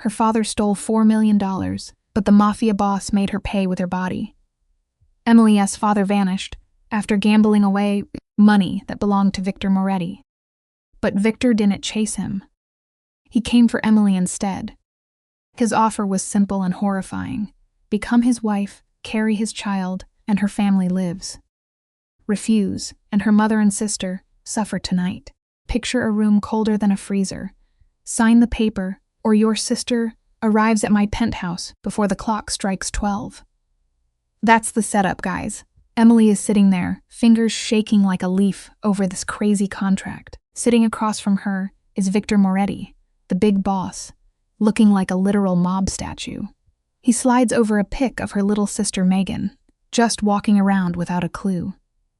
Her father stole $4 million, but the Mafia boss made her pay with her body. Emily's father vanished after gambling away money that belonged to Victor Moretti. But Victor didn't chase him. He came for Emily instead. His offer was simple and horrifying. Become his wife, carry his child, and her family lives. Refuse, and her mother and sister suffer tonight. Picture a room colder than a freezer. Sign the paper, or your sister arrives at my penthouse before the clock strikes 12. That's the setup, guys. Emily is sitting there, fingers shaking like a leaf over this crazy contract. Sitting across from her is Victor Moretti, the big boss, looking like a literal mob statue. He slides over a pic of her little sister Megan, just walking around without a clue.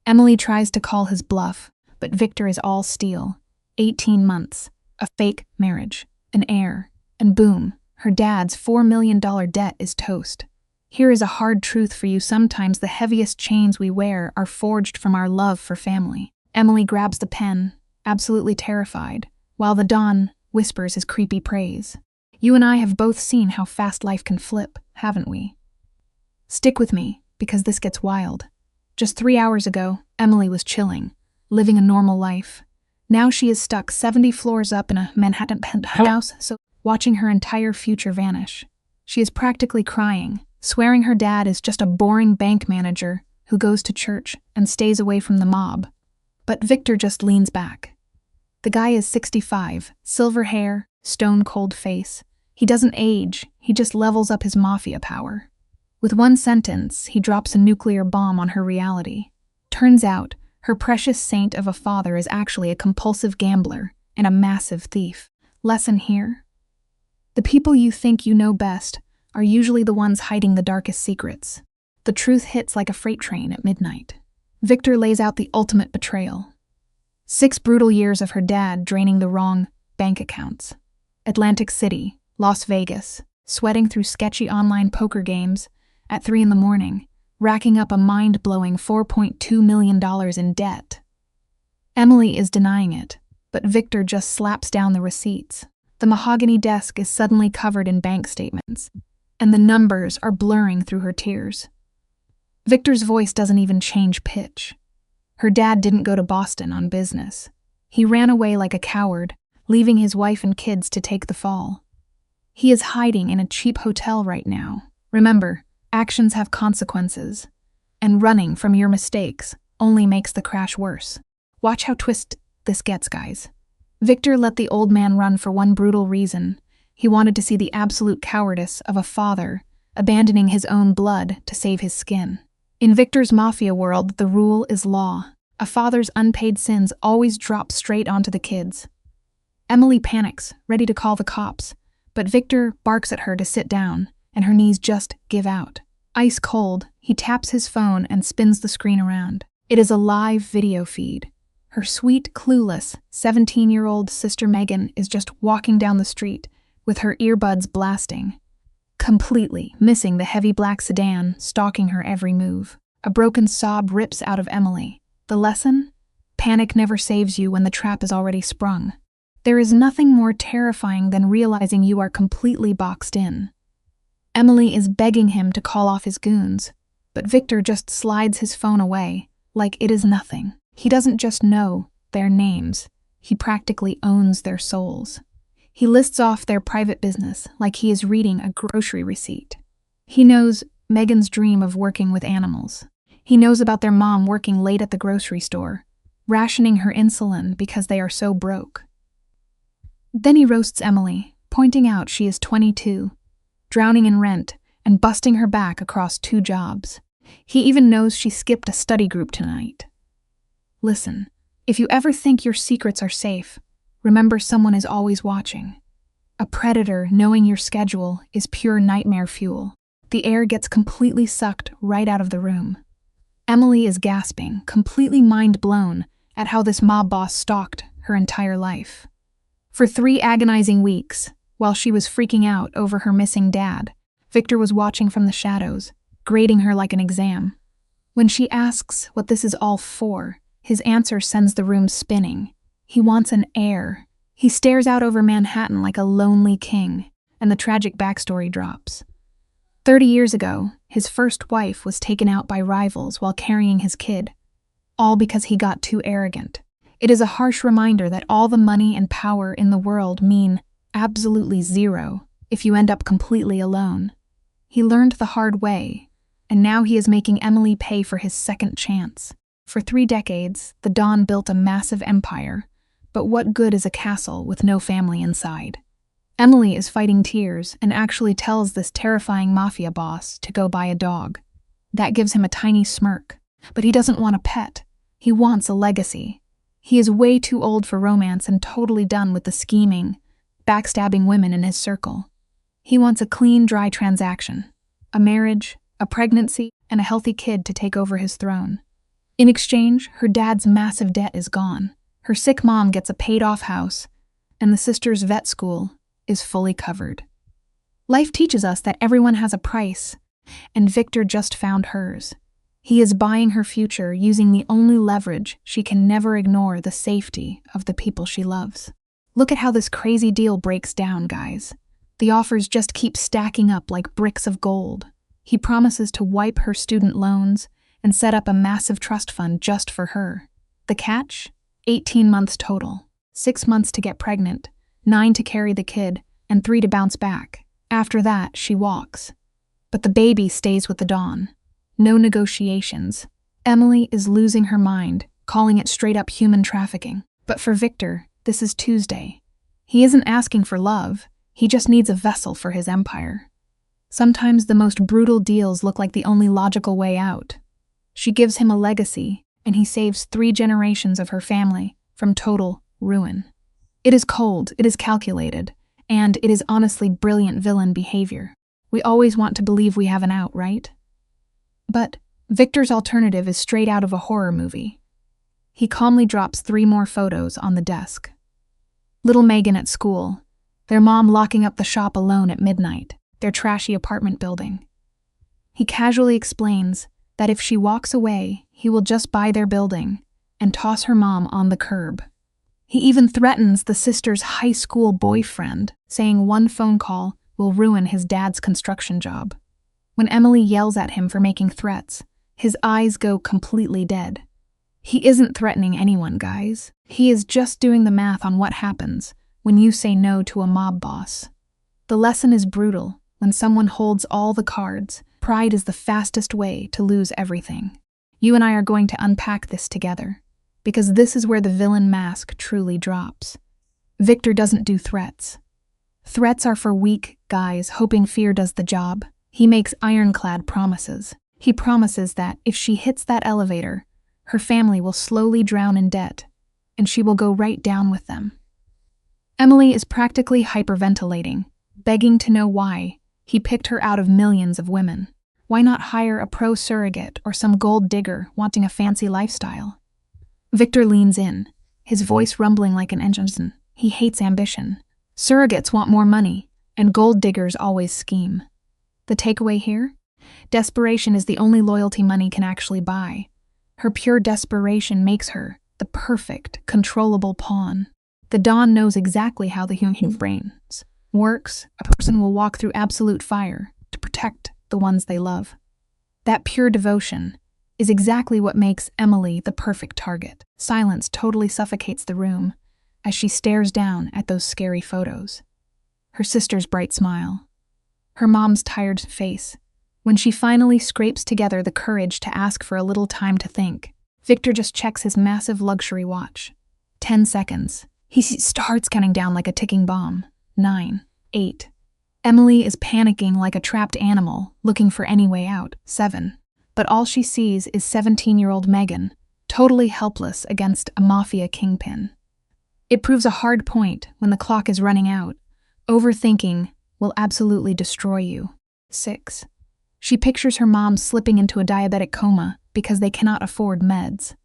Emily tries to call his bluff, but Victor is all steel. 18 months, a fake marriage, an heir, and boom, her dad's $4 million debt is toast. Here is a hard truth for you: sometimes the heaviest chains we wear are forged from our love for family. Emily grabs the pen, absolutely terrified, while the Don whispers his creepy praise. You and I have both seen how fast life can flip, haven't we? Stick with me, because this gets wild. Just 3 hours ago, Emily was chilling, living a normal life. Now she is stuck 70 floors up in a Manhattan penthouse, so watching her entire future vanish. She is practically crying, swearing her dad is just a boring bank manager who goes to church and stays away from the mob. But Victor just leans back. The guy is 65, silver hair, stone-cold face. He doesn't age, he just levels up his mafia power. With one sentence, he drops a nuclear bomb on her reality. Turns out, her precious saint of a father is actually a compulsive gambler and a massive thief. Lesson here? The people you think you know best are usually the ones hiding the darkest secrets. The truth hits like a freight train at midnight. Victor lays out the ultimate betrayal. 6 brutal years of her dad draining the wrong bank accounts. Atlantic City, Las Vegas, sweating through sketchy online poker games at 3 a.m, racking up a mind-blowing $4.2 million in debt. Emily is denying it, but Victor just slaps down the receipts. The mahogany desk is suddenly covered in bank statements, and the numbers are blurring through her tears. Victor's voice doesn't even change pitch. Her dad didn't go to Boston on business. He ran away like a coward, leaving his wife and kids to take the fall. He is hiding in a cheap hotel right now. Remember, actions have consequences, and running from your mistakes only makes the crash worse. Watch how twisted this gets, guys. Victor let the old man run for one brutal reason. He wanted to see the absolute cowardice of a father abandoning his own blood to save his skin. In Victor's mafia world, the rule is law. A father's unpaid sins always drop straight onto the kids. Emily panics, ready to call the cops, but Victor barks at her to sit down, and her knees just give out. Ice cold, he taps his phone and spins the screen around. It is a live video feed. Her sweet, clueless, 17-year-old sister Megan is just walking down the street with her earbuds blasting, completely missing the heavy black sedan stalking her every move. A broken sob rips out of Emily. The lesson? Panic never saves you when the trap is already sprung. There is nothing more terrifying than realizing you are completely boxed in. Emily is begging him to call off his goons, but Victor just slides his phone away like it is nothing. He doesn't just know their names, he practically owns their souls. He lists off their private business like he is reading a grocery receipt. He knows Megan's dream of working with animals. He knows about their mom working late at the grocery store, rationing her insulin because they are so broke. Then he roasts Emily, pointing out she is 22, drowning in rent, and busting her back across 2 jobs. He even knows she skipped a study group tonight. Listen, if you ever think your secrets are safe, remember someone is always watching. A predator knowing your schedule is pure nightmare fuel. The air gets completely sucked right out of the room. Emily is gasping, completely mind-blown at how this mob boss stalked her entire life. For 3 agonizing weeks, while she was freaking out over her missing dad, Victor was watching from the shadows, grading her like an exam. When she asks what this is all for, his answer sends the room spinning. He wants an heir. He stares out over Manhattan like a lonely king, and the tragic backstory drops. 30 years ago, his first wife was taken out by rivals while carrying his kid, all because he got too arrogant. It is a harsh reminder that all the money and power in the world mean absolutely zero if you end up completely alone. He learned the hard way, and now he is making Emily pay for his second chance. For 3 decades, the Don built a massive empire, but what good is a castle with no family inside? Emily is fighting tears and actually tells this terrifying mafia boss to go buy a dog. That gives him a tiny smirk, but he doesn't want a pet. He wants a legacy. He is way too old for romance and totally done with the scheming, backstabbing women in his circle. He wants a clean, dry transaction, a marriage, a pregnancy, and a healthy kid to take over his throne. In exchange, her dad's massive debt is gone. Her sick mom gets a paid-off house, and the sister's vet school is fully covered. Life teaches us that everyone has a price, and Victor just found hers. He is buying her future using the only leverage she can never ignore: the safety of the people she loves. Look at how this crazy deal breaks down, guys. The offers just keep stacking up like bricks of gold. He promises to wipe her student loans and set up a massive trust fund just for her. The catch? 18 months total. 6 months to get pregnant, 9 to carry the kid, and 3 to bounce back. After that, she walks. But the baby stays with the Don. No negotiations. Emily is losing her mind, calling it straight-up human trafficking. But for Victor, this is Tuesday. He isn't asking for love. He just needs a vessel for his empire. Sometimes the most brutal deals look like the only logical way out. She gives him a legacy, and he saves 3 generations of her family from total ruin. It is cold, it is calculated, and it is honestly brilliant villain behavior. We always want to believe we have an out, right? But Victor's alternative is straight out of a horror movie. He calmly drops 3 more photos on the desk. Little Megan at school, their mom locking up the shop alone at midnight, their trashy apartment building. He casually explains that if she walks away, he will just buy their building and toss her mom on the curb. He even threatens the sister's high school boyfriend, saying one phone call will ruin his dad's construction job. When Emily yells at him for making threats, his eyes go completely dead. He isn't threatening anyone, guys. He is just doing the math on what happens when you say no to a mob boss. The lesson is brutal. When someone holds all the cards, pride is the fastest way to lose everything. You and I are going to unpack this together, because this is where the villain mask truly drops. Victor doesn't do threats. Threats are for weak guys hoping fear does the job. He makes ironclad promises. He promises that if she hits that elevator, her family will slowly drown in debt, and she will go right down with them. Emily is practically hyperventilating, begging to know why he picked her out of millions of women. Why not hire a pro surrogate or some gold digger wanting a fancy lifestyle? Victor leans in, his voice rumbling like an engine. He hates ambition. Surrogates want more money, and gold diggers always scheme. The takeaway here? Desperation is the only loyalty money can actually buy. Her pure desperation makes her the perfect, controllable pawn. The Don knows exactly how the human brain works. A person will walk through absolute fire to protect the ones they love. That pure devotion is exactly what makes Emily the perfect target. Silence totally suffocates the room as she stares down at those scary photos. Her sister's bright smile. Her mom's tired face. When she finally scrapes together the courage to ask for a little time to think, Victor just checks his massive luxury watch. 10 seconds. He starts counting down like a ticking bomb. 9, 8. Emily is panicking like a trapped animal, looking for any way out. 7. But all she sees is 17-year-old Megan, totally helpless against a mafia kingpin. It proves a hard point when the clock is running out. Overthinking will absolutely destroy you. 6. She pictures her mom slipping into a diabetic coma because they cannot afford meds.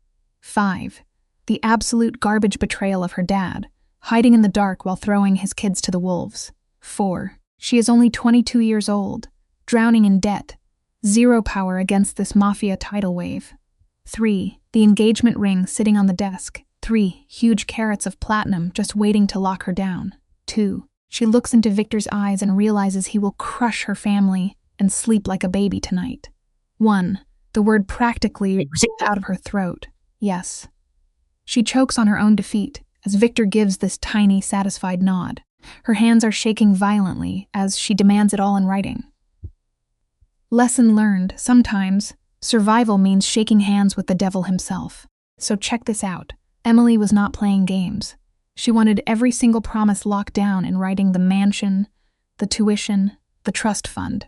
5. The absolute garbage betrayal of her dad, hiding in the dark while throwing his kids to the wolves. 4. She is only 22 years old, drowning in debt. 0 power against this mafia tidal wave. 3. The engagement ring sitting on the desk. 3. Huge carats of platinum just waiting to lock her down. 2. She looks into Victor's eyes and realizes he will crush her family and sleep like a baby tonight. 1. The word practically rips out of her throat. Yes. She chokes on her own defeat as Victor gives this tiny, satisfied nod. Her hands are shaking violently as she demands it all in writing. Lesson learned: sometimes survival means shaking hands with the devil himself. So check this out. Emily was not playing games. She wanted every single promise locked down in writing: the mansion, the tuition, the trust fund.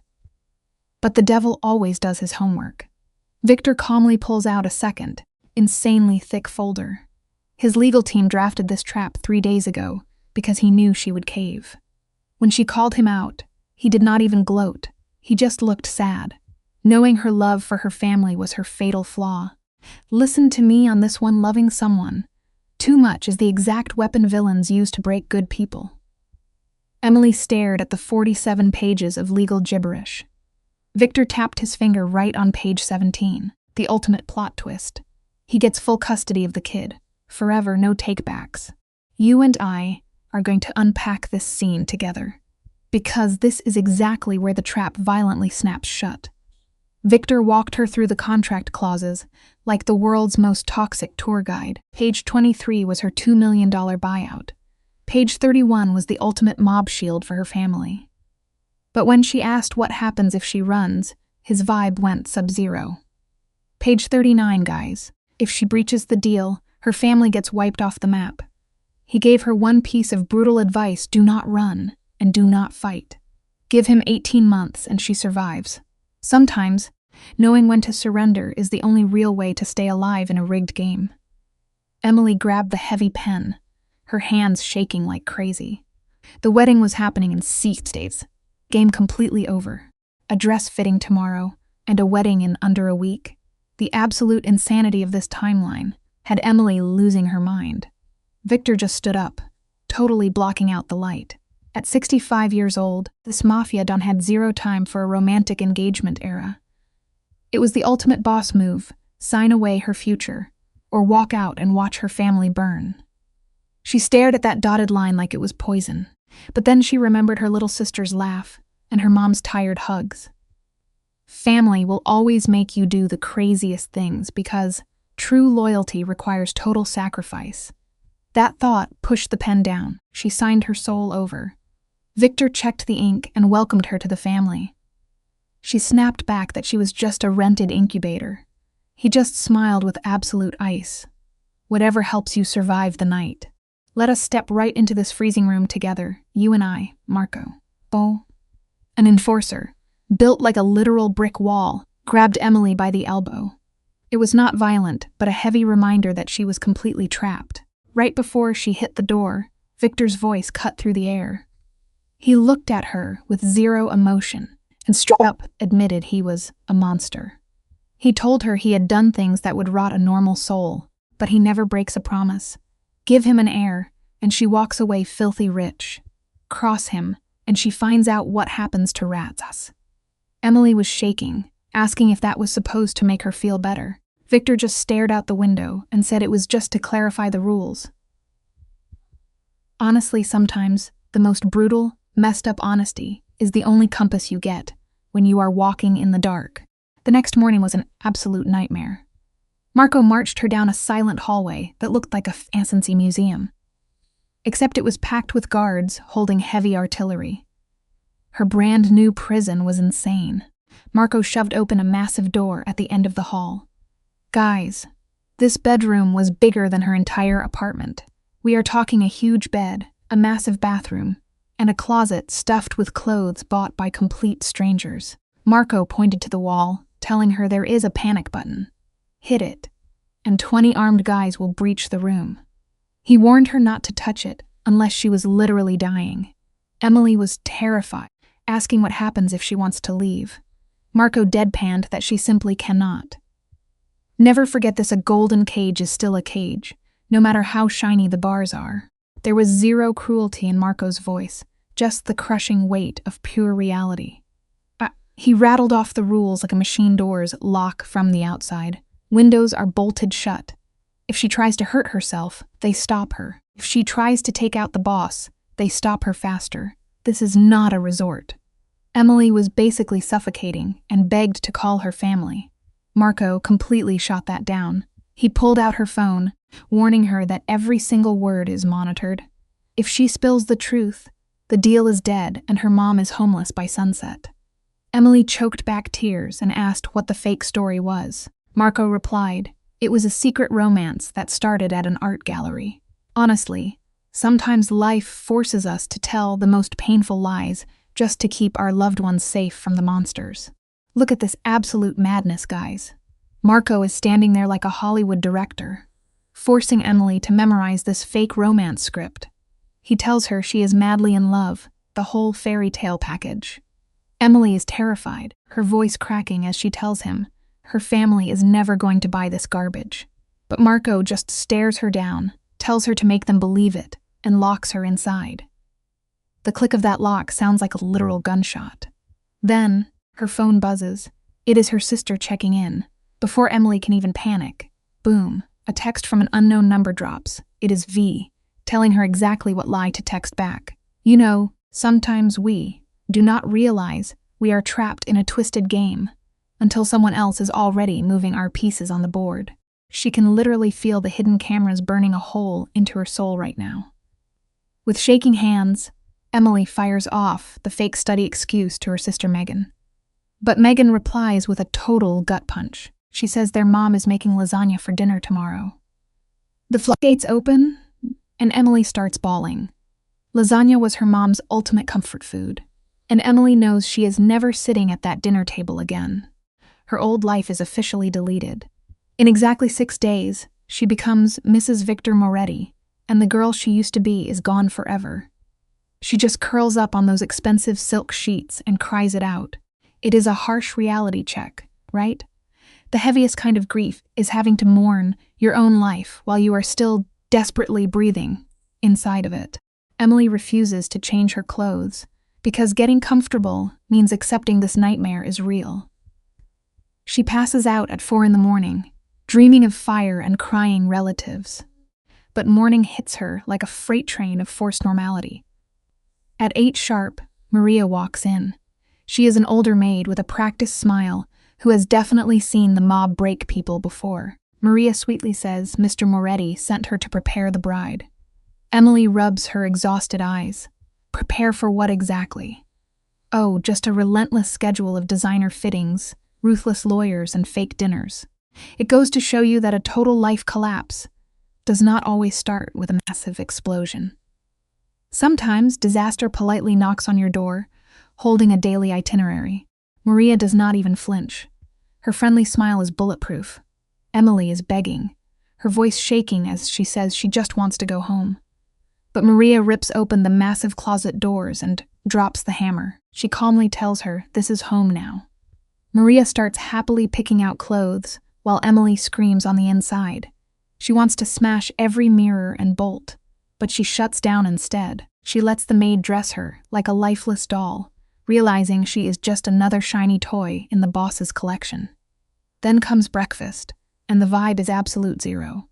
But the devil always does his homework. Victor calmly pulls out a second, insanely thick folder. His legal team drafted this trap 3 days ago because he knew she would cave. When she called him out, he did not even gloat. He just looked sad. Knowing her love for her family was her fatal flaw. Listen to me on this one, loving someone too much is the exact weapon villains use to break good people. Emily stared at the 47 pages of legal gibberish. Victor tapped his finger right on page 17, the ultimate plot twist. He gets full custody of the kid. Forever, no takebacks. You and I are going to unpack this scene together, because this is exactly where the trap violently snaps shut. Victor walked her through the contract clauses like the world's most toxic tour guide. Page 23 was her $2 million buyout. Page 31 was the ultimate mob shield for her family. But when she asked what happens if she runs, his vibe went sub-zero. Page 39, guys. If she breaches the deal, her family gets wiped off the map. He gave her one piece of brutal advice: do not run and do not fight. Give him 18 months and she survives. Sometimes, knowing when to surrender is the only real way to stay alive in a rigged game. Emily grabbed the heavy pen, her hands shaking like crazy. The wedding was happening in 6 days. Game completely over. A dress fitting tomorrow, and a wedding in under a week. The absolute insanity of this timeline had Emily losing her mind. Victor just stood up, totally blocking out the light. At 65 years old, this Mafia don had zero time for a romantic engagement era. It was the ultimate boss move: sign away her future, or walk out and watch her family burn. She stared at that dotted line like it was poison, but then she remembered her little sister's laugh and her mom's tired hugs. Family will always make you do the craziest things because true loyalty requires total sacrifice. That thought pushed the pen down. She signed her soul over. Victor checked the ink and welcomed her to the family. She snapped back that she was just a rented incubator. He just smiled with absolute ice. Whatever helps you survive the night. Let us step right into this freezing room together, you and I, Marco. Bo, an enforcer, built like a literal brick wall, grabbed Emily by the elbow. It was not violent, but a heavy reminder that she was completely trapped. Right before she hit the door, Victor's voice cut through the air. He looked at her with zero emotion and straight up admitted he was a monster. He told her he had done things that would rot a normal soul, but he never breaks a promise. Give him an heir, and she walks away filthy rich. Cross him, and she finds out what happens to rats. Emily was shaking, asking if that was supposed to make her feel better. Victor just stared out the window and said it was just to clarify the rules. Honestly, sometimes, the most brutal, messed up honesty is the only compass you get when you are walking in the dark. The next morning was an absolute nightmare. Marco marched her down a silent hallway that looked like a fancy museum. Except it was packed with guards holding heavy artillery. Her brand new prison was insane. Marco shoved open a massive door at the end of the hall. Guys, this bedroom was bigger than her entire apartment. We are talking a huge bed, a massive bathroom, and a closet stuffed with clothes bought by complete strangers. Marco pointed to the wall, telling her there is a panic button. Hit it, and 20 armed guys will breach the room. He warned her not to touch it unless she was literally dying. Emily was terrified, asking what happens if she wants to leave. Marco deadpanned that she simply cannot. Never forget this: a golden cage is still a cage, no matter how shiny the bars are. There was zero cruelty in Marco's voice, just the crushing weight of pure reality. He rattled off the rules like a machine doors lock from the outside. Windows are bolted shut. If she tries to hurt herself, they stop her. If she tries to take out the boss, they they stop her faster. This is not a resort. Emily was basically suffocating and begged to call her family. Marco completely shot that down. He pulled out her phone, warning her that every single word is monitored. If she spills the truth, the deal is dead and her mom is homeless by sunset. Emily choked back tears and asked what the fake story was. Marco replied, it was a secret romance that started at an art gallery. Honestly, sometimes life forces us to tell the most painful lies just to keep our loved ones safe from the monsters. Look at this absolute madness, guys. Marco is standing there like a Hollywood director, forcing Emily to memorize this fake romance script. He tells her she is madly in love, the whole fairy tale package. Emily is terrified, her voice cracking as she tells him her family is never going to buy this garbage. But Marco just stares her down, tells her to make them believe it, and locks her inside. The click of that lock sounds like a literal gunshot. Then, her phone buzzes. It is her sister checking in. Before Emily can even panic, boom, a text from an unknown number drops. It is V, telling her exactly what lie to text back. You know, sometimes we do not realize we are trapped in a twisted game until someone else is already moving our pieces on the board. She can literally feel the hidden cameras burning a hole into her soul right now. With shaking hands, Emily fires off the fake study excuse to her sister Megan. But Megan replies with a total gut punch. She says their mom is making lasagna for dinner tomorrow. The floodgates open, and Emily starts bawling. Lasagna was her mom's ultimate comfort food, and Emily knows she is never sitting at that dinner table again. Her old life is officially deleted. In exactly 6 days, she becomes Mrs. Victor Moretti, and the girl she used to be is gone forever. She just curls up on those expensive silk sheets and cries it out. It is a harsh reality check, right? The heaviest kind of grief is having to mourn your own life while you are still desperately breathing inside of it. Emily refuses to change her clothes because getting comfortable means accepting this nightmare is real. She passes out at 4 a.m, dreaming of fire and crying relatives. But morning hits her like a freight train of forced normality. At 8 sharp, Maria walks in. She is an older maid with a practiced smile who has definitely seen the mob break people before. Maria sweetly says Mr. Moretti sent her to prepare the bride. Emily rubs her exhausted eyes. Prepare for what exactly? Oh, just a relentless schedule of designer fittings, ruthless lawyers, and fake dinners. It goes to show you that a total life collapse does not always start with a massive explosion. Sometimes disaster politely knocks on your door, holding a daily itinerary. Maria does not even flinch. Her friendly smile is bulletproof. Emily is begging, her voice shaking as she says she just wants to go home. But Maria rips open the massive closet doors and drops the hammer. She calmly tells her this is home now. Maria starts happily picking out clothes, while Emily screams on the inside. She wants to smash every mirror and bolt, but she shuts down instead. She lets the maid dress her like a lifeless doll, realizing she is just another shiny toy in the boss's collection. Then comes breakfast, and the vibe is absolute zero.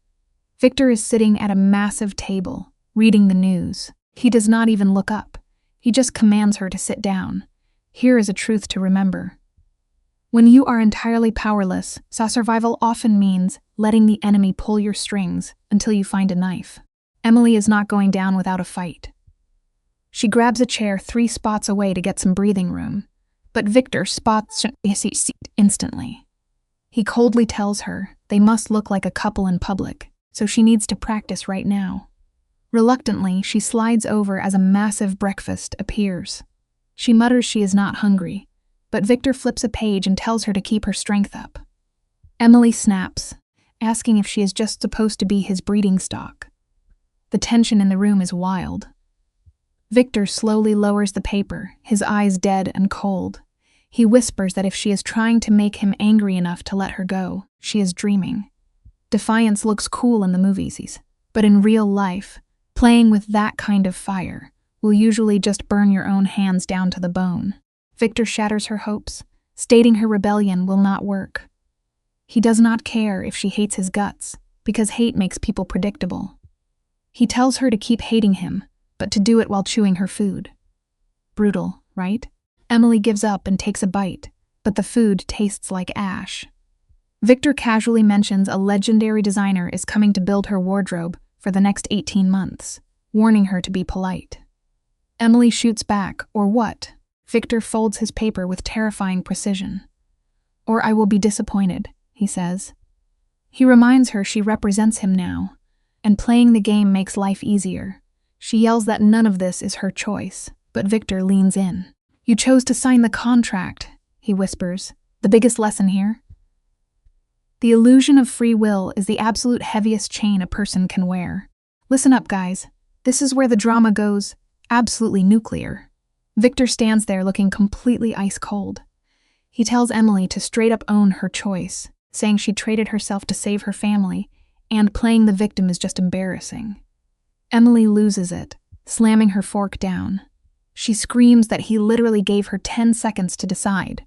Victor is sitting at a massive table, reading the news. He does not even look up. He just commands her to sit down. Here is a truth to remember. When you are entirely powerless, survival often means letting the enemy pull your strings until you find a knife. Emily is not going down without a fight. She grabs a chair 3 spots away to get some breathing room, but Victor spots a seat instantly. He coldly tells her they must look like a couple in public, so she needs to practice right now. Reluctantly, she slides over as a massive breakfast appears. She mutters she is not hungry, but Victor flips a page and tells her to keep her strength up. Emily snaps, asking if she is just supposed to be his breeding stock. The tension in the room is wild. Victor slowly lowers the paper, his eyes dead and cold. He whispers that if she is trying to make him angry enough to let her go, she is dreaming. Defiance looks cool in the movies, but in real life, playing with that kind of fire will usually just burn your own hands down to the bone. Victor shatters her hopes, stating her rebellion will not work. He does not care if she hates his guts, because hate makes people predictable. He tells her to keep hating him, but to do it while chewing her food. Brutal, right? Emily gives up and takes a bite, but the food tastes like ash. Victor casually mentions a legendary designer is coming to build her wardrobe for the next 18 months, warning her to be polite. Emily shoots back, or what? Victor folds his paper with terrifying precision. Or I will be disappointed, he says. He reminds her she represents him now, and playing the game makes life easier. She yells that none of this is her choice, but Victor leans in. You chose to sign the contract, he whispers. The biggest lesson here? The illusion of free will is the absolute heaviest chain a person can wear. Listen up, guys. This is where the drama goes absolutely nuclear. Victor stands there looking completely ice cold. He tells Emily to straight up own her choice, saying she traded herself to save her family, and playing the victim is just embarrassing. Emily loses it, slamming her fork down. She screams that he literally gave her 10 seconds to decide.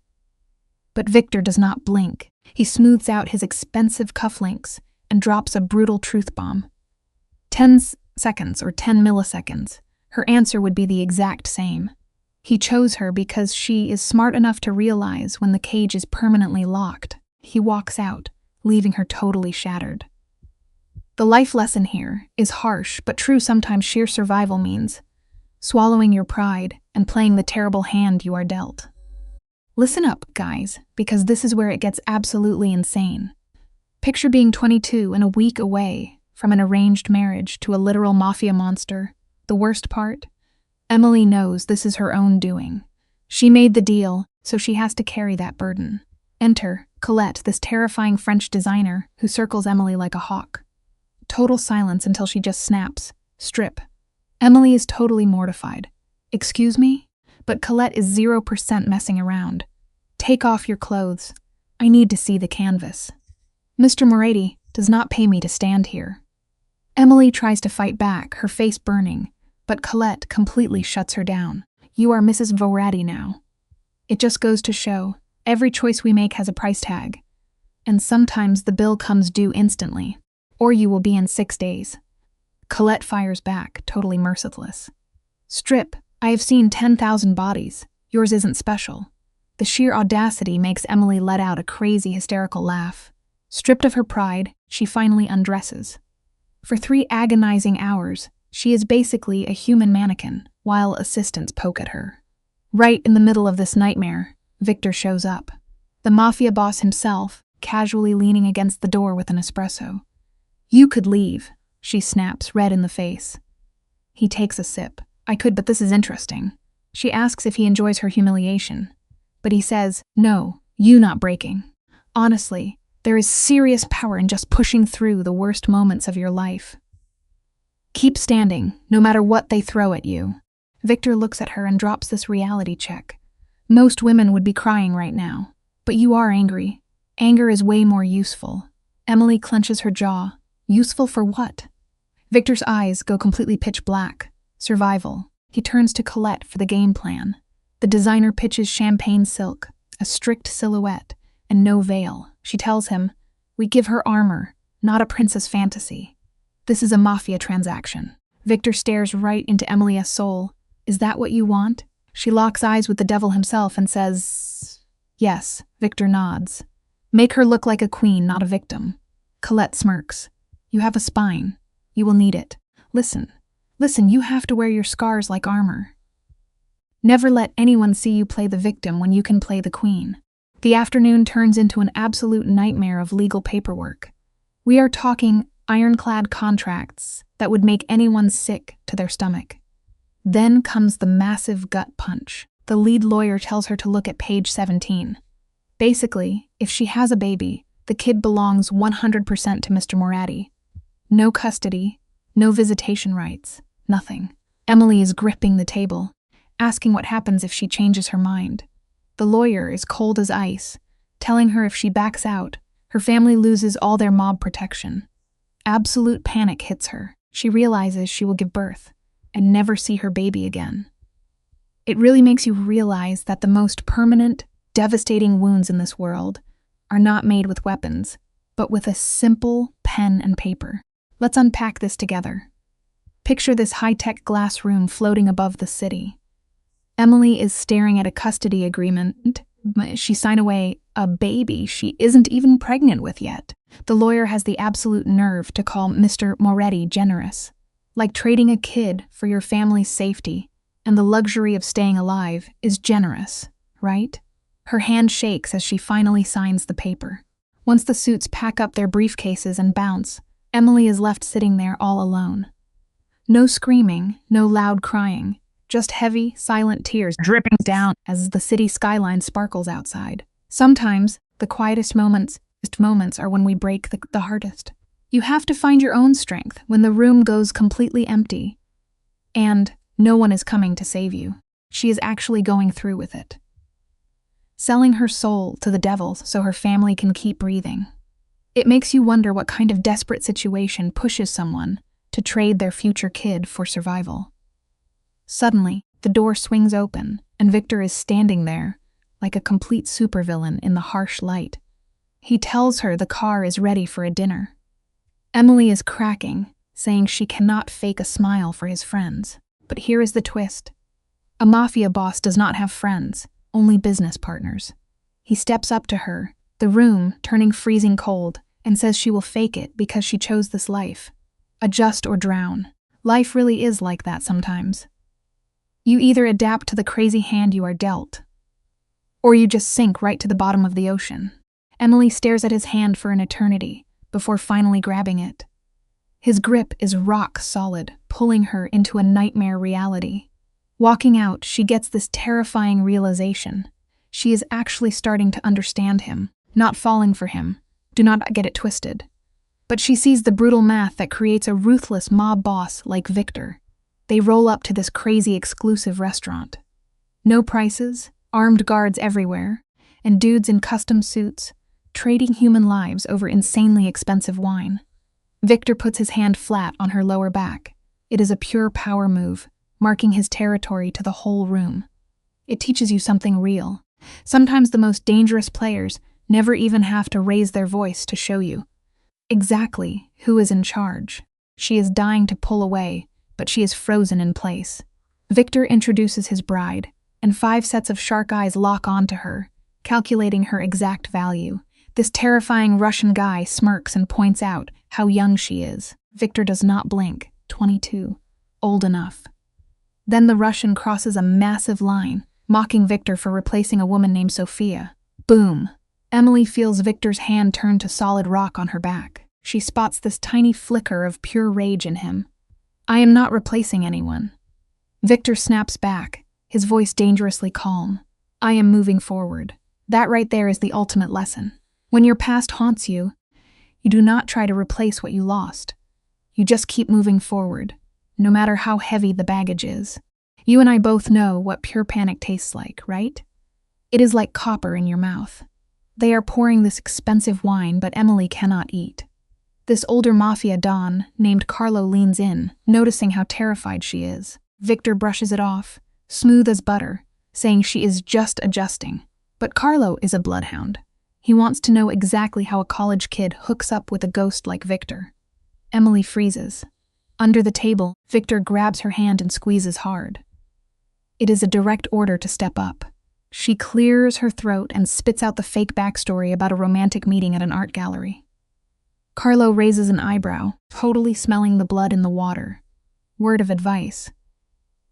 But Victor does not blink. He smooths out his expensive cufflinks and drops a brutal truth bomb. 10 seconds or 10 milliseconds. Her answer would be the exact same. He chose her because she is smart enough to realize when the cage is permanently locked. He walks out, leaving her totally shattered. The life lesson here is harsh but true. Sometimes sheer survival means swallowing your pride and playing the terrible hand you are dealt. Listen up, guys, because this is where it gets absolutely insane. Picture being 22 and a week away from an arranged marriage to a literal mafia monster. The worst part? Emily knows this is her own doing. She made the deal, so she has to carry that burden. Enter Colette, this terrifying French designer who circles Emily like a hawk. Total silence until she just snaps. Strip. Emily is totally mortified. Excuse me? But Colette is 0% messing around. Take off your clothes. I need to see the canvas. Mr. Moretti does not pay me to stand here. Emily tries to fight back, her face burning, but Colette completely shuts her down. You are Mrs. Moretti now. It just goes to show, every choice we make has a price tag. And sometimes the bill comes due instantly, or you will be in 6 days. Colette fires back, totally merciless. Strip. I have seen 10,000 bodies. Yours isn't special. The sheer audacity makes Emily let out a crazy, hysterical laugh. Stripped of her pride, she finally undresses. For 3 agonizing hours, she is basically a human mannequin, while assistants poke at her. Right in the middle of this nightmare, Victor shows up. The mafia boss himself, casually leaning against the door with an espresso. You could leave, she snaps, red in the face. He takes a sip. I could, but this is interesting. She asks if he enjoys her humiliation. But he says, no, you not breaking. Honestly, there is serious power in just pushing through the worst moments of your life. Keep standing, no matter what they throw at you. Victor looks at her and drops this reality check. Most women would be crying right now, but you are angry. Anger is way more useful. Emily clenches her jaw. Useful for what? Victor's eyes go completely pitch black. Survival. He turns to Colette for the game plan. The designer pitches champagne silk, a strict silhouette, and no veil. She tells him, we give her armor, not a princess fantasy. This is a mafia transaction. Victor stares right into Emily's soul. Is that what you want? She locks eyes with the devil himself and says, yes. Victor nods. Make her look like a queen, not a victim. Colette smirks. You have a spine. You will need it. Listen, you have to wear your scars like armor. Never let anyone see you play the victim when you can play the queen. The afternoon turns into an absolute nightmare of legal paperwork. We are talking ironclad contracts that would make anyone sick to their stomach. Then comes the massive gut punch. The lead lawyer tells her to look at page 17. Basically, if she has a baby, the kid belongs 100% to Mr. Moretti. No custody, no visitation rights, nothing. Emily is gripping the table, asking what happens if she changes her mind. The lawyer is cold as ice, telling her if she backs out, her family loses all their mob protection. Absolute panic hits her. She realizes she will give birth and never see her baby again. It really makes you realize that the most permanent, devastating wounds in this world are not made with weapons, but with a simple pen and paper. Let's unpack this together. Picture this high-tech glass room floating above the city. Emily is staring at a custody agreement. She signed away a baby she isn't even pregnant with yet. The lawyer has the absolute nerve to call Mr. Moretti generous. Like trading a kid for your family's safety and the luxury of staying alive is generous, right? Her hand shakes as she finally signs the paper. Once the suits pack up their briefcases and bounce, Emily is left sitting there all alone. No screaming, no loud crying, just heavy, silent tears dripping down as the city skyline sparkles outside. Sometimes, the quietest moments are when we break the hardest. You have to find your own strength when the room goes completely empty. And no one is coming to save you. She is actually going through with it. Selling her soul to the devil so her family can keep breathing. It makes you wonder what kind of desperate situation pushes someone to trade their future kid for survival. Suddenly, the door swings open, and Victor is standing there, like a complete supervillain in the harsh light. He tells her the car is ready for a dinner. Emily is cracking, saying she cannot fake a smile for his friends. But here is the twist. A mafia boss does not have friends, only business partners. He steps up to her, the room turning freezing cold, and says she will fake it because she chose this life. Adjust or drown. Life really is like that sometimes. You either adapt to the crazy hand you are dealt, or you just sink right to the bottom of the ocean. Emily stares at his hand for an eternity, before finally grabbing it. His grip is rock solid, pulling her into a nightmare reality. Walking out, she gets this terrifying realization. She is actually starting to understand him, not falling for him. Do not get it twisted. But she sees the brutal math that creates a ruthless mob boss like Victor. They roll up to this crazy exclusive restaurant. No prices, armed guards everywhere, and dudes in custom suits, trading human lives over insanely expensive wine. Victor puts his hand flat on her lower back. It is a pure power move, marking his territory to the whole room. It teaches you something real. Sometimes the most dangerous players never even have to raise their voice to show you exactly who is in charge. She is dying to pull away, but she is frozen in place. Victor introduces his bride, and 5 sets of shark eyes lock onto her, calculating her exact value. This terrifying Russian guy smirks and points out how young she is. Victor does not blink. 22. Old enough. Then the Russian crosses a massive line, mocking Victor for replacing a woman named Sophia. Boom. Emily feels Victor's hand turn to solid rock on her back. She spots this tiny flicker of pure rage in him. I am not replacing anyone. Victor snaps back, his voice dangerously calm. I am moving forward. That right there is the ultimate lesson. When your past haunts you, you do not try to replace what you lost. You just keep moving forward, no matter how heavy the baggage is. You and I both know what pure panic tastes like, right? It is like copper in your mouth. They are pouring this expensive wine, but Emily cannot eat. This older mafia don, named Carlo, leans in, noticing how terrified she is. Victor brushes it off, smooth as butter, saying she is just adjusting. But Carlo is a bloodhound. He wants to know exactly how a college kid hooks up with a ghost like Victor. Emily freezes. Under the table, Victor grabs her hand and squeezes hard. It is a direct order to step up. She clears her throat and spits out the fake backstory about a romantic meeting at an art gallery. Carlo raises an eyebrow, totally smelling the blood in the water. Word of advice.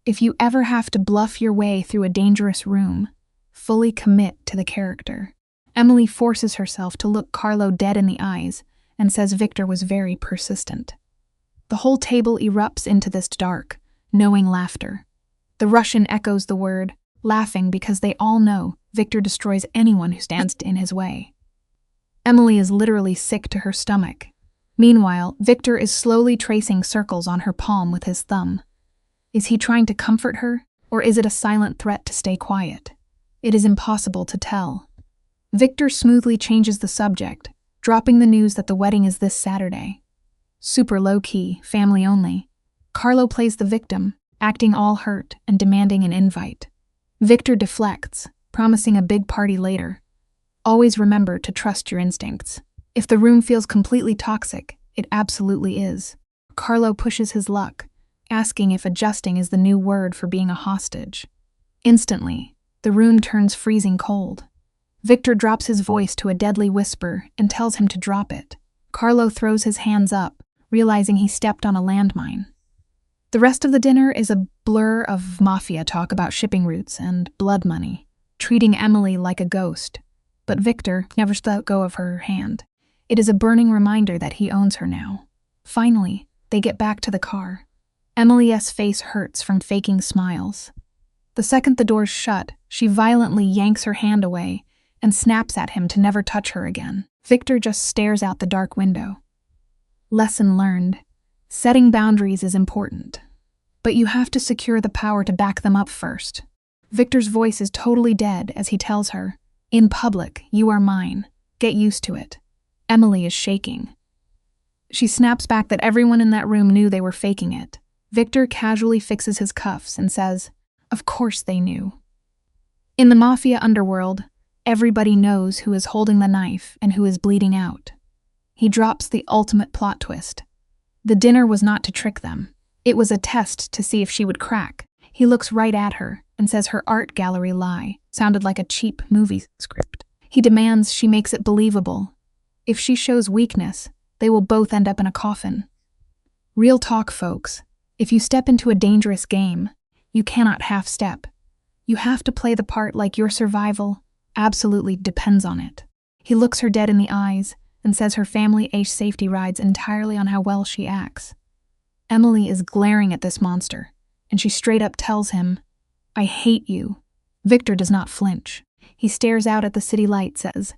If you ever have to bluff your way through a dangerous room, fully commit to the character. Emily forces herself to look Carlo dead in the eyes and says Victor was very persistent. The whole table erupts into this dark, knowing laughter. The Russian echoes the word, laughing because they all know Victor destroys anyone who stands in his way. Emily is literally sick to her stomach. Meanwhile, Victor is slowly tracing circles on her palm with his thumb. Is he trying to comfort her, or is it a silent threat to stay quiet? It is impossible to tell. Victor smoothly changes the subject, dropping the news that the wedding is this Saturday. Super low-key, family only. Carlo plays the victim, acting all hurt and demanding an invite. Victor deflects, promising a big party later. Always remember to trust your instincts. If the room feels completely toxic, it absolutely is. Carlo pushes his luck, asking if adjusting is the new word for being a hostage. Instantly, the room turns freezing cold. Victor drops his voice to a deadly whisper and tells him to drop it. Carlo throws his hands up, realizing he stepped on a landmine. The rest of the dinner is a blur of Mafia talk about shipping routes and blood money, treating Emily like a ghost. But Victor never let go of her hand. It is a burning reminder that he owns her now. Finally, they get back to the car. Emily's face hurts from faking smiles. The second the doors shut, she violently yanks her hand away and snaps at him to never touch her again. Victor just stares out the dark window. Lesson learned. Setting boundaries is important, but you have to secure the power to back them up first. Victor's voice is totally dead as he tells her, "In public, you are mine. Get used to it." Emily is shaking. She snaps back that everyone in that room knew they were faking it. Victor casually fixes his cuffs and says, "Of course they knew." In the Mafia underworld, everybody knows who is holding the knife and who is bleeding out. He drops the ultimate plot twist. The dinner was not to trick them. It was a test to see if she would crack. He looks right at her and says her art gallery lie sounded like a cheap movie script. He demands she makes it believable. If she shows weakness, they will both end up in a coffin. Real talk, folks. If you step into a dangerous game, you cannot half-step. You have to play the part like your survival absolutely depends on it. He looks her dead in the eyes and says her family safety rides entirely on how well she acts. Emily is glaring at this monster, and she straight up tells him, "I hate you." Victor does not flinch. He stares out at the city light, says,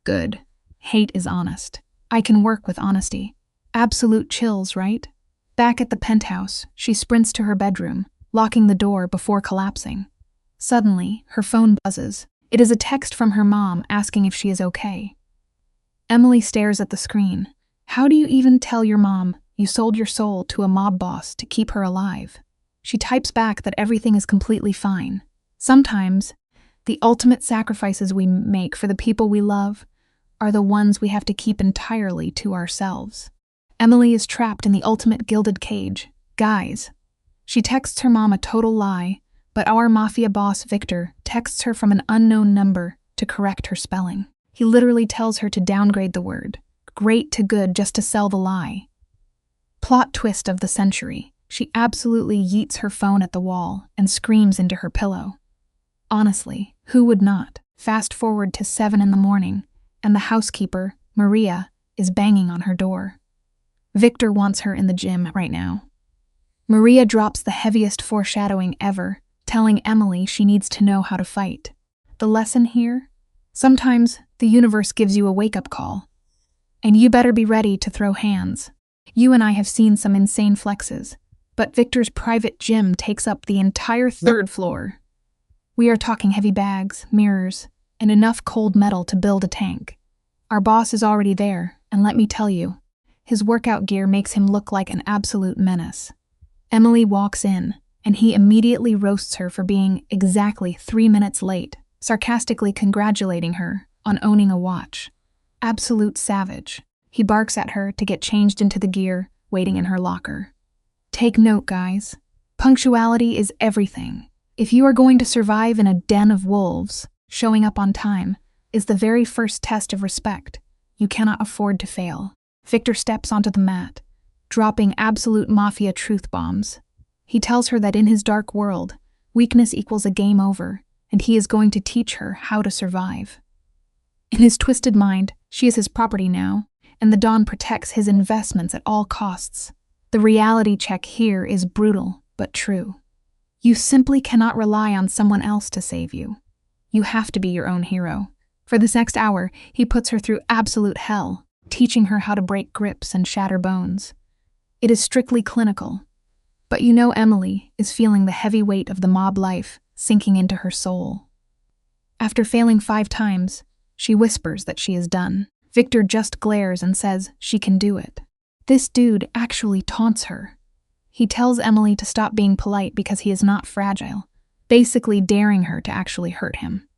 "Good. Hate is honest. I can work with honesty." Absolute chills, right? Back at the penthouse, she sprints to her bedroom, locking the door before collapsing. Suddenly, her phone buzzes. It is a text from her mom asking if she is okay. Emily stares at the screen. How do you even tell your mom you sold your soul to a mob boss to keep her alive? She types back that everything is completely fine. Sometimes, the ultimate sacrifices we make for the people we love are the ones we have to keep entirely to ourselves. Emily is trapped in the ultimate gilded cage. Guys. She texts her mom a total lie, but our Mafia boss Victor texts her from an unknown number to correct her spelling. He literally tells her to downgrade the word great to good just to sell the lie. Plot twist of the century. She absolutely yeets her phone at the wall and screams into her pillow. Honestly, who would not? Fast forward to 7 a.m, and the housekeeper, Maria, is banging on her door. Victor wants her in the gym right now. Maria drops the heaviest foreshadowing ever, telling Emily she needs to know how to fight. The lesson here? Sometimes the universe gives you a wake-up call, and you better be ready to throw hands. You and I have seen some insane flexes, but Victor's private gym takes up the entire 3rd floor. We are talking heavy bags, mirrors, and enough cold metal to build a tank. Our boss is already there, and let me tell you, his workout gear makes him look like an absolute menace. Emily walks in, and he immediately roasts her for being exactly 3 minutes late, sarcastically congratulating her on owning a watch. Absolute savage. He barks at her to get changed into the gear waiting in her locker. Take note, guys. Punctuality is everything. If you are going to survive in a den of wolves, showing up on time is the very first test of respect. You cannot afford to fail. Victor steps onto the mat, dropping absolute Mafia truth bombs. He tells her that in his dark world, weakness equals a game over, and he is going to teach her how to survive. In his twisted mind, she is his property now, and the Don protects his investments at all costs. The reality check here is brutal, but true. You simply cannot rely on someone else to save you. You have to be your own hero. For this next hour, he puts her through absolute hell, teaching her how to break grips and shatter bones. It is strictly clinical. But you know Emily is feeling the heavy weight of the mob life sinking into her soul. After failing 5 times, she whispers that she is done. Victor just glares and says she can do it. This dude actually taunts her. He tells Emily to stop being polite because he is not fragile, basically daring her to actually hurt him.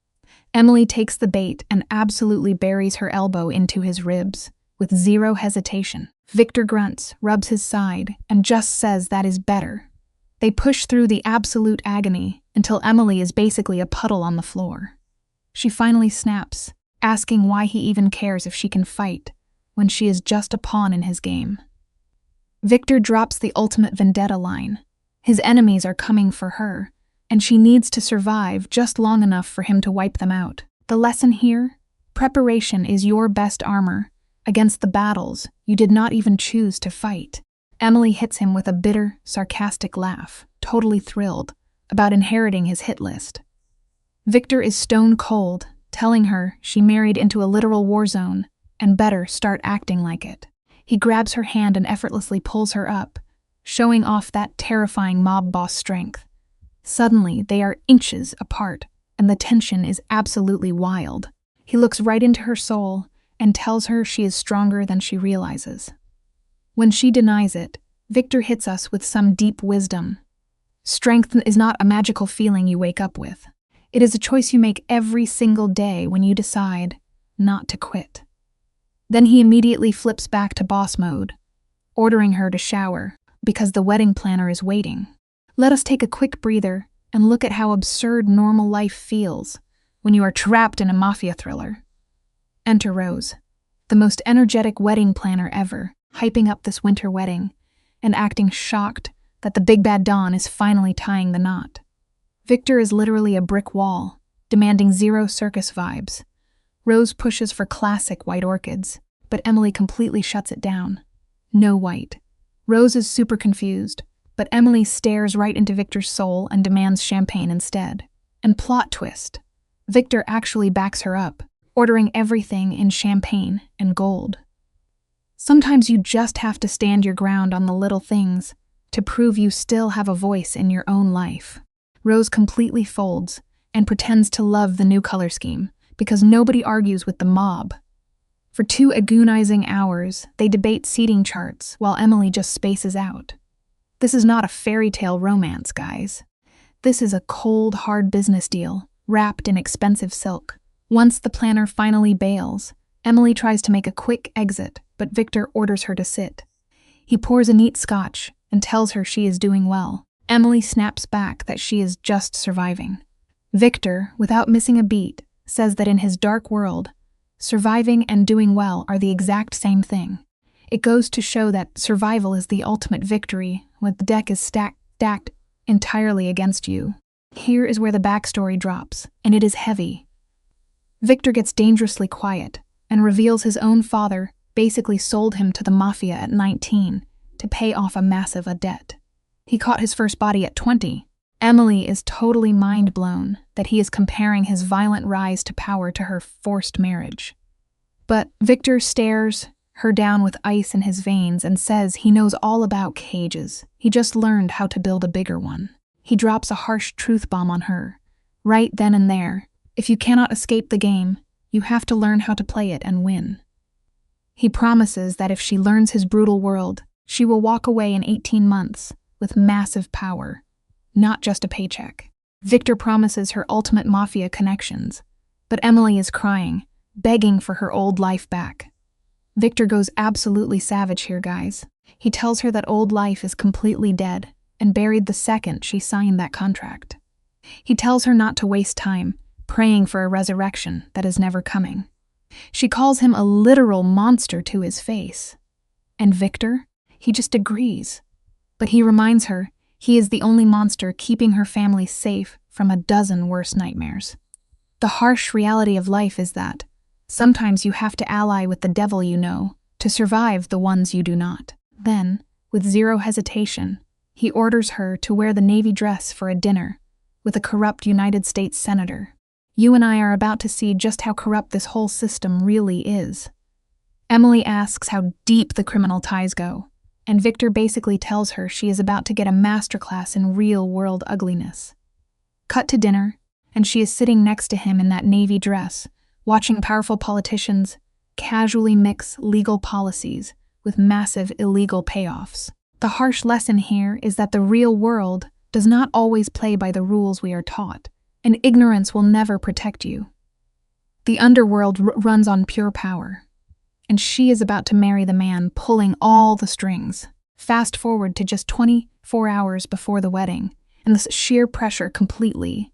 Emily takes the bait and absolutely buries her elbow into his ribs, with zero hesitation. Victor grunts, rubs his side, and just says that is better. They push through the absolute agony until Emily is basically a puddle on the floor. She finally snaps, asking why he even cares if she can fight when she is just a pawn in his game. Victor drops the ultimate vendetta line. His enemies are coming for her, and she needs to survive just long enough for him to wipe them out. The lesson here? Preparation is your best armor against the battles you did not even choose to fight. Emily hits him with a bitter, sarcastic laugh, totally thrilled about inheriting his hit list. Victor is stone cold, telling her she married into a literal war zone and better start acting like it. He grabs her hand and effortlessly pulls her up, showing off that terrifying mob boss strength. Suddenly, they are inches apart, and the tension is absolutely wild. He looks right into her soul and tells her she is stronger than she realizes. When she denies it, Victor hits us with some deep wisdom. Strength is not a magical feeling you wake up with. It is a choice you make every single day when you decide not to quit. Then he immediately flips back to boss mode, ordering her to shower because the wedding planner is waiting. Let us take a quick breather and look at how absurd normal life feels when you are trapped in a mafia thriller. Enter Rose, the most energetic wedding planner ever, hyping up this winter wedding and acting shocked that the big bad Don is finally tying the knot. Victor is literally a brick wall, demanding zero circus vibes. Rose pushes for classic white orchids, but Emily completely shuts it down. No white. Rose is super confused, but Emily stares right into Victor's soul and demands champagne instead. And plot twist, Victor actually backs her up, ordering everything in champagne and gold. Sometimes you just have to stand your ground on the little things to prove you still have a voice in your own life. Rose completely folds and pretends to love the new color scheme because nobody argues with the mob. For 2 agonizing hours, they debate seating charts while Emily just spaces out. This is not a fairy tale romance, guys. This is a cold, hard business deal, wrapped in expensive silk. Once the planner finally bails, Emily tries to make a quick exit, but Victor orders her to sit. He pours a neat scotch and tells her she is doing well. Emily snaps back that she is just surviving. Victor, without missing a beat, says that in his dark world, surviving and doing well are the exact same thing. It goes to show that survival is the ultimate victory when the deck is stacked entirely against you. Here is where the backstory drops, and it is heavy. Victor gets dangerously quiet and reveals his own father basically sold him to the Mafia at 19 to pay off a massive debt. He caught his first body at 20. Emily is totally mind-blown that he is comparing his violent rise to power to her forced marriage. But Victor stares her down with ice in his veins and says he knows all about cages. He just learned how to build a bigger one. He drops a harsh truth bomb on her, right then and there. If you cannot escape the game, you have to learn how to play it and win. He promises that if she learns his brutal world, she will walk away in 18 months with massive power, not just a paycheck. Victor promises her ultimate mafia connections, but Emily is crying, begging for her old life back. Victor goes absolutely savage here, guys. He tells her that old life is completely dead and buried the second she signed that contract. He tells her not to waste time praying for a resurrection that is never coming. She calls him a literal monster to his face. And Victor, he just agrees. But he reminds her he is the only monster keeping her family safe from a dozen worse nightmares. The harsh reality of life is that sometimes you have to ally with the devil you know to survive the ones you do not. Then, with zero hesitation, he orders her to wear the navy dress for a dinner with a corrupt United States senator. You and I are about to see just how corrupt this whole system really is. Emily asks how deep the criminal ties go, and Victor basically tells her she is about to get a masterclass in real-world ugliness. Cut to dinner, and she is sitting next to him in that navy dress, watching powerful politicians casually mix legal policies with massive illegal payoffs. The harsh lesson here is that the real world does not always play by the rules we are taught, and ignorance will never protect you. The underworld runs on pure power, and she is about to marry the man pulling all the strings. Fast forward to just 20 4 hours before the wedding, and this sheer pressure completely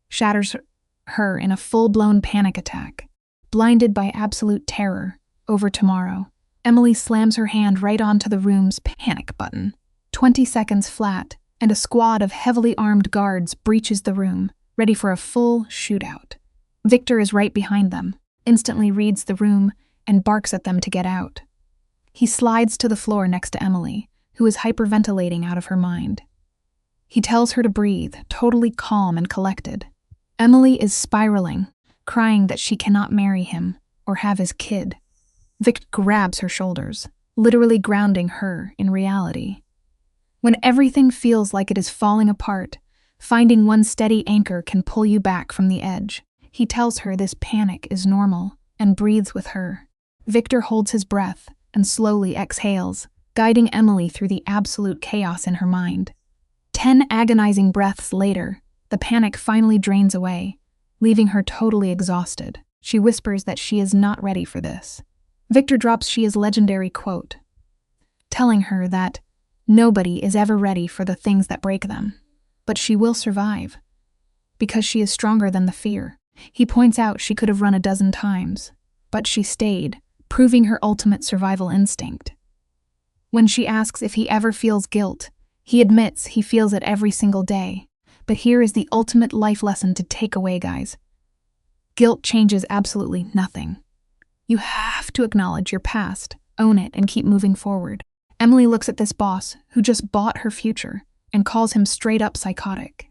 shatters her in a full-blown panic attack. Blinded by absolute terror over tomorrow, Emily slams her hand right onto the room's panic button. 20 seconds flat, and a squad of heavily armed guards breaches the room, ready for a full shootout. Victor is right behind them, instantly reads the room, and barks at them to get out. He slides to the floor next to Emily, who is hyperventilating out of her mind. He tells her to breathe, totally calm and collected. Emily is spiraling, crying that she cannot marry him or have his kid. Vic grabs her shoulders, literally grounding her in reality. When everything feels like it is falling apart, finding one steady anchor can pull you back from the edge. He tells her this panic is normal and breathes with her. Victor holds his breath and slowly exhales, guiding Emily through the absolute chaos in her mind. 10 agonizing breaths later, the panic finally drains away, leaving her totally exhausted. She whispers that she is not ready for this. Victor drops Shia's legendary quote, telling her that nobody is ever ready for the things that break them, but she will survive, because she is stronger than the fear. He points out she could have run a dozen times, but she stayed, proving her ultimate survival instinct. When she asks if he ever feels guilt, he admits he feels it every single day. But here is the ultimate life lesson to take away, guys. Guilt changes absolutely nothing. You have to acknowledge your past, own it, and keep moving forward. Emily looks at this boss who just bought her future and calls him straight up psychotic.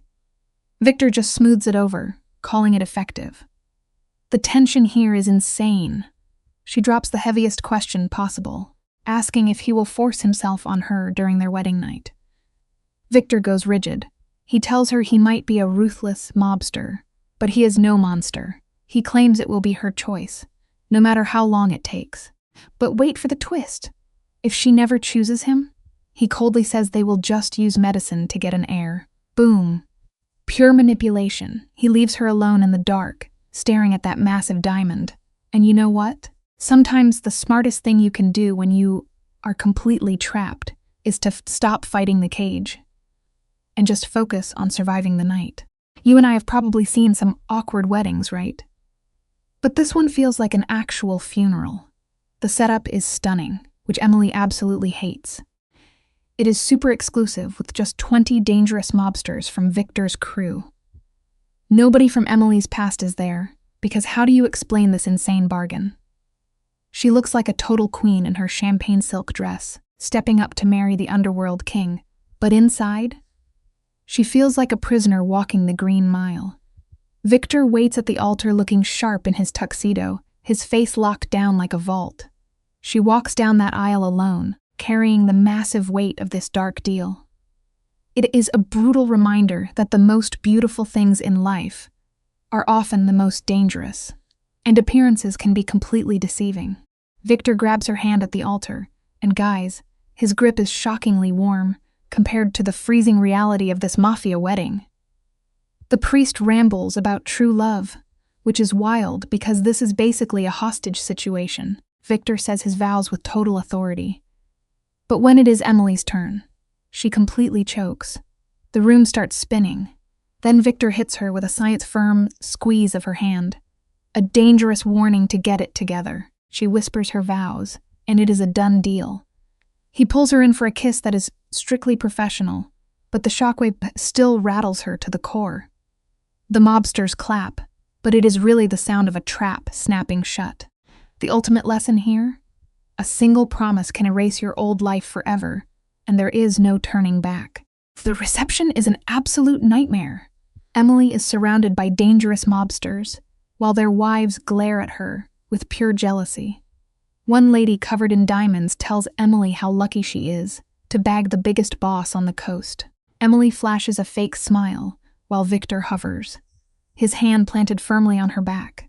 Victor just smooths it over, calling it effective. The tension here is insane. She drops the heaviest question possible, asking if he will force himself on her during their wedding night. Victor goes rigid. He tells her he might be a ruthless mobster, but he is no monster. He claims it will be her choice, no matter how long it takes. But wait for the twist. If she never chooses him, he coldly says they will just use medicine to get an heir. Boom. Pure manipulation. He leaves her alone in the dark, staring at that massive diamond. And you know what? Sometimes the smartest thing you can do when you are completely trapped is to stop fighting the cage and just focus on surviving the night. You and I have probably seen some awkward weddings, right? But this one feels like an actual funeral. The setup is stunning, which Emily absolutely hates. It is super exclusive with just 20 dangerous mobsters from Victor's crew. Nobody from Emily's past is there, because how do you explain this insane bargain? She looks like a total queen in her champagne silk dress, stepping up to marry the underworld king, but inside, she feels like a prisoner walking the Green Mile. Victor waits at the altar looking sharp in his tuxedo, his face locked down like a vault. She walks down that aisle alone, carrying the massive weight of this dark deal. It is a brutal reminder that the most beautiful things in life are often the most dangerous, and appearances can be completely deceiving. Victor grabs her hand at the altar, and guys, his grip is shockingly warm compared to the freezing reality of this Mafia wedding. The priest rambles about true love, which is wild because this is basically a hostage situation. Victor says his vows with total authority. But when it is Emily's turn, she completely chokes. The room starts spinning. Then Victor hits her with a science-firm squeeze of her hand. A dangerous warning to get it together. She whispers her vows, and it is a done deal. He pulls her in for a kiss that is strictly professional, but the shockwave still rattles her to the core. The mobsters clap, but it is really the sound of a trap snapping shut. The ultimate lesson here? A single promise can erase your old life forever, and there is no turning back. The reception is an absolute nightmare. Emily is surrounded by dangerous mobsters, while their wives glare at her with pure jealousy. One lady covered in diamonds tells Emily how lucky she is to bag the biggest boss on the coast. Emily flashes a fake smile while Victor hovers, his hand planted firmly on her back.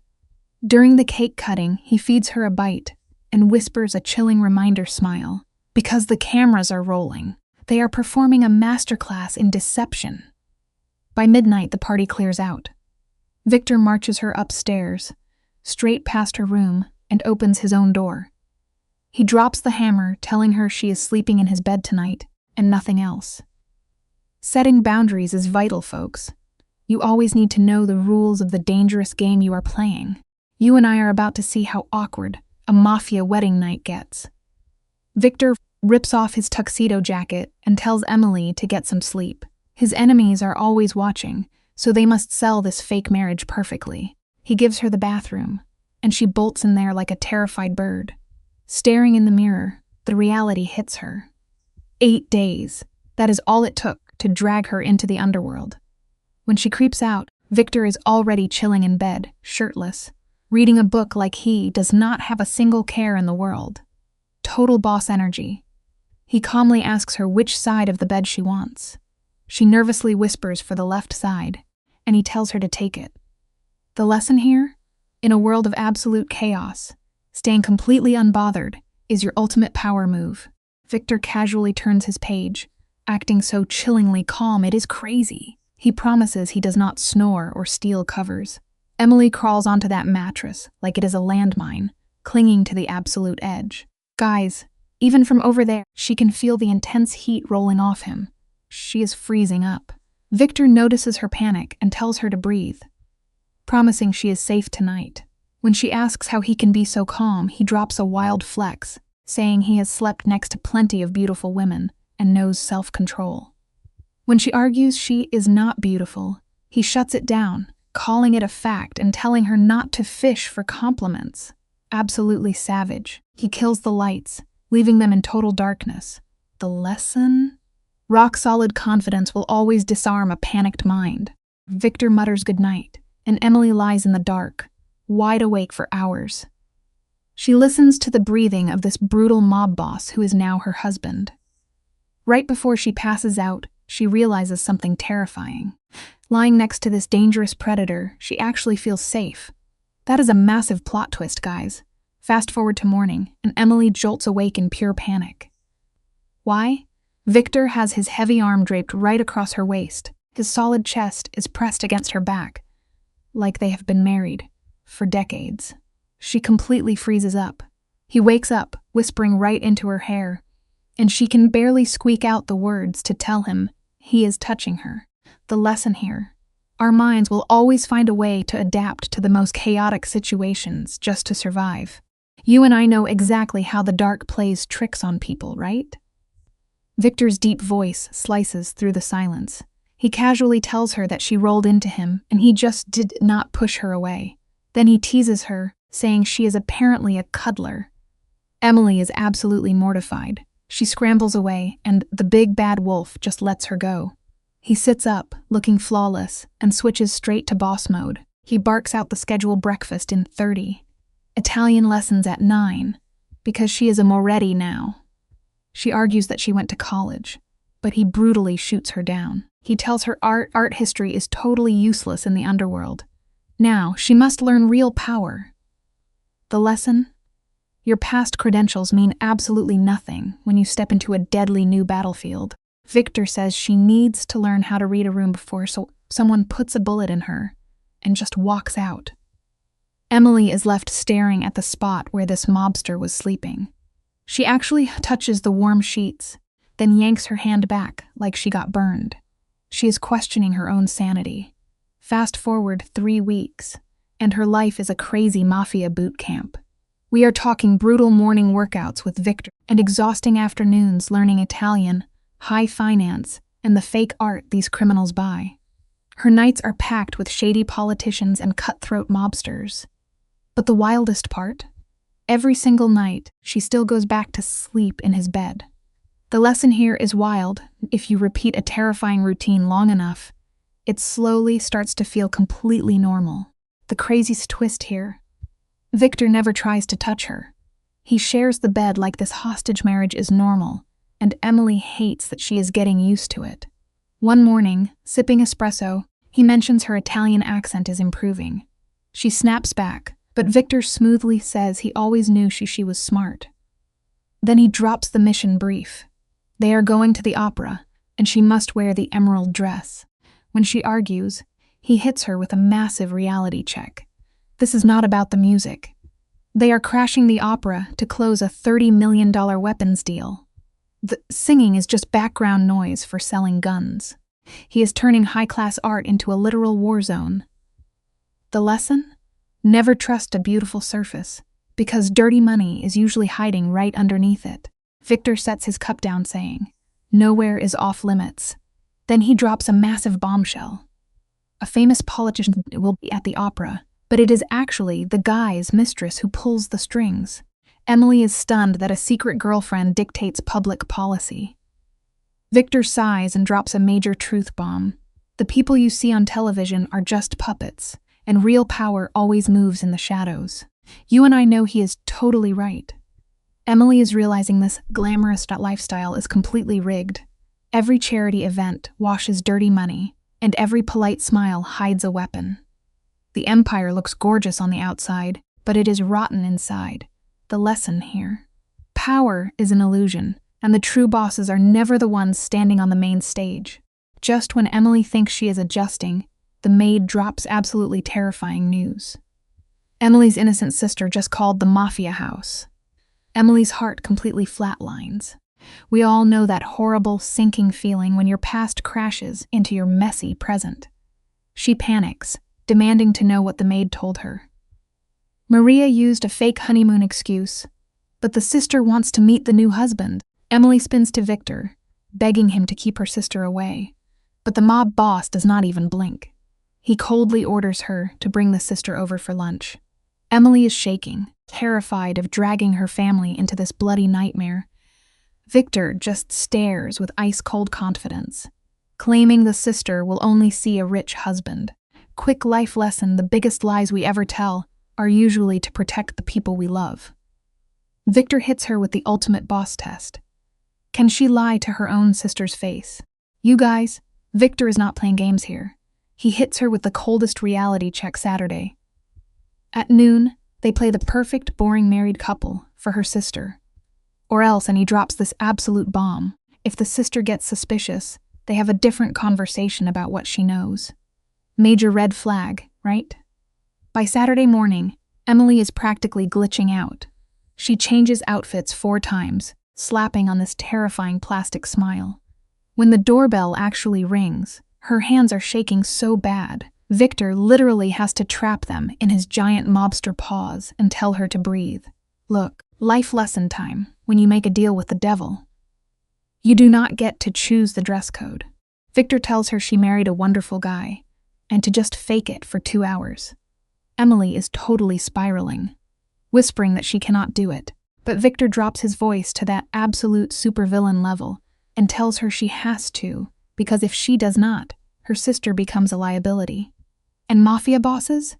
During the cake cutting, he feeds her a bite and whispers a chilling reminder smile. Because the cameras are rolling, they are performing a masterclass in deception. By midnight, the party clears out. Victor marches her upstairs, straight past her room, and opens his own door. He drops the hammer, telling her she is sleeping in his bed tonight, and nothing else. Setting boundaries is vital, folks. You always need to know the rules of the dangerous game you are playing. You and I are about to see how awkward a Mafia wedding night gets. Victor rips off his tuxedo jacket and tells Emily to get some sleep. His enemies are always watching, so they must sell this fake marriage perfectly. He gives her the bathroom, and she bolts in there like a terrified bird. Staring in the mirror, the reality hits her. 8 days. That is all it took to drag her into the underworld. When she creeps out, Victor is already chilling in bed, shirtless, reading a book like he does not have a single care in the world. Total boss energy. He calmly asks her which side of the bed she wants. She nervously whispers for the left side, and he tells her to take it. The lesson here? In a world of absolute chaos, staying completely unbothered is your ultimate power move. Victor casually turns his page, acting so chillingly calm it is crazy. He promises he does not snore or steal covers. Emily crawls onto that mattress like it is a landmine, clinging to the absolute edge. Guys, even from over there, she can feel the intense heat rolling off him. She is freezing up. Victor notices her panic and tells her to breathe, promising she is safe tonight. When she asks how he can be so calm, he drops a wild flex, saying he has slept next to plenty of beautiful women and knows self-control. When she argues she is not beautiful, he shuts it down, calling it a fact and telling her not to fish for compliments. Absolutely savage. He kills the lights, leaving them in total darkness. The lesson? Rock-solid confidence will always disarm a panicked mind. Victor mutters goodnight, and Emily lies in the dark, wide awake for hours. She listens to the breathing of this brutal mob boss who is now her husband. Right before she passes out, she realizes something terrifying. Lying next to this dangerous predator, she actually feels safe. That is a massive plot twist, guys. Fast forward to morning, and Emily jolts awake in pure panic. Why? Victor has his heavy arm draped right across her waist. His solid chest is pressed against her back, like they have been married for decades. She completely freezes up. He wakes up, whispering right into her hair, and she can barely squeak out the words to tell him he is touching her. The lesson here: our minds will always find a way to adapt to the most chaotic situations just to survive. You and I know exactly how the dark plays tricks on people, right? Victor's deep voice slices through the silence. He casually tells her that she rolled into him and he just did not push her away. Then he teases her, saying she is apparently a cuddler. Emily is absolutely mortified. She scrambles away, and the big bad wolf just lets her go. He sits up, looking flawless, and switches straight to boss mode. He barks out the scheduled breakfast in 30. Italian lessons at 9, because she is a Moretti now. She argues that she went to college, but he brutally shoots her down. He tells her art history is totally useless in the underworld. Now, she must learn real power. The lesson? Your past credentials mean absolutely nothing when you step into a deadly new battlefield. Victor says she needs to learn how to read a room before someone puts a bullet in her and just walks out. Emily is left staring at the spot where this mobster was sleeping. She actually touches the warm sheets, then yanks her hand back like she got burned. She is questioning her own sanity. Fast forward 3 weeks, and her life is a crazy Mafia boot camp. We are talking brutal morning workouts with Victor and exhausting afternoons learning Italian, high finance, and the fake art these criminals buy. Her nights are packed with shady politicians and cutthroat mobsters. But the wildest part? Every single night, she still goes back to sleep in his bed. The lesson here is wild. If you repeat a terrifying routine long enough, it slowly starts to feel completely normal. The craziest twist here: Victor never tries to touch her. He shares the bed like this hostage marriage is normal, and Emily hates that she is getting used to it. One morning, sipping espresso, he mentions her Italian accent is improving. She snaps back, but Victor smoothly says he always knew she was smart. Then he drops the mission brief. They are going to the opera, and she must wear the emerald dress. When she argues, he hits her with a massive reality check. This is not about the music. They are crashing the opera to close a $30 million weapons deal. The singing is just background noise for selling guns. He is turning high-class art into a literal war zone. The lesson? Never trust a beautiful surface, because dirty money is usually hiding right underneath it. Victor sets his cup down saying, "Nowhere is off limits." Then he drops a massive bombshell. A famous politician will be at the opera, but it is actually the guy's mistress who pulls the strings. Emily is stunned that a secret girlfriend dictates public policy. Victor sighs and drops a major truth bomb. The people you see on television are just puppets, and real power always moves in the shadows. You and I know he is totally right. Emily is realizing this glamorous lifestyle is completely rigged. Every charity event washes dirty money, and every polite smile hides a weapon. The empire looks gorgeous on the outside, but it is rotten inside. The lesson here: power is an illusion, and the true bosses are never the ones standing on the main stage. Just when Emily thinks she is adjusting, the maid drops absolutely terrifying news. Emily's innocent sister just called the Mafia house. Emily's heart completely flatlines. We all know that horrible, sinking feeling when your past crashes into your messy present. She panics, demanding to know what the maid told her. Maria used a fake honeymoon excuse, but the sister wants to meet the new husband. Emily spins to Victor, begging him to keep her sister away, but the mob boss does not even blink. He coldly orders her to bring the sister over for lunch. Emily is shaking, terrified of dragging her family into this bloody nightmare. Victor just stares with ice-cold confidence, claiming the sister will only see a rich husband. Quick life lesson: the biggest lies we ever tell are usually to protect the people we love. Victor hits her with the ultimate boss test. Can she lie to her own sister's face? You guys, Victor is not playing games here. He hits her with the coldest reality check Saturday. At noon, they play the perfect, boring married couple for her sister. Or else, and he drops this absolute bomb, if the sister gets suspicious, they have a different conversation about what she knows. Major red flag, right? By Saturday morning, Emily is practically glitching out. She changes outfits 4 times, slapping on this terrifying plastic smile. When the doorbell actually rings, her hands are shaking so bad, Victor literally has to trap them in his giant mobster paws and tell her to breathe. Look, life lesson time: when you make a deal with the devil, you do not get to choose the dress code. Victor tells her she married a wonderful guy, and to just fake it for 2 hours. Emily is totally spiraling, whispering that she cannot do it, but Victor drops his voice to that absolute supervillain level and tells her she has to, because if she does not, her sister becomes a liability. And mafia bosses?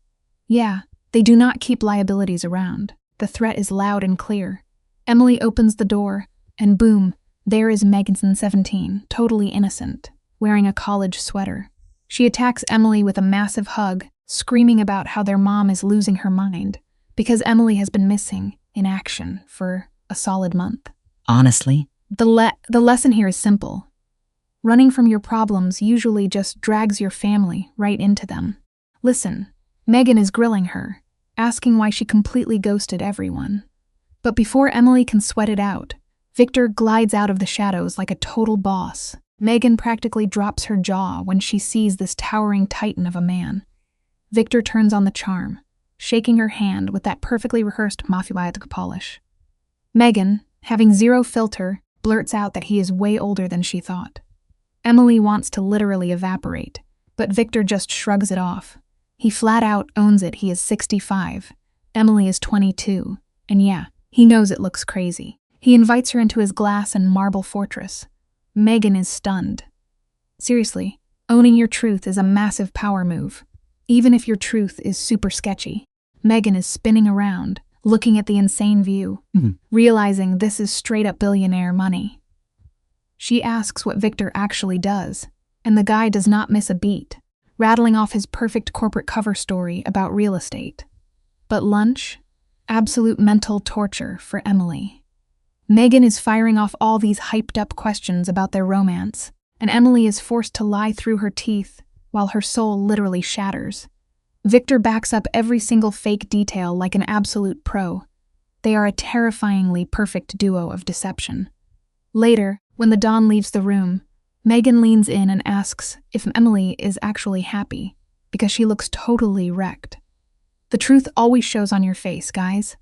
Yeah, they do not keep liabilities around. The threat is loud and clear. Emily opens the door, and boom, there is Megan, 17, totally innocent, wearing a college sweater. She attacks Emily with a massive hug, screaming about how their mom is losing her mind, because Emily has been missing in action for a solid month. Honestly, The lesson here is simple. Running from your problems usually just drags your family right into them. Listen, Megan is grilling her, asking why she completely ghosted everyone. But before Emily can sweat it out, Victor glides out of the shadows like a total boss. Megan practically drops her jaw when she sees this towering titan of a man. Victor turns on the charm, shaking her hand with that perfectly rehearsed Mafia polish. Megan, having zero filter, blurts out that he is way older than she thought. Emily wants to literally evaporate, but Victor just shrugs it off. He flat out owns it. He is 65. Emily is 22. And yeah, he knows it looks crazy. He invites her into his glass and marble fortress. Megan is stunned. Seriously, owning your truth is a massive power move, even if your truth is super sketchy. Megan is spinning around, looking at the insane view, realizing this is straight-up billionaire money. She asks what Victor actually does, and the guy does not miss a beat, rattling off his perfect corporate cover story about real estate. But lunch? Absolute mental torture for Emily. Megan is firing off all these hyped-up questions about their romance, and Emily is forced to lie through her teeth while her soul literally shatters. Victor backs up every single fake detail like an absolute pro. They are a terrifyingly perfect duo of deception. Later, when the Don leaves the room, Megan leans in and asks if Emily is actually happy, because she looks totally wrecked. The truth always shows on your face, guys,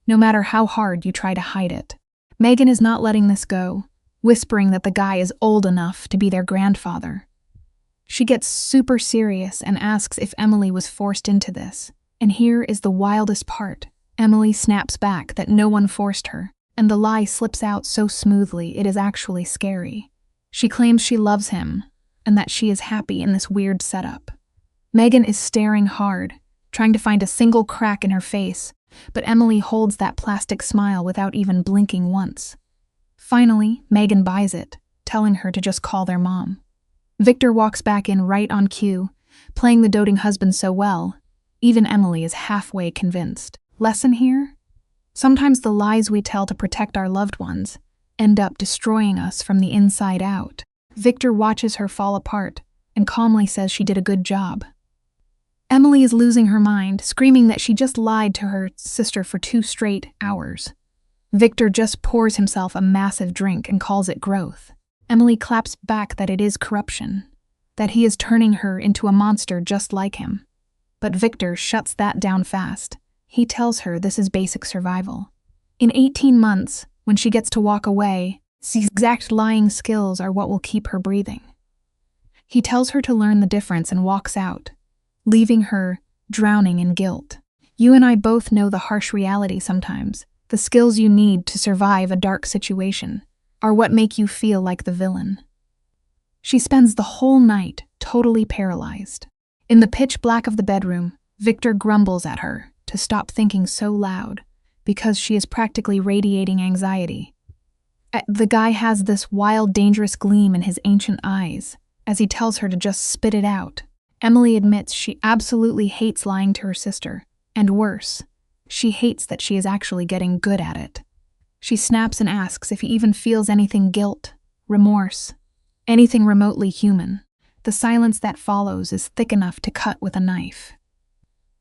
no matter how hard you try to hide it. Megan is not letting this go, whispering that the guy is old enough to be their grandfather. She gets super serious and asks if Emily was forced into this. And here is the wildest part. Emily snaps back that no one forced her, and the lie slips out so smoothly it is actually scary. She claims she loves him, and that she is happy in this weird setup. Megan is staring hard, trying to find a single crack in her face, but Emily holds that plastic smile without even blinking once. Finally, Megan buys it, telling her to just call their mom. Victor walks back in right on cue, playing the doting husband so well, even Emily is halfway convinced. Lesson here? Sometimes the lies we tell to protect our loved ones end up destroying us from the inside out. Victor watches her fall apart and calmly says she did a good job. Emily is losing her mind, screaming that she just lied to her sister for 2 straight hours. Victor just pours himself a massive drink and calls it growth. Emily claps back that it is corruption, that he is turning her into a monster just like him. But Victor shuts that down fast. He tells her this is basic survival. In 18 months, when she gets to walk away, these exact lying skills are what will keep her breathing. He tells her to learn the difference and walks out, leaving her drowning in guilt. You and I both know the harsh reality sometimes. The skills you need to survive a dark situation are what make you feel like the villain. She spends the whole night totally paralyzed. In the pitch black of the bedroom, Victor grumbles at her to stop thinking so loud because she is practically radiating anxiety. The guy has this wild, dangerous gleam in his ancient eyes as he tells her to just spit it out. Emily admits she absolutely hates lying to her sister, and worse, she hates that she is actually getting good at it. She snaps and asks if he even feels anything guilt, remorse, anything remotely human. The silence that follows is thick enough to cut with a knife.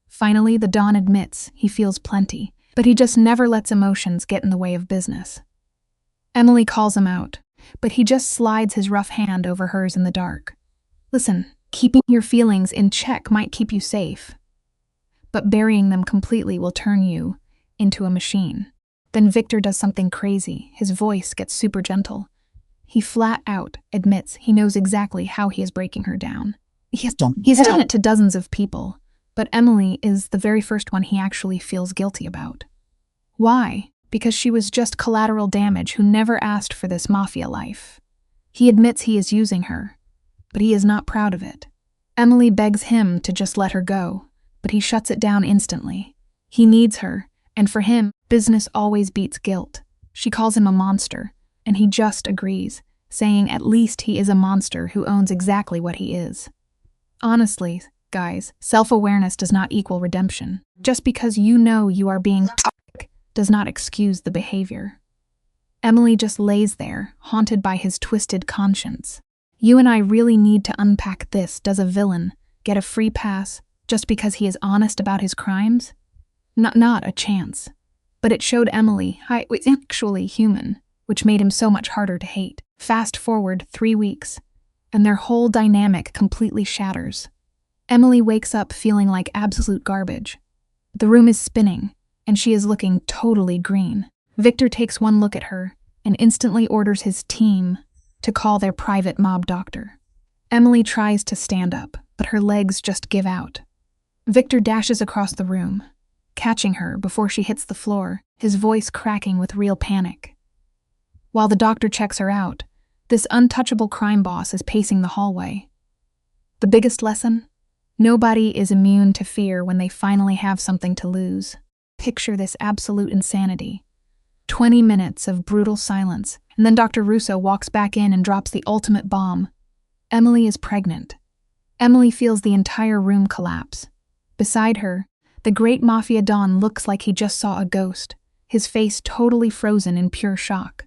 Finally, the Don admits he feels plenty, but he just never lets emotions get in the way of business. Emily calls him out, but he just slides his rough hand over hers in the dark. Listen, keeping your feelings in check might keep you safe, but burying them completely will turn you into a machine. Then Victor does something crazy. His voice gets super gentle. He flat out admits he knows exactly how he is breaking her down. He's done it to dozens of people, but Emily is the very first one he actually feels guilty about. Why? Because she was just collateral damage who never asked for this mafia life. He admits he is using her, but he is not proud of it. Emily begs him to just let her go, but he shuts it down instantly. He needs her, and for him, business always beats guilt. She calls him a monster, and he just agrees, saying at least he is a monster who owns exactly what he is. Honestly, guys, self-awareness does not equal redemption. Just because you know you are being toxic does not excuse the behavior. Emily just lays there, haunted by his twisted conscience. You and I really need to unpack this. Does a villain get a free pass just because he is honest about his crimes? Not a chance. But it showed Emily he was actually human, which made him so much harder to hate. Fast forward 3 weeks, and their whole dynamic completely shatters. Emily wakes up feeling like absolute garbage. The room is spinning, and she is looking totally green. Victor takes one look at her and instantly orders his team to call their private mob doctor. Emily tries to stand up, but her legs just give out. Victor dashes across the room, catching her before she hits the floor, his voice cracking with real panic. While the doctor checks her out, this untouchable crime boss is pacing the hallway. The biggest lesson? Nobody is immune to fear when they finally have something to lose. Picture this absolute insanity. 20 minutes of brutal silence, and then Dr. Russo walks back in and drops the ultimate bomb. Emily is pregnant. Emily feels the entire room collapse. Beside her, the great Mafia Don looks like he just saw a ghost, his face totally frozen in pure shock.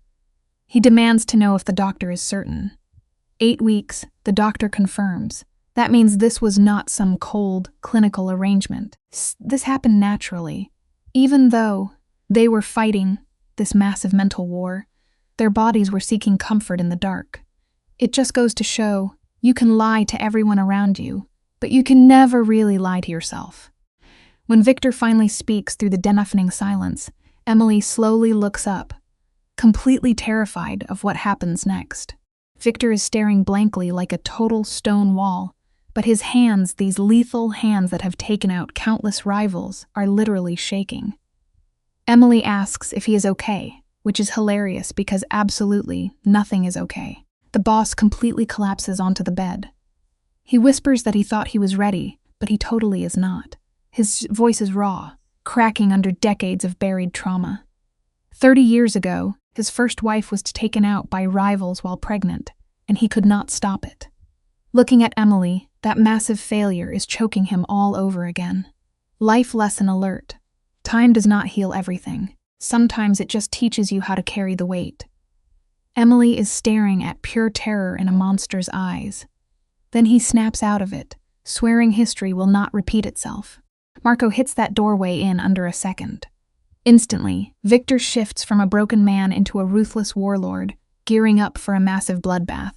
He demands to know if the doctor is certain. 8 weeks, the doctor confirms. That means this was not some cold, clinical arrangement. This happened naturally. Even though they were fighting this massive mental war, their bodies were seeking comfort in the dark. It just goes to show you can lie to everyone around you, but you can never really lie to yourself. When Victor finally speaks through the deafening silence, Emily slowly looks up, completely terrified of what happens next. Victor is staring blankly like a total stone wall, but his hands, these lethal hands that have taken out countless rivals, are literally shaking. Emily asks if he is okay, which is hilarious because absolutely nothing is okay. The boss completely collapses onto the bed. He whispers that he thought he was ready, but he totally is not. His voice is raw, cracking under decades of buried trauma. 30 years ago, his first wife was taken out by rivals while pregnant, and he could not stop it. Looking at Emily, that massive failure is choking him all over again. Life lesson alert. Time does not heal everything. Sometimes it just teaches you how to carry the weight. Emily is staring at pure terror in a monster's eyes. Then he snaps out of it, swearing history will not repeat itself. Marco hits that doorway in under a second. Instantly, Victor shifts from a broken man into a ruthless warlord, gearing up for a massive bloodbath.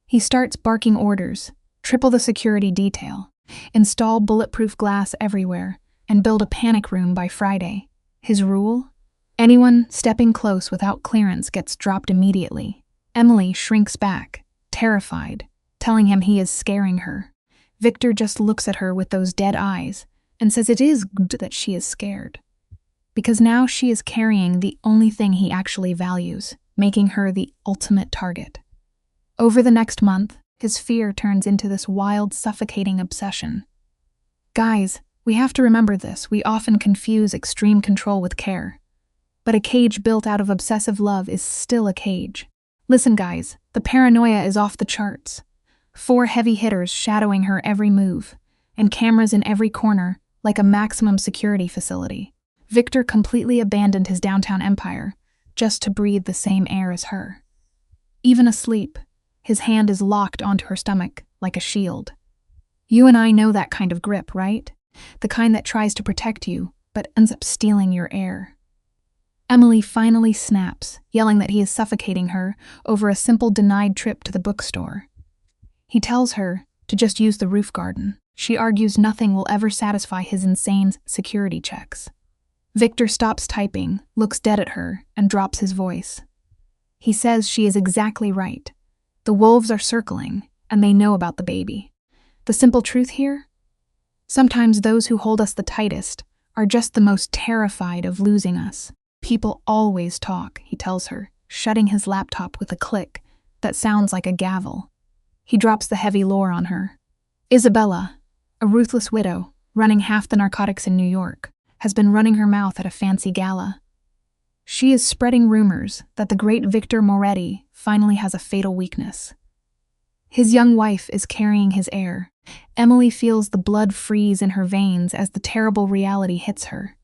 He starts barking orders: triple the security detail, install bulletproof glass everywhere, and build a panic room by Friday. His rule? Anyone stepping close without clearance gets dropped immediately. Emily shrinks back, terrified, telling him he is scaring her. Victor just looks at her with those dead eyes and says it is good that she is scared. Because now she is carrying the only thing he actually values, making her the ultimate target. Over the next month, his fear turns into this wild, suffocating obsession. Guys, we have to remember this. We often confuse extreme control with care. But a cage built out of obsessive love is still a cage. Listen, guys, the paranoia is off the charts. 4 heavy hitters shadowing her every move, and cameras in every corner, like a maximum security facility. Victor completely abandoned his downtown empire, just to breathe the same air as her. Even asleep, his hand is locked onto her stomach, like a shield. You and I know that kind of grip, right? The kind that tries to protect you, but ends up stealing your air. Emily finally snaps, yelling that he is suffocating her over a simple denied trip to the bookstore. He tells her to just use the roof garden. She argues nothing will ever satisfy his insane security checks. Victor stops typing, looks dead at her, and drops his voice. He says she is exactly right. The wolves are circling, and they know about the baby. The simple truth here? Sometimes those who hold us the tightest are just the most terrified of losing us. People always talk, he tells her, shutting his laptop with a click that sounds like a gavel. He drops the heavy lore on her. Isabella, a ruthless widow, running half the narcotics in New York, has been running her mouth at a fancy gala. She is spreading rumors that the great Victor Moretti finally has a fatal weakness. His young wife is carrying his heir. Emily feels the blood freeze in her veins as the terrible reality hits her.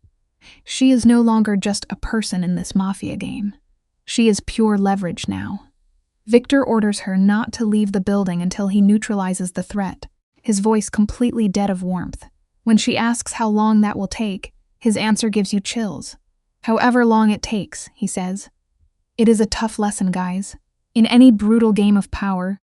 She is no longer just a person in this mafia game. She is pure leverage now. Victor orders her not to leave the building until he neutralizes the threat, his voice completely dead of warmth. When she asks how long that will take, his answer gives you chills. However long it takes, he says. It is a tough lesson, guys. In any brutal game of power,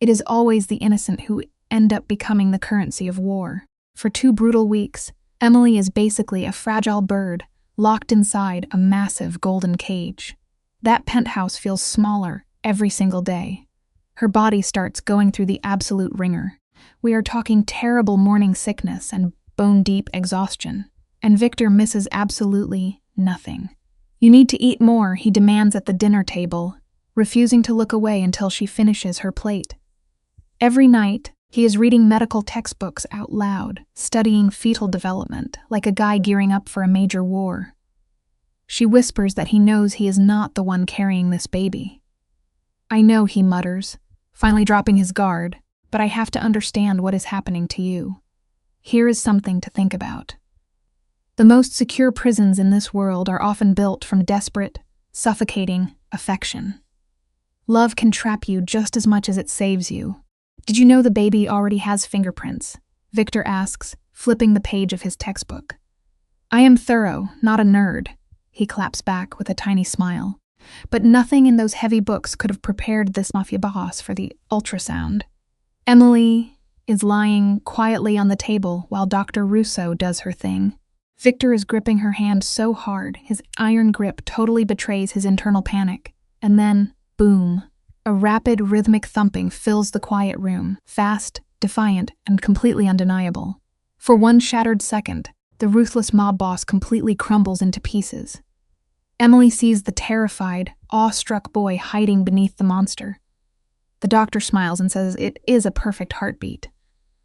it is always the innocent who end up becoming the currency of war. For 2 brutal weeks, Emily is basically a fragile bird, locked inside a massive golden cage. That penthouse feels smaller every single day. Her body starts going through the absolute ringer. We are talking terrible morning sickness and bone-deep exhaustion. And Victor misses absolutely nothing. You need to eat more, he demands at the dinner table, refusing to look away until she finishes her plate. Every night, he is reading medical textbooks out loud, studying fetal development, like a guy gearing up for a major war. She whispers that he knows he is not the one carrying this baby. I know, he mutters, finally dropping his guard, but I have to understand what is happening to you. Here is something to think about. The most secure prisons in this world are often built from desperate, suffocating affection. Love can trap you just as much as it saves you. Did you know the baby already has fingerprints? Victor asks, flipping the page of his textbook. I am thorough, not a nerd, he claps back with a tiny smile. But nothing in those heavy books could have prepared this mafia boss for the ultrasound. Emily is lying quietly on the table while Dr. Russo does her thing. Victor is gripping her hand so hard, his iron grip totally betrays his internal panic. And then, boom, a rapid rhythmic thumping fills the quiet room, fast, defiant, and completely undeniable. For one shattered second, the ruthless mob boss completely crumbles into pieces. Emily sees the terrified, awestruck boy hiding beneath the monster. The doctor smiles and says it is a perfect heartbeat.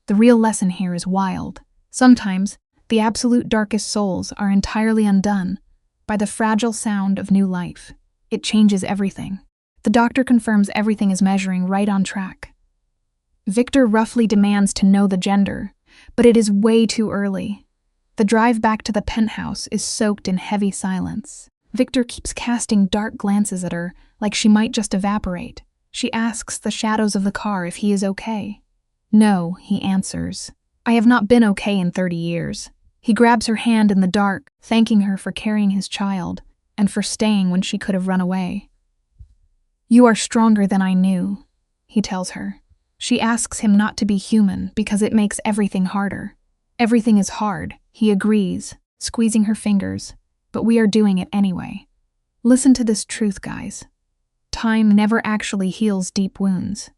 The real lesson here is wild. Sometimes, the absolute darkest souls are entirely undone by the fragile sound of new life. It changes everything. The doctor confirms everything is measuring right on track. Victor roughly demands to know the gender, but it is way too early. The drive back to the penthouse is soaked in heavy silence. Victor keeps casting dark glances at her, like she might just evaporate. She asks the shadows of the car if he is okay. No, he answers. I have not been okay in 30 years. He grabs her hand in the dark, thanking her for carrying his child, and for staying when she could have run away. You are stronger than I knew, he tells her. She asks him not to be human because it makes everything harder. Everything is hard, he agrees, squeezing her fingers, but we are doing it anyway. Listen to this truth, guys. Time never actually heals deep wounds.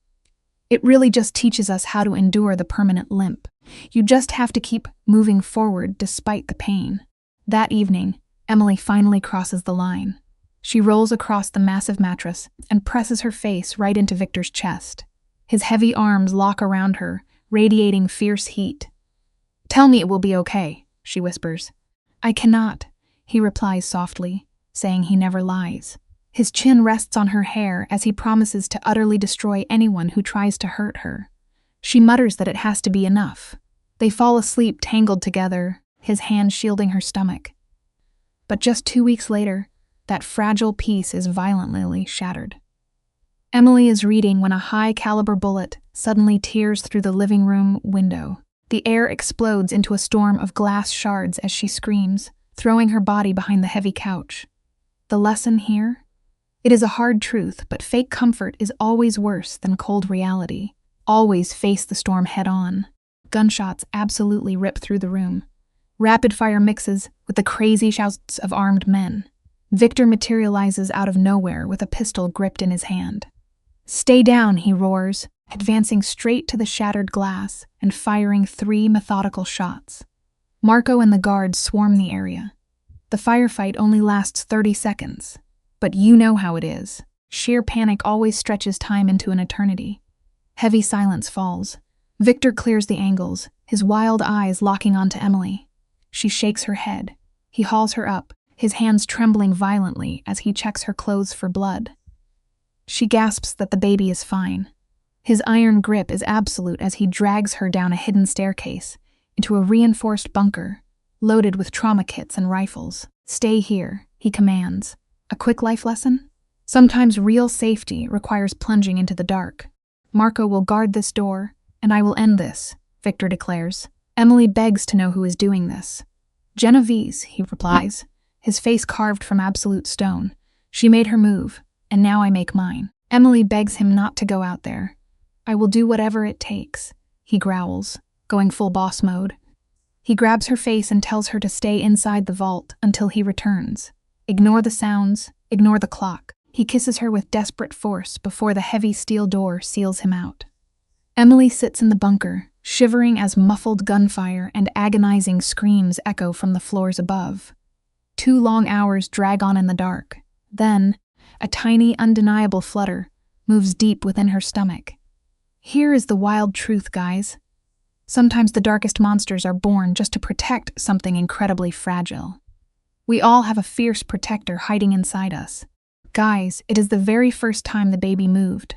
It really just teaches us how to endure the permanent limp. You just have to keep moving forward despite the pain. That evening, Emily finally crosses the line. She rolls across the massive mattress and presses her face right into Victor's chest. His heavy arms lock around her, radiating fierce heat. Tell me it will be okay, she whispers. I cannot, he replies softly, saying he never lies. His chin rests on her hair as he promises to utterly destroy anyone who tries to hurt her. She mutters that it has to be enough. They fall asleep tangled together, his hand shielding her stomach. But just 2 weeks later, that fragile peace is violently shattered. Emily is reading when a high-caliber bullet suddenly tears through the living room window. The air explodes into a storm of glass shards as she screams, throwing her body behind the heavy couch. The lesson here? It is a hard truth, but fake comfort is always worse than cold reality. Always face the storm head-on. Gunshots absolutely rip through the room. Rapid fire mixes with the crazy shouts of armed men. Victor materializes out of nowhere with a pistol gripped in his hand. Stay down, he roars, advancing straight to the shattered glass and firing 3 methodical shots. Marco and the guards swarm the area. The firefight only lasts 30 seconds. But you know how it is. Sheer panic always stretches time into an eternity. Heavy silence falls. Victor clears the angles, his wild eyes locking onto Emily. She shakes her head. He hauls her up, his hands trembling violently as he checks her clothes for blood. She gasps that the baby is fine. His iron grip is absolute as he drags her down a hidden staircase into a reinforced bunker, loaded with trauma kits and rifles. Stay here, he commands. A quick life lesson? Sometimes real safety requires plunging into the dark. Marco will guard this door, and I will end this, Victor declares. Emily begs to know who is doing this. Genovese, he replies, his face carved from absolute stone. She made her move, and now I make mine. Emily begs him not to go out there. I will do whatever it takes, he growls, going full boss mode. He grabs her face and tells her to stay inside the vault until he returns. Ignore the sounds, ignore the clock. He kisses her with desperate force before the heavy steel door seals him out. Emily sits in the bunker, shivering as muffled gunfire and agonizing screams echo from the floors above. 2 long hours drag on in the dark. Then, a tiny, undeniable flutter moves deep within her stomach. Here is the wild truth, guys. Sometimes the darkest monsters are born just to protect something incredibly fragile. We all have a fierce protector hiding inside us. Guys, it is the very first time the baby moved.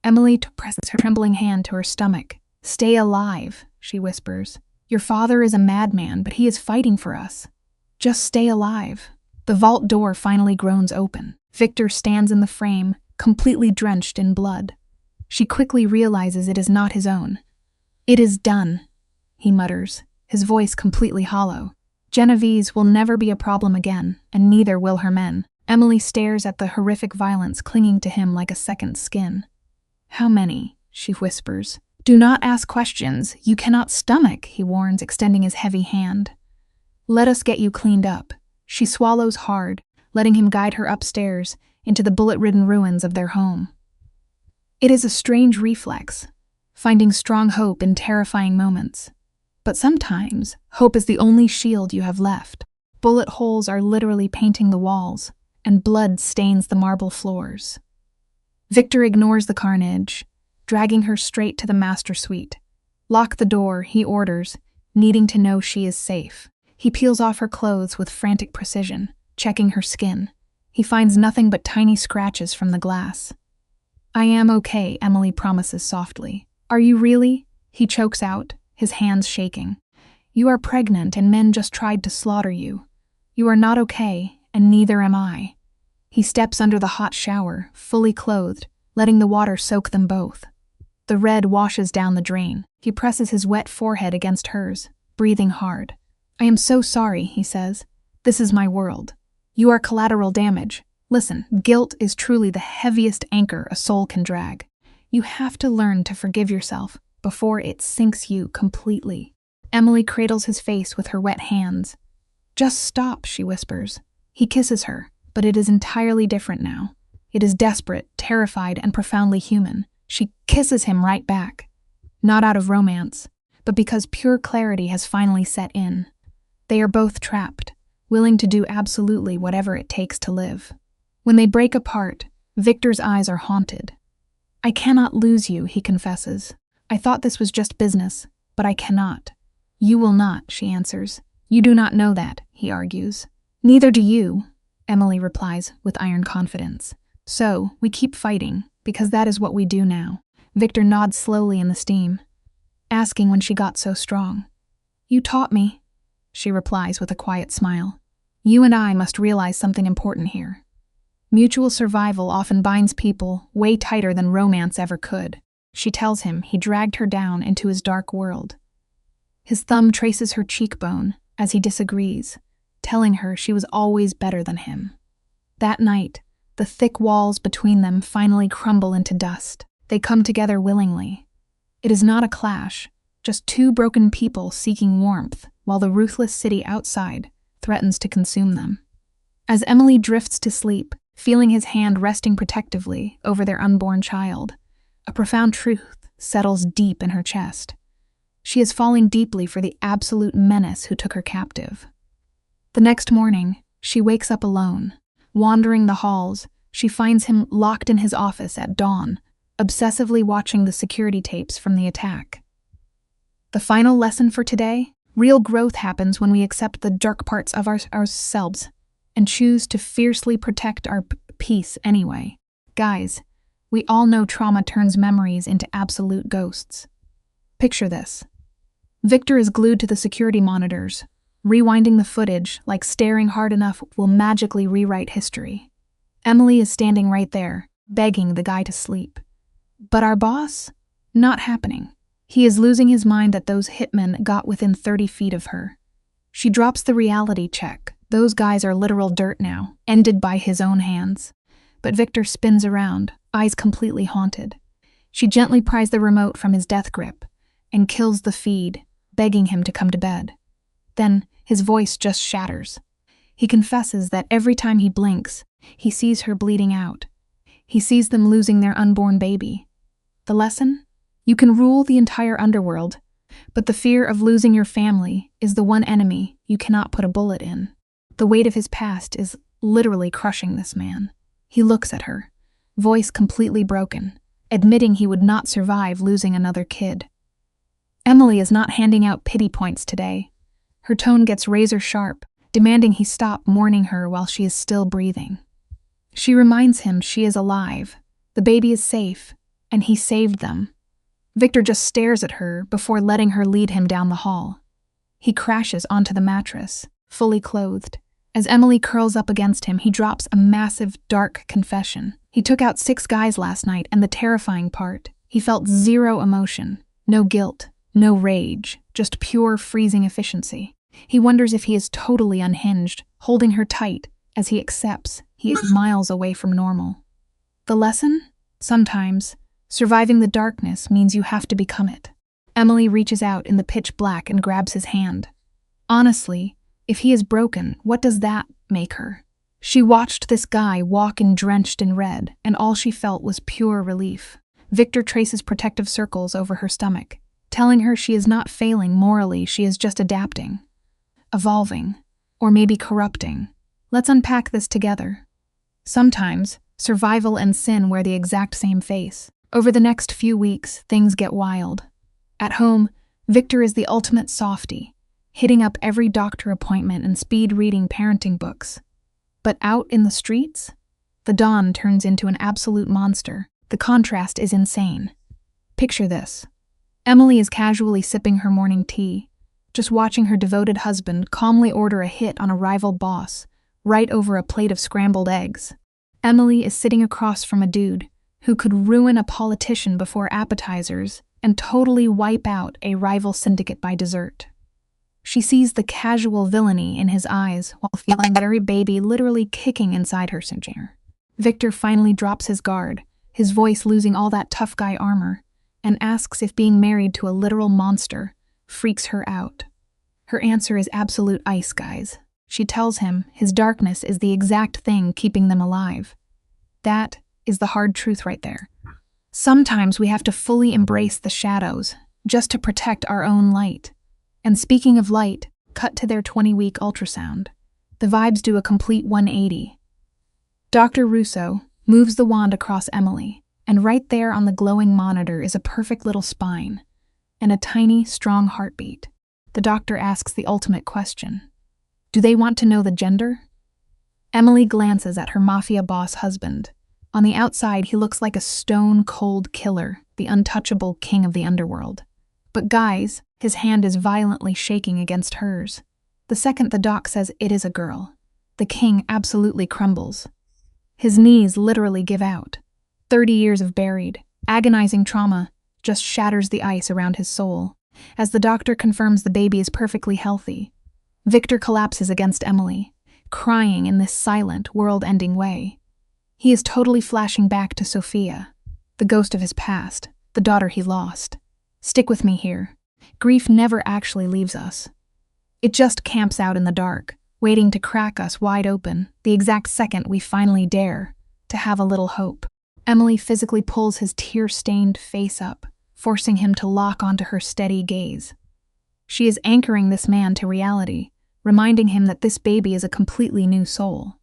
Emily presses her trembling hand to her stomach. Stay alive, she whispers. Your father is a madman, but he is fighting for us. Just stay alive. The vault door finally groans open. Victor stands in the frame, completely drenched in blood. She quickly realizes it is not his own. It is done, he mutters, his voice completely hollow. Genovese will never be a problem again, and neither will her men. Emily stares at the horrific violence clinging to him like a second skin. "How many?" she whispers. "Do not ask questions. You cannot stomach," he warns, extending his heavy hand. "Let us get you cleaned up." She swallows hard, letting him guide her upstairs into the bullet-ridden ruins of their home. It is a strange reflex, finding strong hope in terrifying moments. But sometimes, hope is the only shield you have left. Bullet holes are literally painting the walls, and blood stains the marble floors. Victor ignores the carnage, dragging her straight to the master suite. "Lock the door," he orders, needing to know she is safe. He peels off her clothes with frantic precision, checking her skin. He finds nothing but tiny scratches from the glass. "I am okay," Emily promises softly. "Are you really?" He chokes out, his hands shaking. "You are pregnant and men just tried to slaughter you. You are not okay, and neither am I." He steps under the hot shower, fully clothed, letting the water soak them both. The red washes down the drain. He presses his wet forehead against hers, breathing hard. "I am so sorry," he says. "This is my world. You are collateral damage. Listen, guilt is truly the heaviest anchor a soul can drag. You have to learn to forgive yourself before it sinks you completely." Emily cradles his face with her wet hands. "Just stop," she whispers. He kisses her, but it is entirely different now. It is desperate, terrified, and profoundly human. She kisses him right back. Not out of romance, but because pure clarity has finally set in. They are both trapped, willing to do absolutely whatever it takes to live. When they break apart, Victor's eyes are haunted. "I cannot lose you," he confesses. "I thought this was just business, but I cannot." "You will not," she answers. "You do not know that," he argues. "Neither do you," Emily replies with iron confidence. "So, we keep fighting, because that is what we do now." Victor nods slowly in the steam, asking when she got so strong. "You taught me," she replies with a quiet smile. "You and I must realize something important here. Mutual survival often binds people way tighter than romance ever could." She tells him he dragged her down into his dark world. His thumb traces her cheekbone as he disagrees, telling her she was always better than him. That night, the thick walls between them finally crumble into dust. They come together willingly. It is not a clash, just two broken people seeking warmth, while the ruthless city outside threatens to consume them. As Emily drifts to sleep, feeling his hand resting protectively over their unborn child, a profound truth settles deep in her chest. She is falling deeply for the absolute menace who took her captive. The next morning, she wakes up alone. Wandering the halls, she finds him locked in his office at dawn, obsessively watching the security tapes from the attack. The final lesson for today? Real growth happens when we accept the dark parts of ourselves and choose to fiercely protect our peace anyway. Guys, we all know trauma turns memories into absolute ghosts. Picture this. Victor is glued to the security monitors, rewinding the footage like staring hard enough will magically rewrite history. Emily is standing right there, begging the guy to sleep. But our boss? Not happening. He is losing his mind that those hitmen got within 30 feet of her. She drops the reality check. Those guys are literal dirt now, ended by his own hands. But Victor spins around, eyes completely haunted. She gently pries the remote from his death grip and kills the feed, begging him to come to bed. Then his voice just shatters. He confesses that every time he blinks, he sees her bleeding out. He sees them losing their unborn baby. The lesson? You can rule the entire underworld, but the fear of losing your family is the one enemy you cannot put a bullet in. The weight of his past is literally crushing this man. He looks at her, voice completely broken, admitting he would not survive losing another kid. Emily is not handing out pity points today. Her tone gets razor sharp, demanding he stop mourning her while she is still breathing. She reminds him she is alive, the baby is safe, and he saved them. Victor just stares at her before letting her lead him down the hall. He crashes onto the mattress, fully clothed. As Emily curls up against him, he drops a massive, dark confession. He took out 6 guys last night, and the terrifying part, he felt 0 emotion, no guilt, no rage, just pure freezing efficiency. He wonders if he is totally unhinged, holding her tight, As he accepts, he is miles away from normal. The lesson? Sometimes, surviving the darkness means you have to become it. Emily reaches out in the pitch black and grabs his hand. Honestly, if he is broken, what does that make her? She watched this guy walk in drenched in red, and all she felt was pure relief. Victor traces protective circles over her stomach, telling her she is not failing morally, she is just adapting, evolving, or maybe corrupting. Let's unpack this together. Sometimes, survival and sin wear the exact same face. Over the next few weeks, things get wild. At home, Victor is the ultimate softie, hitting up every doctor appointment and speed-reading parenting books. But out in the streets, the Don turns into an absolute monster. The contrast is insane. Picture this. Emily is casually sipping her morning tea, just watching her devoted husband calmly order a hit on a rival boss, right over a plate of scrambled eggs. Emily is sitting across from a dude who could ruin a politician before appetizers and totally wipe out a rival syndicate by dessert. She sees the casual villainy in his eyes while feeling every baby literally kicking inside her center. Victor finally drops his guard, his voice losing all that tough guy armor, and asks if being married to a literal monster freaks her out. Her answer is absolute ice, guys. She tells him his darkness is the exact thing keeping them alive. That is the hard truth right there. Sometimes we have to fully embrace the shadows just to protect our own light. And speaking of light, cut to their 20-week ultrasound. The vibes do a complete 180. Dr. Russo moves the wand across Emily, and right there on the glowing monitor is a perfect little spine and a tiny, strong heartbeat. The doctor asks the ultimate question. Do they want to know the gender? Emily glances at her Mafia boss husband. On the outside, he looks like a stone-cold killer, the untouchable king of the underworld. But guys, his hand is violently shaking against hers. The second the doc says it is a girl, the king absolutely crumbles. His knees literally give out. 30 years of buried, agonizing trauma just shatters the ice around his soul. As the doctor confirms the baby is perfectly healthy, Victor collapses against Emily, crying in this silent, world-ending way. He is totally flashing back to Sophia, the ghost of his past, the daughter he lost. Stick with me here. Grief never actually leaves us. It just camps out in the dark, waiting to crack us wide open the exact second we finally dare to have a little hope. Emily physically pulls his tear-stained face up, forcing him to lock onto her steady gaze. She is anchoring this man to reality, reminding him that this baby is a completely new soul.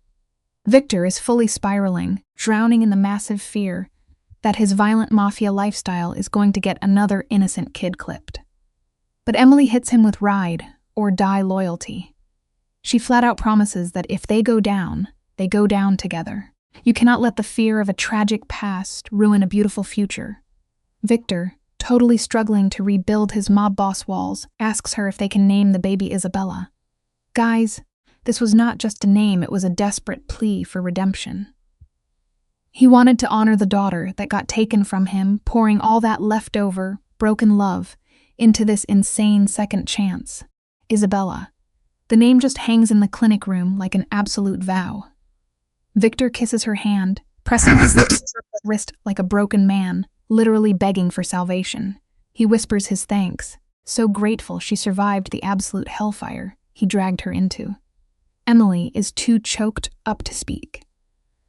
Victor is fully spiraling, drowning in the massive fear that his violent mafia lifestyle is going to get another innocent kid clipped. But Emily hits him with ride or die loyalty. She flat out promises that if they go down together. You cannot let the fear of a tragic past ruin a beautiful future. Victor, totally struggling to rebuild his mob boss walls, asks her if they can name the baby Isabella. Guys, this was not just a name, it was a desperate plea for redemption. He wanted to honor the daughter that got taken from him, pouring all that leftover, broken love into this insane second chance. Isabella. The name just hangs in the clinic room like an absolute vow. Victor kisses her hand, pressing his lips to her wrist like a broken man, literally begging for salvation. He whispers his thanks, so grateful she survived the absolute hellfire he dragged her into. Emily is too choked up to speak.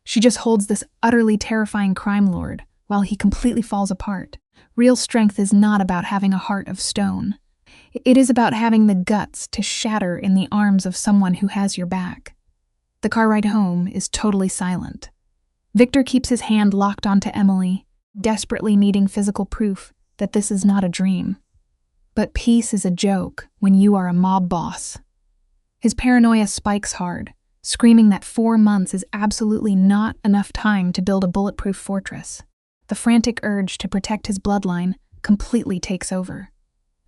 She just holds this utterly terrifying crime lord while he completely falls apart. Real strength is not about having a heart of stone. It is about having the guts to shatter in the arms of someone who has your back. The car ride home is totally silent. Victor keeps his hand locked onto Emily, desperately needing physical proof that this is not a dream. But peace is a joke when you are a mob boss. His paranoia spikes hard, screaming that 4 months is absolutely not enough time to build a bulletproof fortress. The frantic urge to protect his bloodline completely takes over.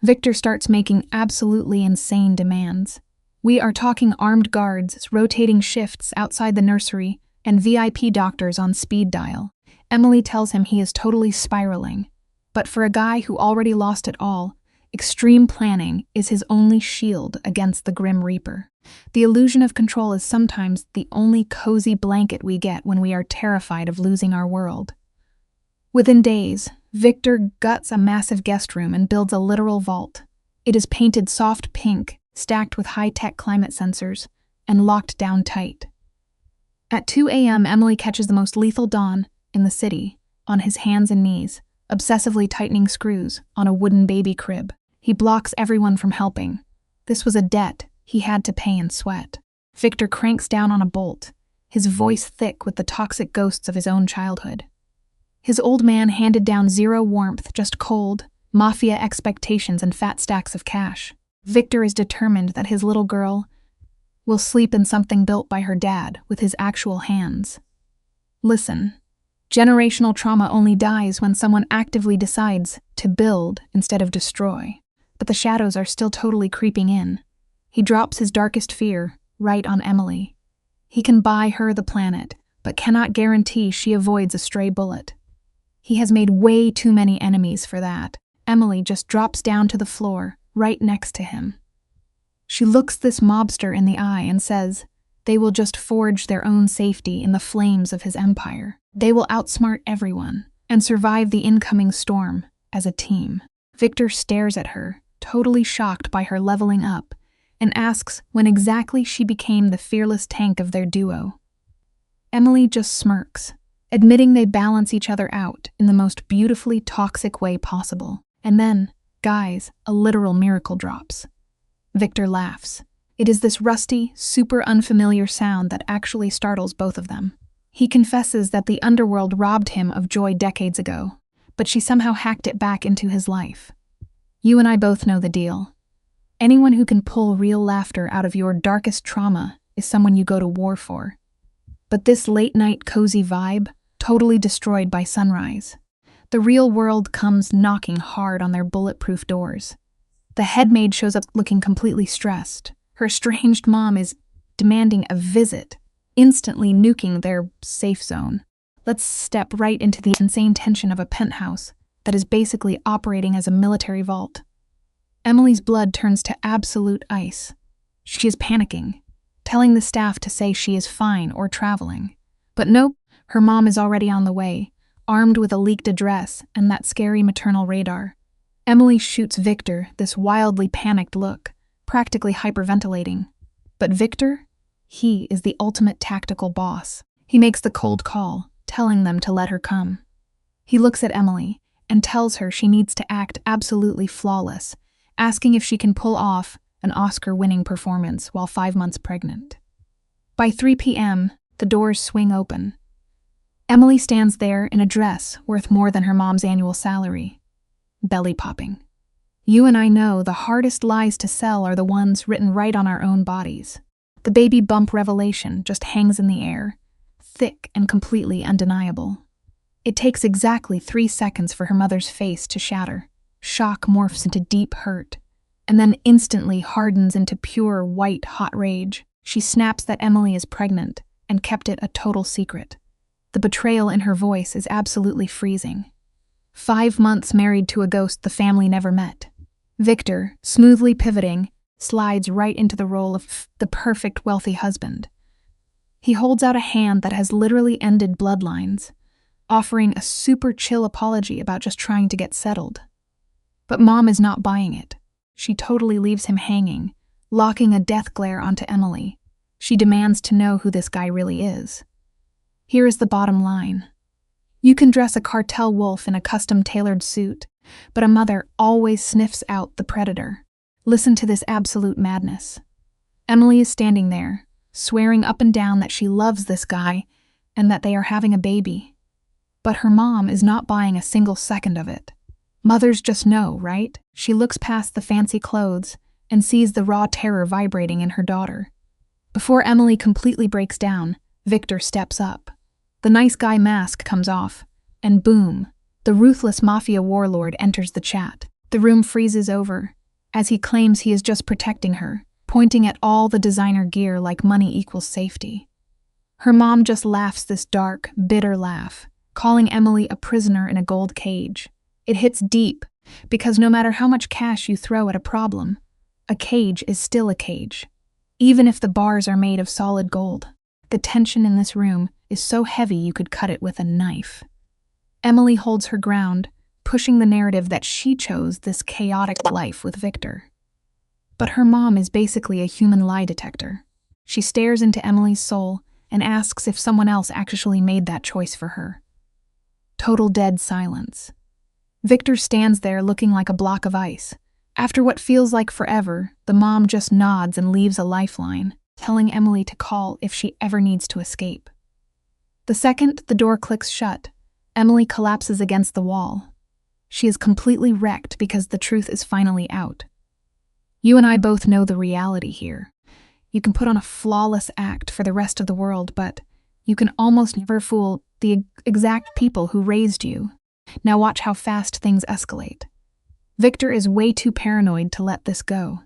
Victor starts making absolutely insane demands. We are talking armed guards, rotating shifts outside the nursery, and VIP doctors on speed dial. Emily tells him he is totally spiraling. But for a guy who already lost it all, extreme planning is his only shield against the Grim Reaper. The illusion of control is sometimes the only cozy blanket we get when we are terrified of losing our world. Within days, Victor guts a massive guest room and builds a literal vault. It is painted soft pink, stacked with high-tech climate sensors, and locked down tight. At 2 a.m., Emily catches the most lethal Dawn in the city, on his hands and knees, obsessively tightening screws on a wooden baby crib. He blocks everyone from helping. This was a debt he had to pay in sweat. Victor cranks down on a bolt, his voice thick with the toxic ghosts of his own childhood. His old man handed down zero warmth, just cold, Mafia expectations and fat stacks of cash. Victor is determined that his little girl will sleep in something built by her dad with his actual hands. Listen, generational trauma only dies when someone actively decides to build instead of destroy. But the shadows are still totally creeping in. He drops his darkest fear right on Emily. He can buy her the planet, but cannot guarantee she avoids a stray bullet. He has made way too many enemies for that. Emily just drops down to the floor, right next to him. She looks this mobster in the eye and says, they will just forge their own safety in the flames of his empire. They will outsmart everyone and survive the incoming storm as a team. Victor stares at her, totally shocked by her leveling up, and asks when exactly she became the fearless tank of their duo. Emily just smirks, admitting they balance each other out in the most beautifully toxic way possible. And then, guys, a literal miracle drops. Victor laughs. It is this rusty, super unfamiliar sound that actually startles both of them. He confesses that the underworld robbed him of joy decades ago, but she somehow hacked it back into his life. You and I both know the deal. Anyone who can pull real laughter out of your darkest trauma is someone you go to war for. But this late-night cozy vibe, totally destroyed by sunrise. The real world comes knocking hard on their bulletproof doors. The headmaid shows up looking completely stressed. Her estranged mom is demanding a visit, instantly nuking their safe zone. Let's step right into the insane tension of a penthouse that is basically operating as a military vault. Emily's blood turns to absolute ice. She is panicking, telling the staff to say she is fine or traveling. But nope, her mom is already on the way, armed with a leaked address and that scary maternal radar. Emily shoots Victor this wildly panicked look, practically hyperventilating. But Victor? He is the ultimate tactical boss. He makes the cold call, telling them to let her come. He looks at Emily and tells her she needs to act absolutely flawless, asking if she can pull off an Oscar-winning performance while 5 months pregnant. By 3 p.m., the doors swing open. Emily stands there in a dress worth more than her mom's annual salary, belly popping. You and I know the hardest lies to sell are the ones written right on our own bodies. The baby bump revelation just hangs in the air, thick and completely undeniable. It takes exactly 3 seconds for her mother's face to shatter. Shock morphs into deep hurt, and then instantly hardens into pure white hot rage. She snaps that Emily is pregnant and kept it a total secret. The betrayal in her voice is absolutely freezing. 5 months married to a ghost the family never met. Victor, smoothly pivoting, slides right into the role of the perfect wealthy husband. He holds out a hand that has literally ended bloodlines, offering a super chill apology about just trying to get settled. But Mom is not buying it. She totally leaves him hanging, locking a death glare onto Emily. She demands to know who this guy really is. Here is the bottom line. You can dress a cartel wolf in a custom-tailored suit, but a mother always sniffs out the predator. Listen to this absolute madness. Emily is standing there, swearing up and down that she loves this guy and that they are having a baby. But her mom is not buying a single second of it. Mothers just know, right? She looks past the fancy clothes and sees the raw terror vibrating in her daughter. Before Emily completely breaks down, Victor steps up. The nice guy mask comes off, and boom, the ruthless Mafia warlord enters the chat. The room freezes over, as he claims he is just protecting her, pointing at all the designer gear like money equals safety. Her mom just laughs this dark, bitter laugh, calling Emily a prisoner in a gold cage. It hits deep, because no matter how much cash you throw at a problem, a cage is still a cage. even if the bars are made of solid gold. The tension in this room is so heavy you could cut it with a knife. Emily holds her ground, pushing the narrative that she chose this chaotic life with Victor. But her mom is basically a human lie detector. She stares into Emily's soul and asks if someone else actually made that choice for her. Total dead silence. Victor stands there looking like a block of ice. After what feels like forever, the mom just nods and leaves a lifeline, telling Emily to call if she ever needs to escape. The second the door clicks shut, Emily collapses against the wall. She is completely wrecked because the truth is finally out. You and I both know the reality here. You can put on a flawless act for the rest of the world, but you can almost never fool the exact people who raised you. Now watch how fast things escalate. Victor is way too paranoid to let this go.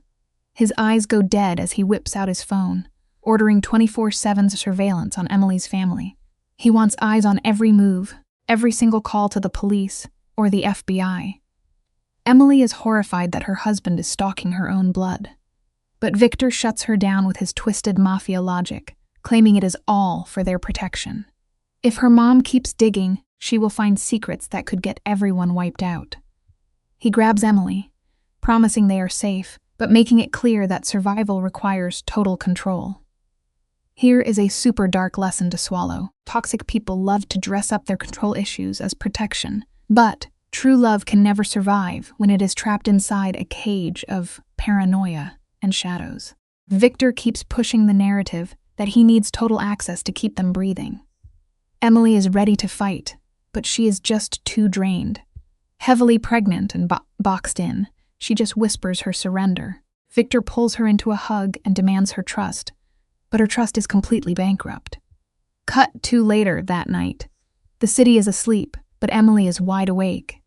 His eyes go dead as he whips out his phone, ordering 24/7 surveillance on Emily's family. He wants eyes on every move, every single call to the police or the FBI. Emily is horrified that her husband is stalking her own blood. But Victor shuts her down with his twisted mafia logic, claiming it is all for their protection. If her mom keeps digging, she will find secrets that could get everyone wiped out. He grabs Emily, promising they are safe, but making it clear that survival requires total control. Here is a super dark lesson to swallow. Toxic people love to dress up their control issues as protection, but true love can never survive when it is trapped inside a cage of paranoia and shadows. Victor keeps pushing the narrative that he needs total access to keep them breathing. Emily is ready to fight, but she is just too drained. Heavily pregnant and boxed in, she just whispers her surrender. Victor pulls her into a hug and demands her trust, but her trust is completely bankrupt. Cut to later that night. The city is asleep, but Emily is wide awake.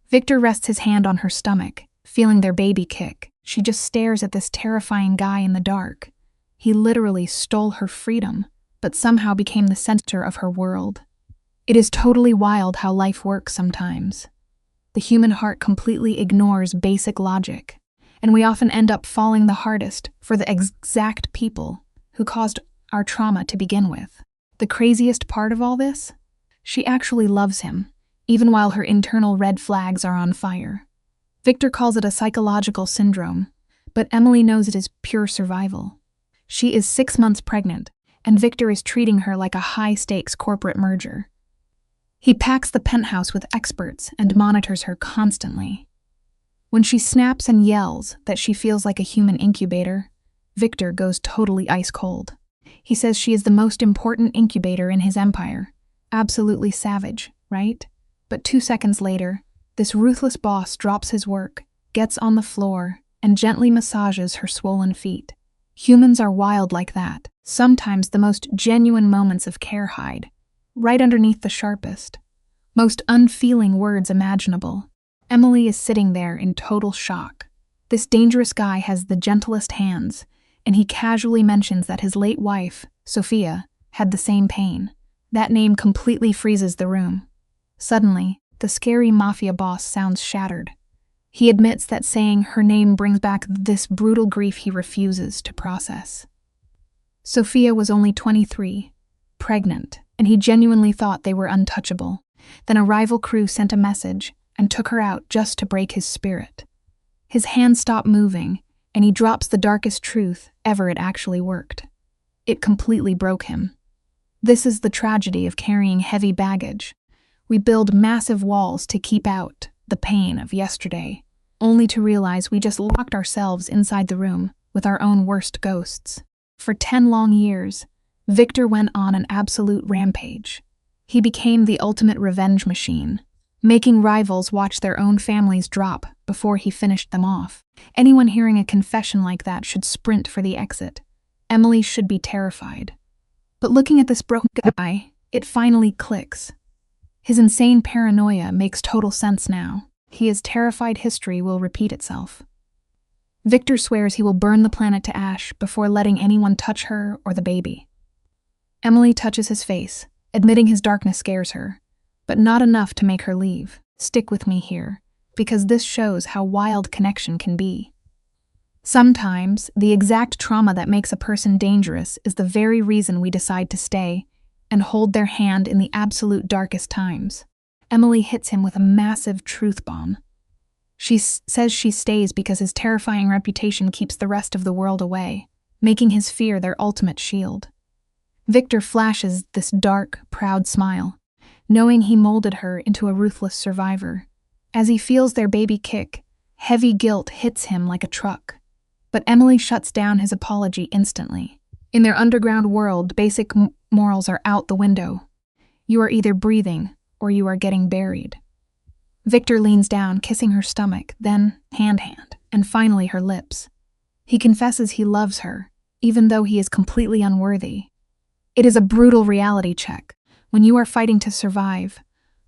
Victor rests his hand on her stomach, feeling their baby kick. She just stares at this terrifying guy in the dark. He literally stole her freedom, but somehow became the center of her world. It is totally wild how life works sometimes. The human heart completely ignores basic logic, and we often end up falling the hardest for the exact people who caused our trauma to begin with. The craziest part of all this? She actually loves him, even while her internal red flags are on fire. Victor calls it a psychological syndrome, but Emily knows it is pure survival. She is 6 months pregnant, and Victor is treating her like a high-stakes corporate merger. He packs the penthouse with experts and monitors her constantly. When she snaps and yells that she feels like a human incubator, Victor goes totally ice cold. He says she is the most important incubator in his empire. Absolutely savage, right? But 2 seconds later, this ruthless boss drops his work, gets on the floor, and gently massages her swollen feet. Humans are wild like that. Sometimes the most genuine moments of care hide right underneath the sharpest, most unfeeling words imaginable. Emily is sitting there in total shock. This dangerous guy has the gentlest hands, and he casually mentions that his late wife, Sophia, had the same pain. That name completely freezes the room. Suddenly, the scary mafia boss sounds shattered. He admits that saying her name brings back this brutal grief he refuses to process. Sophia was only 23, pregnant, and he genuinely thought they were untouchable. Then a rival crew sent a message and took her out just to break his spirit. His hands stop moving, and he drops the darkest truth ever it actually worked. It completely broke him. This is the tragedy of carrying heavy baggage. We build massive walls to keep out the pain of yesterday, only to realize we just locked ourselves inside the room with our own worst ghosts. For 10 long years, Victor went on an absolute rampage. He became the ultimate revenge machine, making rivals watch their own families drop before he finished them off. Anyone hearing a confession like that should sprint for the exit. Emily should be terrified. But looking at this broken guy, it finally clicks. His insane paranoia makes total sense now. He is terrified history will repeat itself. Victor swears he will burn the planet to ash before letting anyone touch her or the baby. Emily touches his face, admitting his darkness scares her, but not enough to make her leave. Stick with me here, because this shows how wild connection can be. Sometimes, the exact trauma that makes a person dangerous is the very reason we decide to stay and hold their hand in the absolute darkest times. Emily hits him with a massive truth bomb. She says she stays because his terrifying reputation keeps the rest of the world away, making his fear their ultimate shield. Victor flashes this dark, proud smile, knowing he molded her into a ruthless survivor. As he feels their baby kick, heavy guilt hits him like a truck. But Emily shuts down his apology instantly. In their underground world, basic morals are out the window. You are either breathing or you are getting buried. Victor leans down, kissing her stomach, then hand, and finally her lips. He confesses he loves her, even though he is completely unworthy. It is a brutal reality check. When you are fighting to survive,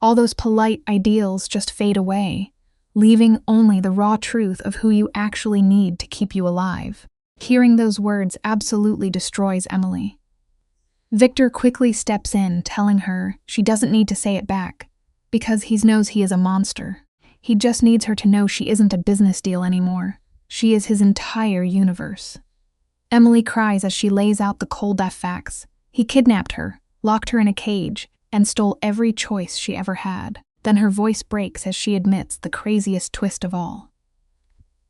all those polite ideals just fade away, leaving only the raw truth of who you actually need to keep you alive. Hearing those words absolutely destroys Emily. Victor quickly steps in, telling her she doesn't need to say it back, because he knows he is a monster. He just needs her to know she isn't a business deal anymore. She is his entire universe. Emily cries as she lays out the cold facts. He kidnapped her, locked her in a cage, and stole every choice she ever had. Then her voice breaks as she admits the craziest twist of all.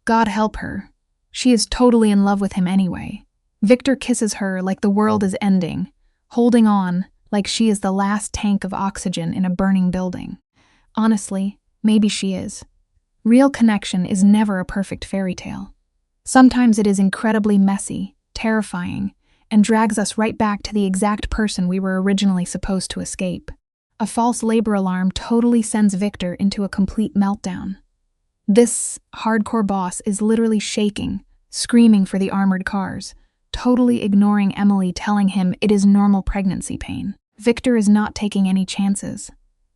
God help her. She is totally in love with him anyway. Victor kisses her like the world is ending, holding on like she is the last tank of oxygen in a burning building. Honestly, maybe she is. Real connection is never a perfect fairy tale. Sometimes it is incredibly messy, terrifying, and drags us right back to the exact person we were originally supposed to escape. A false labor alarm totally sends Victor into a complete meltdown. This hardcore boss is literally shaking, screaming for the armored cars, totally ignoring Emily telling him it is normal pregnancy pain. Victor is not taking any chances.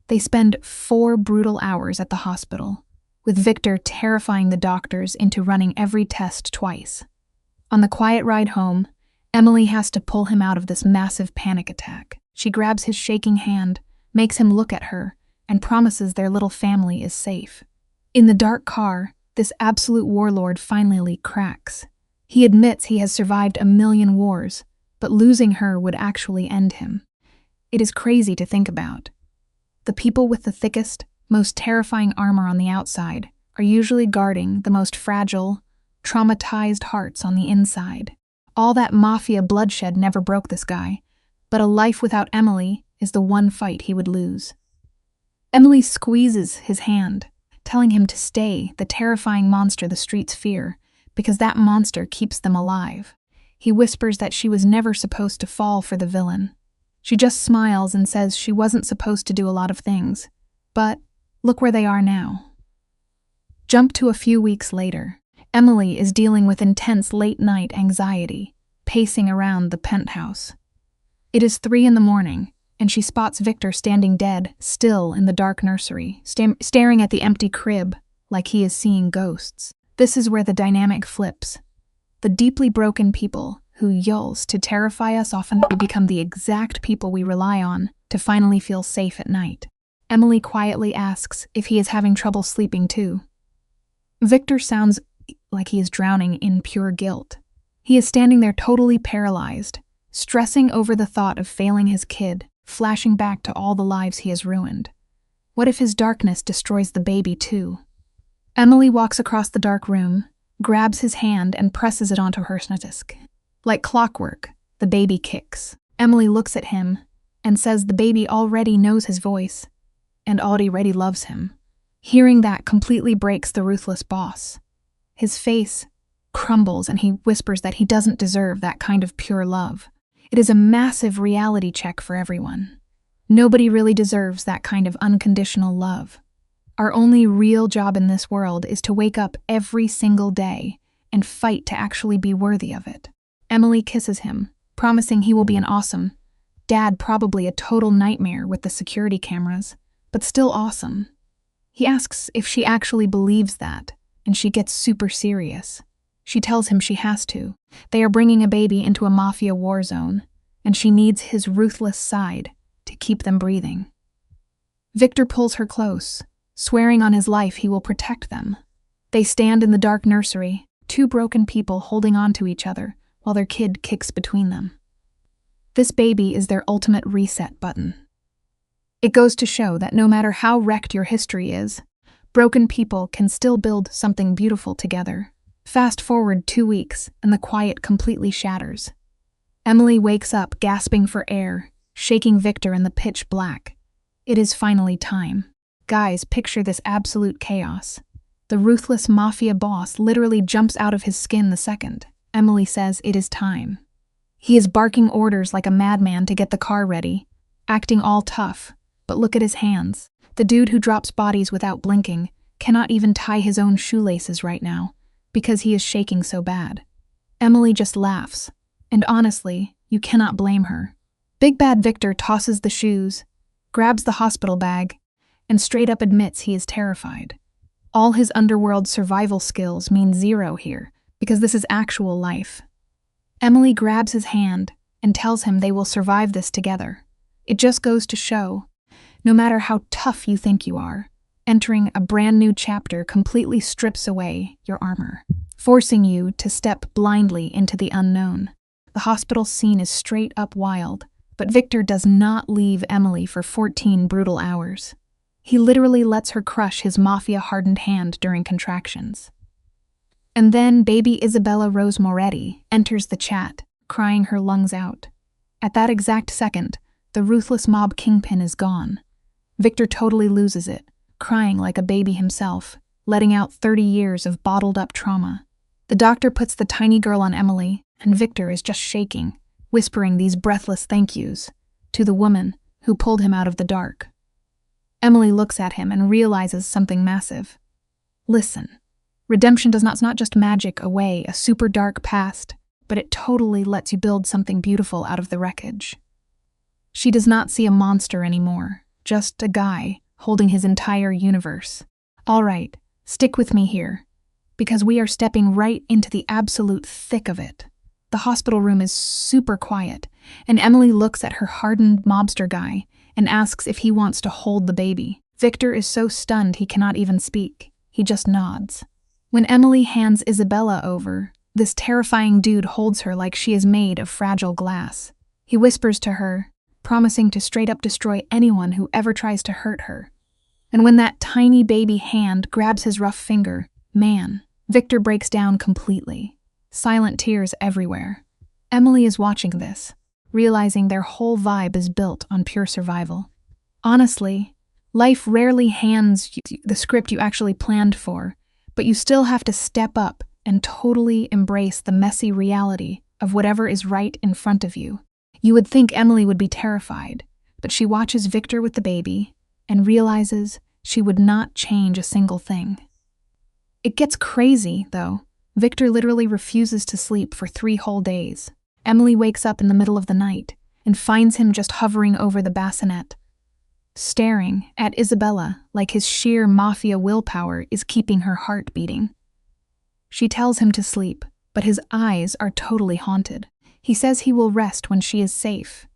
They spend 4 brutal hours at the hospital, with Victor terrifying the doctors into running every test twice. On the quiet ride home, Emily has to pull him out of this massive panic attack. She grabs his shaking hand, makes him look at her, and promises their little family is safe. In the dark car, this absolute warlord finally cracks. He admits he has survived a million wars, but losing her would actually end him. It is crazy to think about. The people with the thickest, most terrifying armor on the outside are usually guarding the most fragile, traumatized hearts on the inside. All that Mafia bloodshed never broke this guy, but a life without Emily is the one fight he would lose. Emily squeezes his hand, telling him to stay the terrifying monster the streets fear, because that monster keeps them alive. He whispers that she was never supposed to fall for the villain. She just smiles and says she wasn't supposed to do a lot of things, but look where they are now. Jump to a few weeks later. Emily is dealing with intense late-night anxiety, pacing around the penthouse. It is 3 a.m, and she spots Victor standing dead, still in the dark nursery, staring at the empty crib like he is seeing ghosts. This is where the dynamic flips. The deeply broken people who used to terrify us often become the exact people we rely on to finally feel safe at night. Emily quietly asks if he is having trouble sleeping too. Victor sounds like he is drowning in pure guilt. He is standing there totally paralyzed, stressing over the thought of failing his kid, flashing back to all the lives he has ruined. What if his darkness destroys the baby too? Emily walks across the dark room, grabs his hand and presses it onto her disc. Like clockwork, the baby kicks. Emily looks at him and says the baby already knows his voice and already loves him. Hearing that completely breaks the ruthless boss. His face crumbles and he whispers that he doesn't deserve that kind of pure love. It is a massive reality check for everyone. Nobody really deserves that kind of unconditional love. Our only real job in this world is to wake up every single day and fight to actually be worthy of it. Emily kisses him, promising he will be an awesome dad, probably a total nightmare with the security cameras, but still awesome. He asks if she actually believes that, and she gets super serious. She tells him she has to. They are bringing a baby into a Mafia war zone, and she needs his ruthless side to keep them breathing. Victor pulls her close, swearing on his life he will protect them. They stand in the dark nursery, two broken people holding on to each other while their kid kicks between them. This baby is their ultimate reset button. It goes to show that no matter how wrecked your history is, broken people can still build something beautiful together. Fast forward 2 weeks, and the quiet completely shatters. Emily wakes up gasping for air, shaking Victor in the pitch black. It is finally time. Guys, picture this absolute chaos. The ruthless Mafia boss literally jumps out of his skin the second Emily says it is time. He is barking orders like a madman to get the car ready, acting all tough, but look at his hands. The dude who drops bodies without blinking cannot even tie his own shoelaces right now because he is shaking so bad. Emily just laughs, and honestly, you cannot blame her. Big Bad Victor tosses the shoes, grabs the hospital bag, and straight up admits he is terrified. All his underworld survival skills mean zero here, because this is actual life. Emily grabs his hand and tells him they will survive this together. It just goes to show, no matter how tough you think you are, entering a brand new chapter completely strips away your armor, forcing you to step blindly into the unknown. The hospital scene is straight up wild, but Victor does not leave Emily for 14 brutal hours. He literally lets her crush his Mafia-hardened hand during contractions. And then baby Isabella Rose Moretti enters the chat, crying her lungs out. At that exact second, the ruthless mob kingpin is gone. Victor totally loses it, crying like a baby himself, letting out 30 years of bottled-up trauma. The doctor puts the tiny girl on Emily, and Victor is just shaking, whispering these breathless thank yous to the woman who pulled him out of the dark. Emily looks at him and realizes something massive. Listen, redemption does not just magic away a super dark past, but it totally lets you build something beautiful out of the wreckage. She does not see a monster anymore, just a guy holding his entire universe. All right, stick with me here, because we are stepping right into the absolute thick of it. The hospital room is super quiet, and Emily looks at her hardened mobster guy and asks if he wants to hold the baby. Victor is so stunned he cannot even speak. He just nods. When Emily hands Isabella over, this terrifying dude holds her like she is made of fragile glass. He whispers to her, promising to straight up destroy anyone who ever tries to hurt her. And when that tiny baby hand grabs his rough finger, man, Victor breaks down completely. Silent tears everywhere. Emily is watching this, realizing their whole vibe is built on pure survival. Honestly, life rarely hands you the script you actually planned for, but you still have to step up and totally embrace the messy reality of whatever is right in front of you. You would think Emily would be terrified, but she watches Victor with the baby and realizes she would not change a single thing. It gets crazy, though. Victor literally refuses to sleep for 3 whole days. Emily wakes up in the middle of the night and finds him just hovering over the bassinet, staring at Isabella like his sheer Mafia willpower is keeping her heart beating. She tells him to sleep, but his eyes are totally haunted. He says he will rest when she is safe,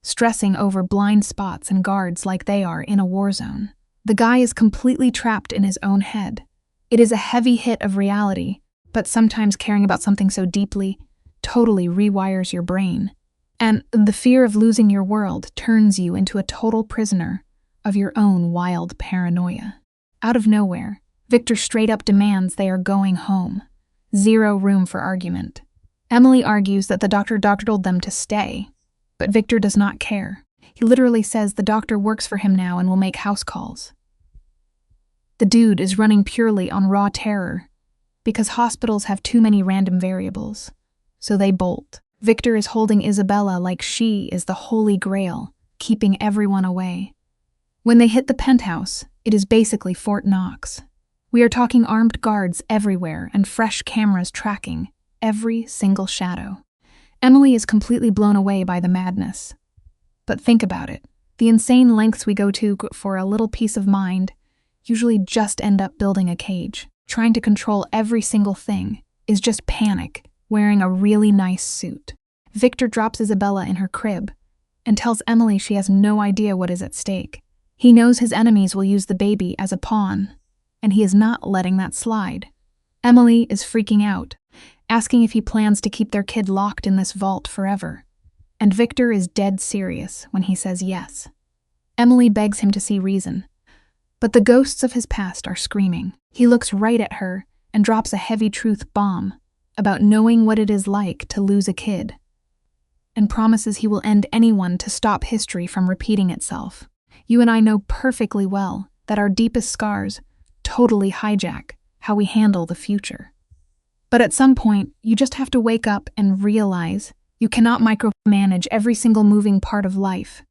stressing over blind spots and guards like they are in a war zone. The guy is completely trapped in his own head. It is a heavy hit of reality, but sometimes caring about something so deeply totally rewires your brain. And the fear of losing your world turns you into a total prisoner of your own wild paranoia. Out of nowhere, Victor straight up demands they are going home. Zero room for argument. Emily argues that the doctor told them to stay, but Victor does not care. He literally says the doctor works for him now and will make house calls. The dude is running purely on raw terror, because hospitals have too many random variables, so they bolt. Victor is holding Isabella like she is the holy grail, keeping everyone away. When they hit the penthouse, it is basically Fort Knox. We are talking armed guards everywhere and fresh cameras tracking every single shadow. Emily is completely blown away by the madness. But think about it. The insane lengths we go to for a little peace of mind usually just end up building a cage. Trying to control every single thing is just panic, wearing a really nice suit. Victor drops Isabella in her crib and tells Emily she has no idea what is at stake. He knows his enemies will use the baby as a pawn, and he is not letting that slide. Emily is freaking out, asking if he plans to keep their kid locked in this vault forever. And Victor is dead serious when he says yes. Emily begs him to see reason, but the ghosts of his past are screaming. He looks right at her and drops a heavy truth bomb about knowing what it is like to lose a kid, and promises he will end anyone to stop history from repeating itself. You and I know perfectly well that our deepest scars totally hijack how we handle the future. But at some point, you just have to wake up and realize you cannot micromanage every single moving part of life,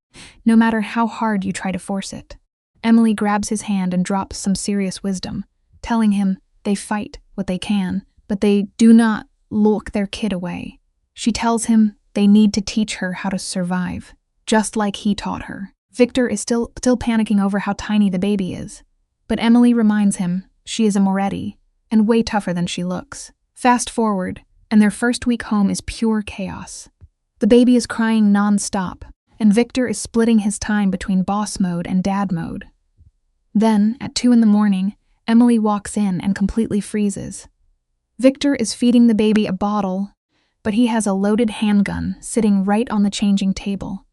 no matter how hard you try to force it. Emily grabs his hand and drops some serious wisdom, telling him they fight what they can, but they do not lock their kid away. She tells him they need to teach her how to survive, just like he taught her. Victor is still panicking over how tiny the baby is, but Emily reminds him she is a Moretti and way tougher than she looks. Fast forward, and their first week home is pure chaos. The baby is crying non-stop, and Victor is splitting his time between boss mode and dad mode. Then, at 2 a.m, Emily walks in and completely freezes. Victor is feeding the baby a bottle, but he has a loaded handgun sitting right on the changing table.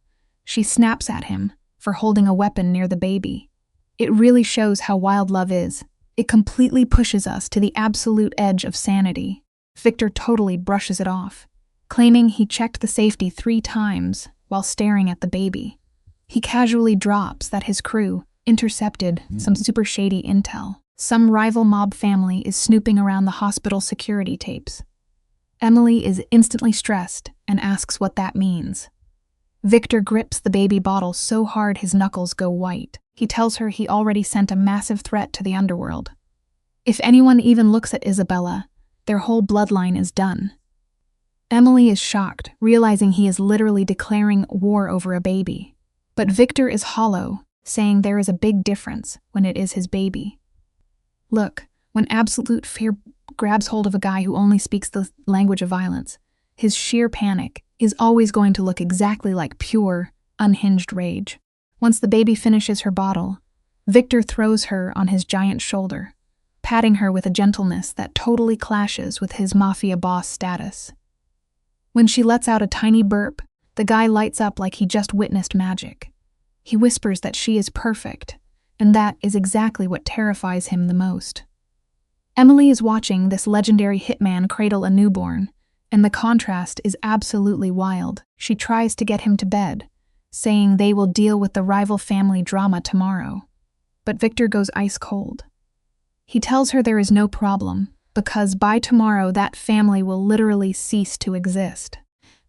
She snaps at him for holding a weapon near the baby. It really shows how wild love is. It completely pushes us to the absolute edge of sanity. Victor totally brushes it off, claiming he checked the safety 3 times while staring at the baby. He casually drops that his crew intercepted some super shady intel. Some rival mob family is snooping around the hospital security tapes. Emily is instantly stressed and asks what that means. Victor grips the baby bottle so hard his knuckles go white. He tells her he already sent a massive threat to the underworld. If anyone even looks at Isabella, their whole bloodline is done. Emily is shocked, realizing he is literally declaring war over a baby. But Victor is hollow, saying there is a big difference when it is his baby. Look, when absolute fear grabs hold of a guy who only speaks the language of violence, his sheer panic is always going to look exactly like pure, unhinged rage. Once the baby finishes her bottle, Victor throws her on his giant shoulder, patting her with a gentleness that totally clashes with his Mafia boss status. When she lets out a tiny burp, the guy lights up like he just witnessed magic. He whispers that she is perfect, and that is exactly what terrifies him the most. Emily is watching this legendary hitman cradle a newborn, and the contrast is absolutely wild. She tries to get him to bed, saying they will deal with the rival family drama tomorrow. But Victor goes ice cold. He tells her there is no problem, because by tomorrow that family will literally cease to exist.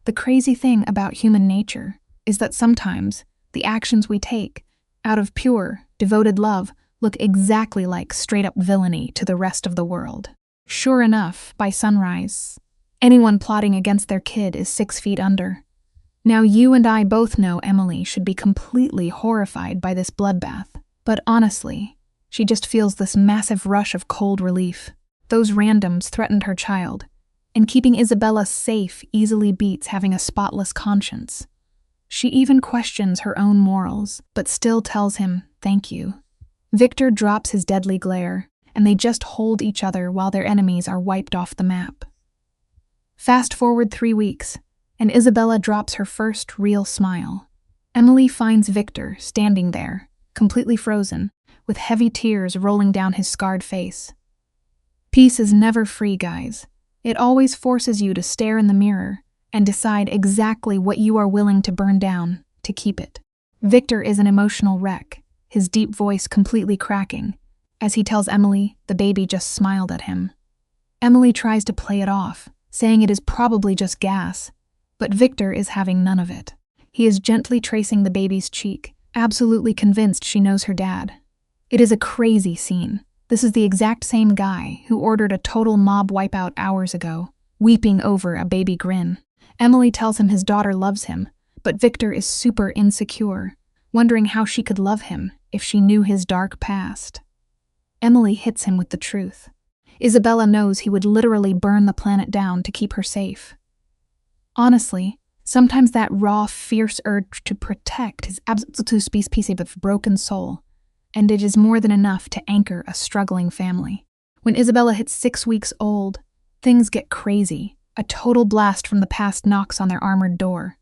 The crazy thing about human nature is that sometimes the actions we take, out of pure, devoted love, look exactly like straight-up villainy to the rest of the world. Sure enough, by sunrise, anyone plotting against their kid is 6 feet under. Now you and I both know Emily should be completely horrified by this bloodbath, but honestly, she just feels this massive rush of cold relief. Those randoms threatened her child, and keeping Isabella safe easily beats having a spotless conscience. She even questions her own morals, but still tells him, "Thank you." Victor drops his deadly glare, and they just hold each other while their enemies are wiped off the map. Fast forward 3 weeks, and Isabella drops her first real smile. Emily finds Victor standing there, completely frozen, with heavy tears rolling down his scarred face. Peace is never free, guys. It always forces you to stare in the mirror and decide exactly what you are willing to burn down to keep it. Victor is an emotional wreck, his deep voice completely cracking, as he tells Emily the baby just smiled at him. Emily tries to play it off, saying it is probably just gas, but Victor is having none of it. He is gently tracing the baby's cheek, absolutely convinced she knows her dad. It is a crazy scene. This is the exact same guy who ordered a total mob wipeout hours ago, weeping over a baby grin. Emily tells him his daughter loves him, but Victor is super insecure, wondering how she could love him if she knew his dark past. Emily hits him with the truth. Isabella knows he would literally burn the planet down to keep her safe. Honestly, sometimes that raw, fierce urge to protect is absolutely species of broken soul, and it is more than enough to anchor a struggling family. When Isabella hits 6 weeks old, Things get crazy. A total blast from the past knocks on their armored door.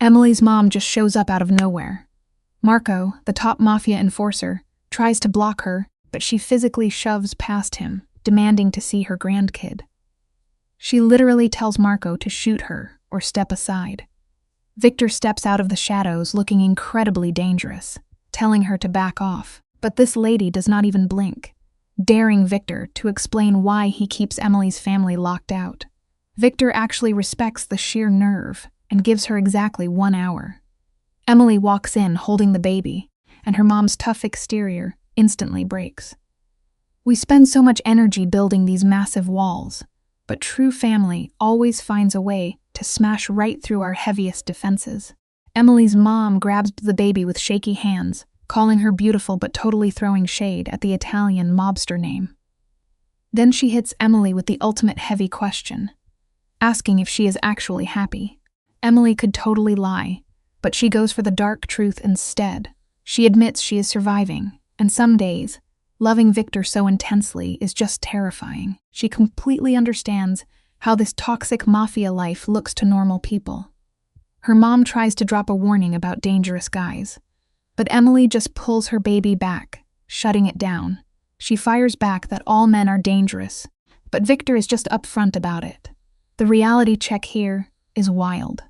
Emily's mom just shows up out of nowhere. Marco, the top Mafia enforcer, tries to block her, but she physically shoves past him, demanding to see her grandkid. She literally tells Marco to shoot her or step aside. Victor steps out of the shadows looking incredibly dangerous, telling her to back off, but this lady does not even blink, daring Victor to explain why he keeps Emily's family locked out. Victor actually respects the sheer nerve and gives her exactly 1 hour. Emily walks in holding the baby, and her mom's tough exterior instantly breaks. We spend so much energy building these massive walls, but true family always finds a way to smash right through our heaviest defenses. Emily's mom grabs the baby with shaky hands, calling her beautiful but totally throwing shade at the Italian mobster name. Then she hits Emily with the ultimate heavy question, asking if she is actually happy. Emily could totally lie, but she goes for the dark truth instead. She admits she is surviving, and some days, loving Victor so intensely is just terrifying. She completely understands how this toxic mafia life looks to normal people. Her mom tries to drop a warning about dangerous guys, but Emily just pulls her baby back, shutting it down. She fires back that all men are dangerous, but Victor is just upfront about it. The reality check here is wild.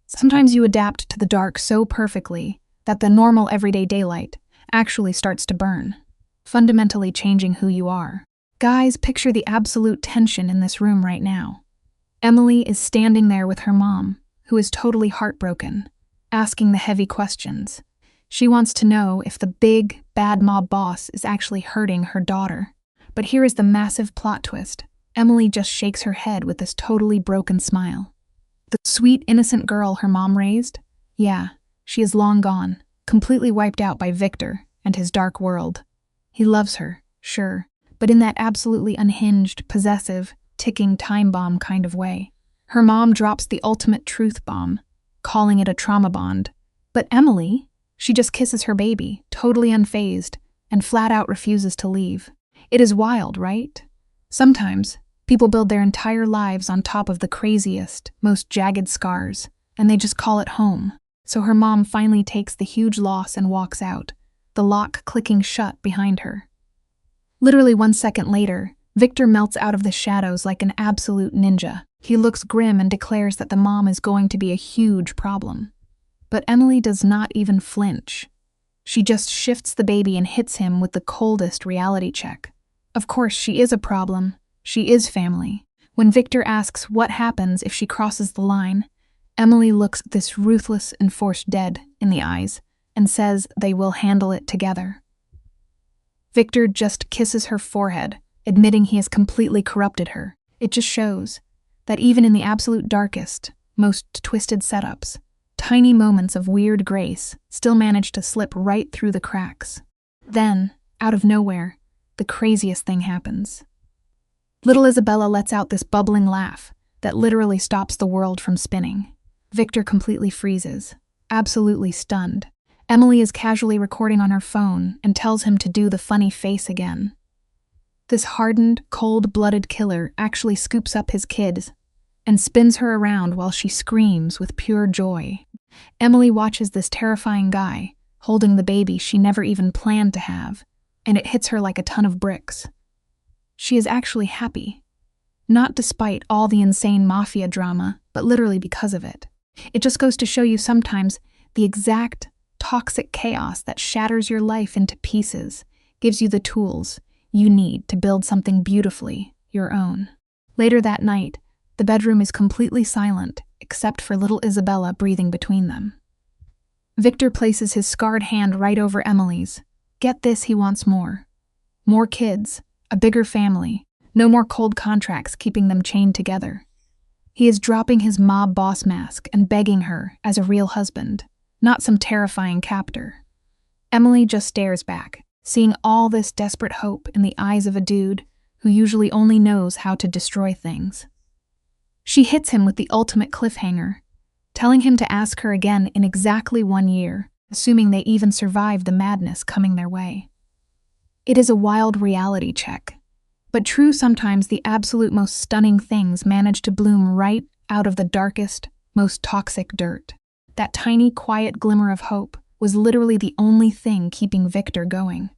Sometimes you adapt to the dark so perfectly that the normal everyday daylight actually starts to burn, fundamentally changing who you are. Guys, picture the absolute tension in this room right now. Emily is standing there with her mom, who is totally heartbroken, asking the heavy questions. She wants to know if the big, bad mob boss is actually hurting her daughter. But here is the massive plot twist. Emily just shakes her head with this totally broken smile. The sweet, innocent girl her mom raised? Yeah, she is long gone, completely wiped out by Victor and his dark world. He loves her, sure, but in that absolutely unhinged, possessive, ticking time bomb kind of way. Her mom drops the ultimate truth bomb, calling it a trauma bond. But Emily, she just kisses her baby, totally unfazed, and flat out refuses to leave. It is wild, right? Sometimes, people build their entire lives on top of the craziest, most jagged scars, and they just call it home. So her mom finally takes the huge loss and walks out, the lock clicking shut behind her. Literally 1 second later, Victor melts out of the shadows like an absolute ninja. He looks grim and declares that the mom is going to be a huge problem. But Emily does not even flinch. She just shifts the baby and hits him with the coldest reality check. Of course, she is a problem. She is family. When Victor asks what happens if she crosses the line, Emily looks this ruthless enforced dead in the eyes and says they will handle it together. Victor just kisses her forehead, admitting he has completely corrupted her. It just shows that even in the absolute darkest, most twisted setups, tiny moments of weird grace still manage to slip right through the cracks. Then, out of nowhere, the craziest thing happens. Little Isabella lets out this bubbling laugh that literally stops the world from spinning. Victor completely freezes, absolutely stunned. Emily is casually recording on her phone and tells him to do the funny face again. This hardened, cold-blooded killer actually scoops up his kids and spins her around while she screams with pure joy. Emily watches this terrifying guy holding the baby she never even planned to have, and it hits her like a ton of bricks. She is actually happy. Not despite all the insane mafia drama, but literally because of it. It just goes to show you sometimes the exact toxic chaos that shatters your life into pieces gives you the tools you need to build something beautifully your own. Later that night, the bedroom is completely silent, except for little Isabella breathing between them. Victor places his scarred hand right over Emily's. Get this, he wants more. More kids, a bigger family, no more cold contracts keeping them chained together. He is dropping his mob boss mask and begging her as a real husband, not some terrifying captor. Emily just stares back, seeing all this desperate hope in the eyes of a dude who usually only knows how to destroy things. She hits him with the ultimate cliffhanger, telling him to ask her again in exactly 1 year, assuming they even survive the madness coming their way. It is a wild reality check. But true, sometimes the absolute most stunning things manage to bloom right out of the darkest, most toxic dirt. That tiny, quiet glimmer of hope was literally the only thing keeping Victor going.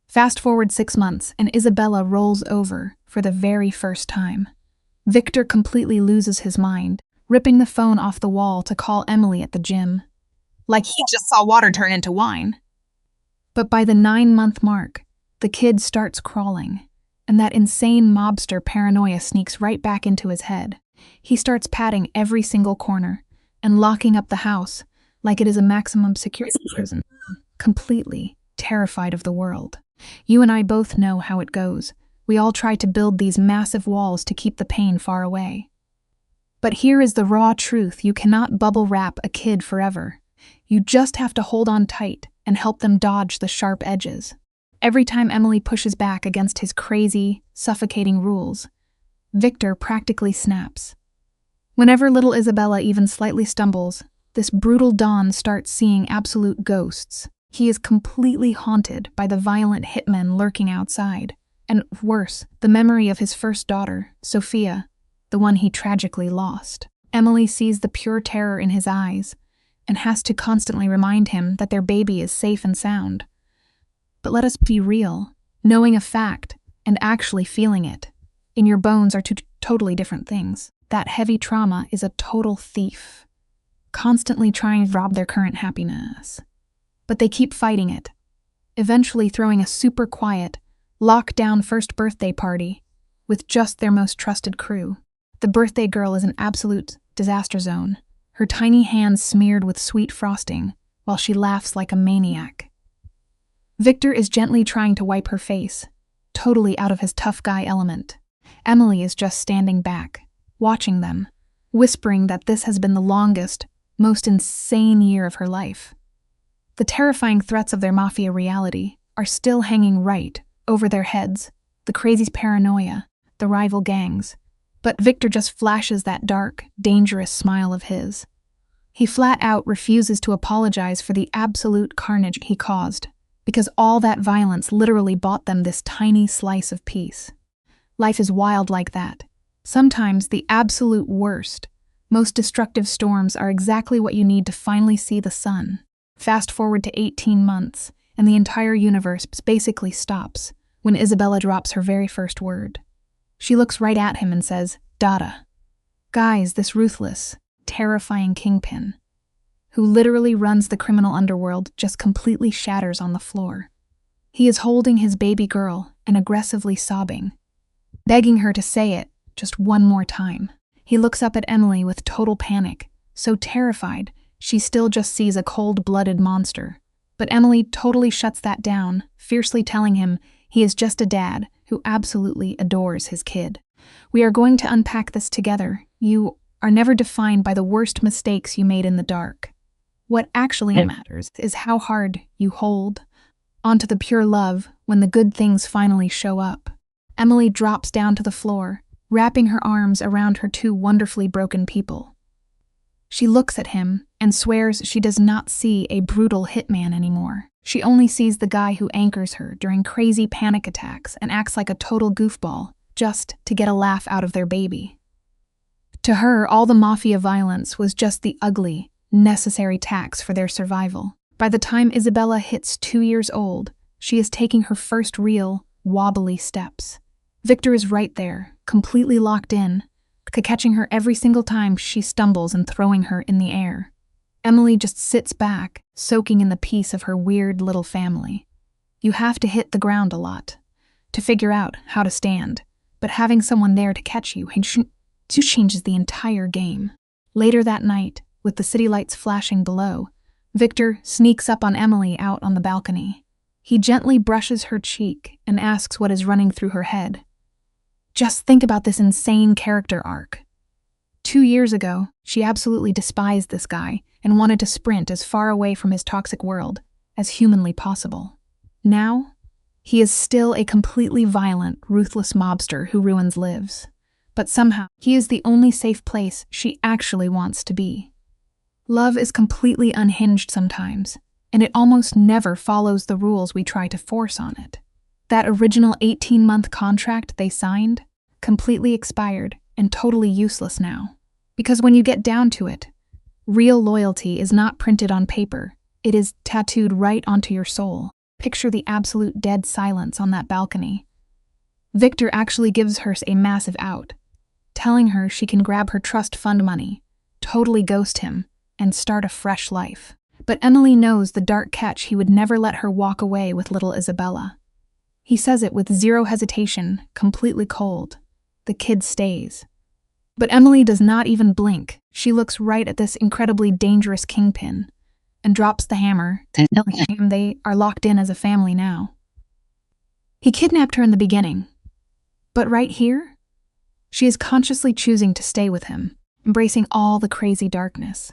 Fast forward 6 months, and Isabella rolls over for the very first time. Victor completely loses his mind, ripping the phone off the wall to call Emily at the gym. Like he just saw water turn into wine. But by the 9-month mark, the kid starts crawling, and that insane mobster paranoia sneaks right back into his head. He starts patting every single corner and locking up the house like it is a maximum security prison, completely terrified of the world. You and I both know how it goes. We all try to build these massive walls to keep the pain far away. But here is the raw truth: you cannot bubble wrap a kid forever. You just have to hold on tight and help them dodge the sharp edges. Every time Emily pushes back against his crazy, suffocating rules, Victor practically snaps. Whenever little Isabella even slightly stumbles, this brutal Don starts seeing absolute ghosts. He is completely haunted by the violent hitmen lurking outside, and worse, the memory of his first daughter, Sophia, the one he tragically lost. Emily sees the pure terror in his eyes and has to constantly remind him that their baby is safe and sound. But let us be real. Knowing a fact and actually feeling it in your bones are two totally different things. That heavy trauma is a total thief, constantly trying to rob their current happiness. But they keep fighting it, eventually throwing a super quiet, lockdown first birthday party with just their most trusted crew. The birthday girl is an absolute disaster zone, her tiny hands smeared with sweet frosting while she laughs like a maniac. Victor is gently trying to wipe her face, totally out of his tough guy element. Emily is just standing back, watching them, whispering that this has been the longest, most insane year of her life. The terrifying threats of their Mafia reality are still hanging right over their heads, the crazy paranoia, the rival gangs. But Victor just flashes that dark, dangerous smile of his. He flat out refuses to apologize for the absolute carnage he caused, because all that violence literally bought them this tiny slice of peace. Life is wild like that. Sometimes the absolute worst, most destructive storms are exactly what you need to finally see the sun. Fast forward to 18 months, and the entire universe basically stops when Isabella drops her very first word. She looks right at him and says, "Dada." Guys, this ruthless, terrifying kingpin, who literally runs the criminal underworld, just completely shatters on the floor. He is holding his baby girl and aggressively sobbing, begging her to say it just one more time. He looks up at Emily with total panic, so terrified she still just sees a cold-blooded monster. But Emily totally shuts that down, fiercely telling him he is just a dad who absolutely adores his kid. We are going to unpack this together. You are never defined by the worst mistakes you made in the dark. What actually matters is how hard you hold onto the pure love when the good things finally show up. Emily drops down to the floor, wrapping her arms around her two wonderfully broken people. She looks at him and swears she does not see a brutal hitman anymore. She only sees the guy who anchors her during crazy panic attacks and acts like a total goofball just to get a laugh out of their baby. To her, all the Mafia violence was just the ugly, necessary tax for their survival. By the time Isabella hits 2 years old, she is taking her first real, wobbly steps. Victor is right there, completely locked in, catching her every single time she stumbles and throwing her in the air. Emily just sits back, soaking in the peace of her weird little family. You have to hit the ground a lot to figure out how to stand, but having someone there to catch you changes the entire game. Later that night, with the city lights flashing below, Victor sneaks up on Emily out on the balcony. He gently brushes her cheek and asks what is running through her head. Just think about this insane character arc. 2 years ago, she absolutely despised this guy and wanted to sprint as far away from his toxic world as humanly possible. Now, he is still a completely violent, ruthless mobster who ruins lives. But somehow, he is the only safe place she actually wants to be. Love is completely unhinged sometimes, and it almost never follows the rules we try to force on it. That original 18-month contract they signed, completely expired and totally useless now. Because when you get down to it, real loyalty is not printed on paper. It is tattooed right onto your soul. Picture the absolute dead silence on that balcony. Victor actually gives her a massive out, telling her she can grab her trust fund money, totally ghost him, and start a fresh life. But Emily knows the dark catch. He would never let her walk away with little Isabella. He says it with zero hesitation, completely cold. The kid stays. But Emily does not even blink. She looks right at this incredibly dangerous kingpin and drops the hammer, telling him they are locked in as a family now. He kidnapped her in the beginning, but right here, she is consciously choosing to stay with him, embracing all the crazy darkness.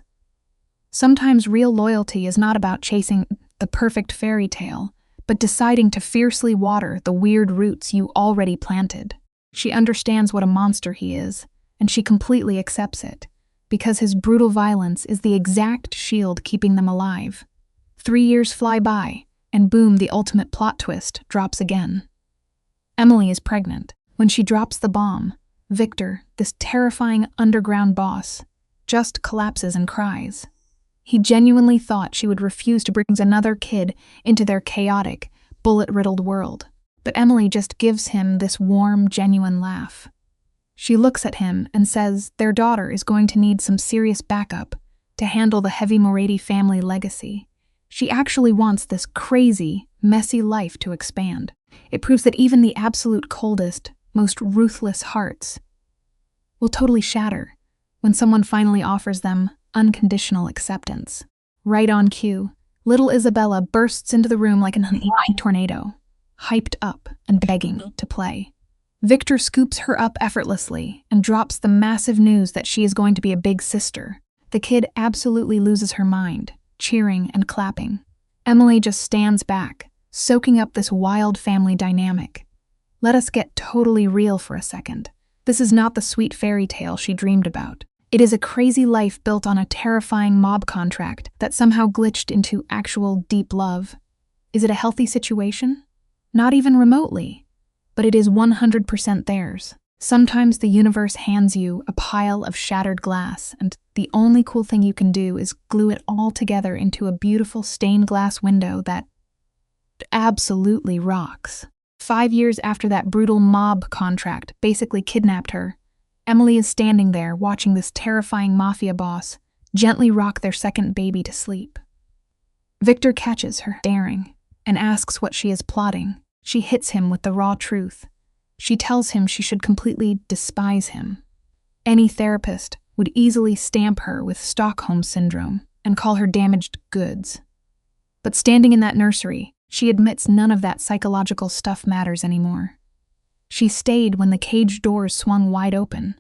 Sometimes real loyalty is not about chasing the perfect fairy tale, but deciding to fiercely water the weird roots you already planted. She understands what a monster he is, and she completely accepts it, because his brutal violence is the exact shield keeping them alive. 3 years fly by, and boom, the ultimate plot twist drops again. Emily is pregnant. When she drops the bomb, Victor, this terrifying underground boss, just collapses and cries. He genuinely thought she would refuse to bring another kid into their chaotic, bullet-riddled world. But Emily just gives him this warm, genuine laugh. She looks at him and says their daughter is going to need some serious backup to handle the heavy Moretti family legacy. She actually wants this crazy, messy life to expand. It proves that even the absolute coldest, most ruthless hearts will totally shatter when someone finally offers them unconditional acceptance. Right on cue, little Isabella bursts into the room like an AI tornado, hyped up and begging to play. Victor scoops her up effortlessly and drops the massive news that she is going to be a big sister. The kid absolutely loses her mind, cheering and clapping. Emily just stands back, soaking up this wild family dynamic. Let us get totally real for a second. This is not the sweet fairy tale she dreamed about. It is a crazy life built on a terrifying mob contract that somehow glitched into actual deep love. Is it a healthy situation? Not even remotely, but it is 100% theirs. Sometimes the universe hands you a pile of shattered glass, and the only cool thing you can do is glue it all together into a beautiful stained glass window that absolutely rocks. 5 years after that brutal mob contract basically kidnapped her, Emily is standing there watching this terrifying mafia boss gently rock their second baby to sleep. Victor catches her staring and asks what she is plotting. She hits him with the raw truth. She tells him she should completely despise him. Any therapist would easily stamp her with Stockholm Syndrome and call her damaged goods. But standing in that nursery, she admits none of that psychological stuff matters anymore. She stayed when the cage doors swung wide open.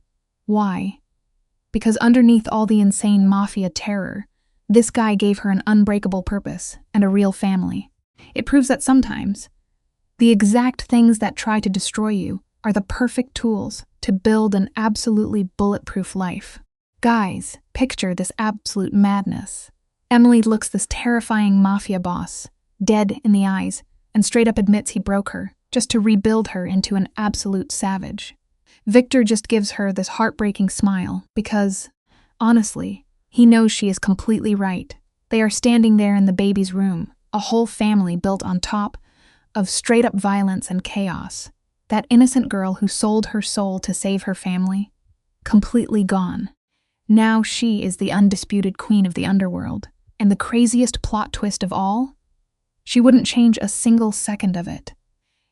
Why? Because underneath all the insane mafia terror, this guy gave her an unbreakable purpose and a real family. It proves that sometimes, the exact things that try to destroy you are the perfect tools to build an absolutely bulletproof life. Guys, picture this absolute madness. Emily looks this terrifying mafia boss dead in the eyes and straight up admits he broke her just to rebuild her into an absolute savage. Victor just gives her this heartbreaking smile because, honestly, he knows she is completely right. They are standing there in the baby's room, a whole family built on top of straight-up violence and chaos. That innocent girl who sold her soul to save her family, completely gone. Now she is the undisputed queen of the underworld, and the craziest plot twist of all? She wouldn't change a single second of it.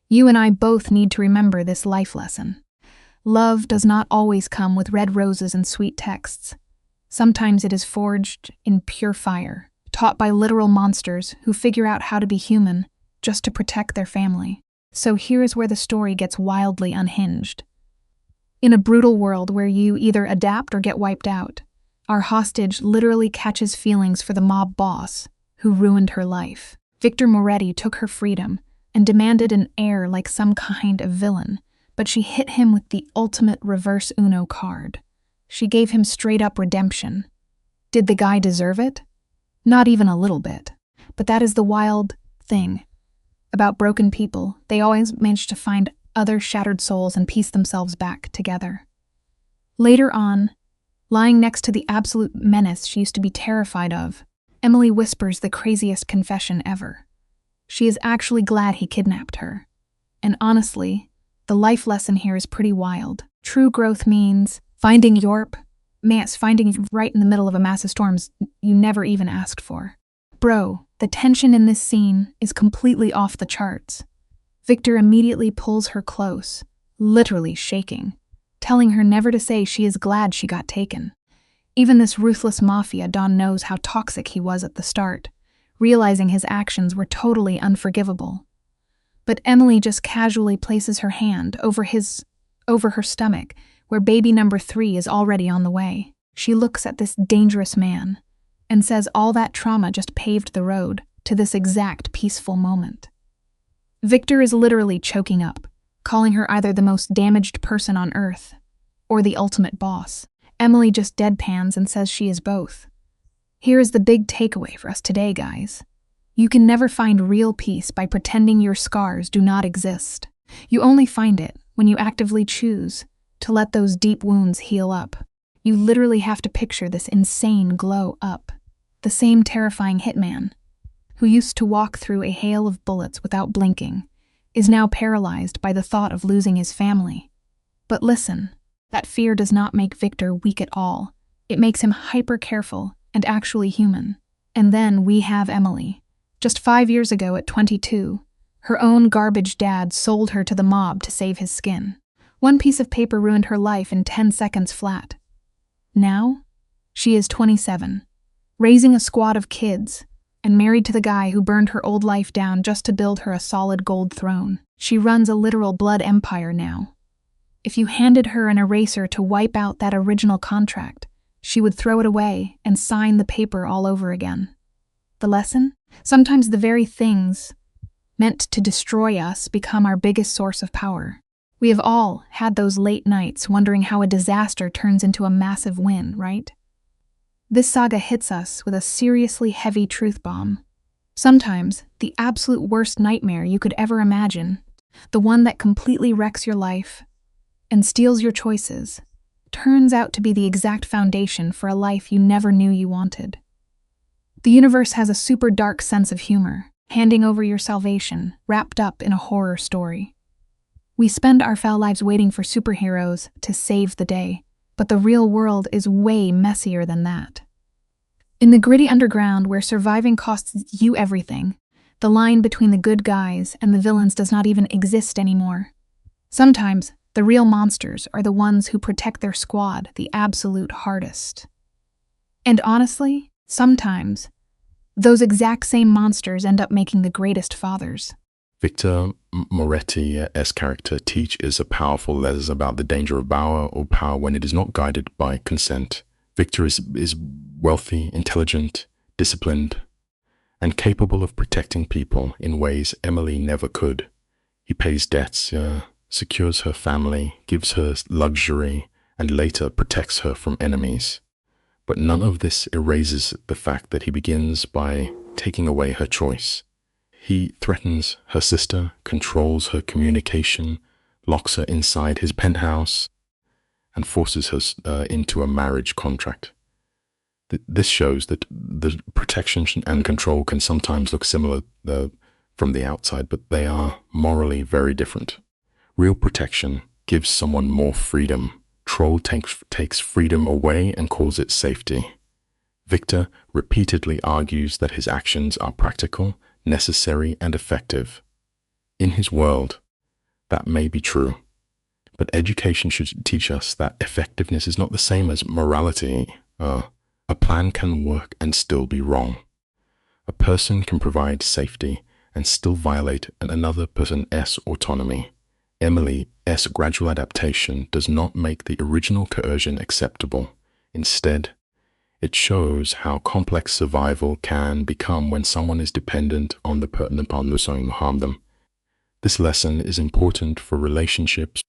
You and I both need to remember this life lesson. Love does not always come with red roses and sweet texts. Sometimes it is forged in pure fire, taught by literal monsters who figure out how to be human just to protect their family. So here is where the story gets wildly unhinged. In a brutal world where you either adapt or get wiped out, our hostage literally catches feelings for the mob boss who ruined her life. Victor Moretti took her freedom and demanded an heir like some kind of villain, but she hit him with the ultimate reverse Uno card. She gave him straight-up redemption. Did the guy deserve it? Not even a little bit. But that is the wild thing. about broken people. They always manage to find other shattered souls and piece themselves back together. Later on, lying next to the absolute menace she used to be terrified of, Emily whispers the craziest confession ever. She is actually glad he kidnapped her. And honestly, the life lesson here is pretty wild. True growth means finding you right in the middle of a massive storm you never even asked for. Bro, the tension in this scene is completely off the charts. Victor immediately pulls her close, literally shaking, telling her never to say she is glad she got taken. Even this ruthless Mafia Don knows how toxic he was at the start, realizing his actions were totally unforgivable. But Emily just casually places her hand over her stomach, where baby number 3 is already on the way. She looks at this dangerous man and says all that trauma just paved the road to this exact peaceful moment. Victor is literally choking up, calling her either the most damaged person on earth or the ultimate boss. Emily just deadpans and says she is both. Here is the big takeaway for us today, guys. You can never find real peace by pretending your scars do not exist. You only find it when you actively choose to let those deep wounds heal up. You literally have to picture this insane glow up. The same terrifying hitman, who used to walk through a hail of bullets without blinking, is now paralyzed by the thought of losing his family. But listen, that fear does not make Victor weak at all. It makes him hyper-careful and actually human. And then we have Emily. Just 5 years ago at 22, her own garbage dad sold her to the mob to save his skin. One piece of paper ruined her life in 10 seconds flat. Now, she is 27, raising a squad of kids, and married to the guy who burned her old life down just to build her a solid gold throne. She runs a literal blood empire now. If you handed her an eraser to wipe out that original contract, she would throw it away and sign the paper all over again. The lesson? Sometimes the very things meant to destroy us become our biggest source of power. We have all had those late nights wondering how a disaster turns into a massive win, right? This saga hits us with a seriously heavy truth bomb. Sometimes the absolute worst nightmare you could ever imagine, the one that completely wrecks your life and steals your choices, turns out to be the exact foundation for a life you never knew you wanted. The universe has a super dark sense of humor, handing over your salvation, wrapped up in a horror story. We spend our foul lives waiting for superheroes to save the day, but the real world is way messier than that. In the gritty underground where surviving costs you everything, the line between the good guys and the villains does not even exist anymore. Sometimes, the real monsters are the ones who protect their squad the absolute hardest. And honestly, sometimes, those exact same monsters end up making the greatest fathers. Victor Moretti's character teaches a powerful lesson about the danger of power or power when it is not guided by consent. Victor is wealthy, intelligent, disciplined, and capable of protecting people in ways Emily never could. He pays debts, secures her family, gives her luxury, and later protects her from enemies. But none of this erases the fact that he begins by taking away her choice. He threatens her sister, controls her communication, locks her inside his penthouse, and forces her into a marriage contract. This shows that the protection and control can sometimes look similar from the outside, but they are morally very different. Real protection gives someone more freedom. Troll takes freedom away and calls it safety. Victor repeatedly argues that his actions are practical, necessary, and effective. In his world, that may be true, but education should teach us that effectiveness is not the same as morality. A plan can work and still be wrong. A person can provide safety and still violate another person's autonomy. Emily's gradual adaptation does not make the original coercion acceptable. Instead, it shows how complex survival can become when someone is dependent on the person upon whom who harm them. This lesson is important for relationships,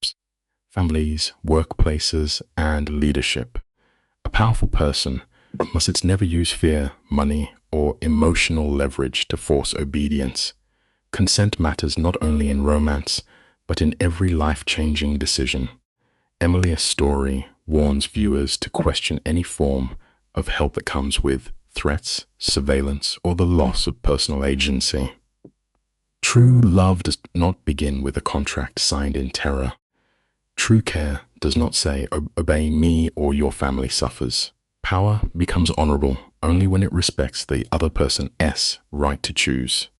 families, workplaces, and leadership. A powerful person must never use fear, money, or emotional leverage to force obedience. Consent matters not only in romance, but in every life-changing decision. Emily's story warns viewers to question any form of help that comes with threats, surveillance, or the loss of personal agency. True love does not begin with a contract signed in terror. True care does not say, obey me or your family suffers. Power becomes honorable only when it respects the other person's right to choose.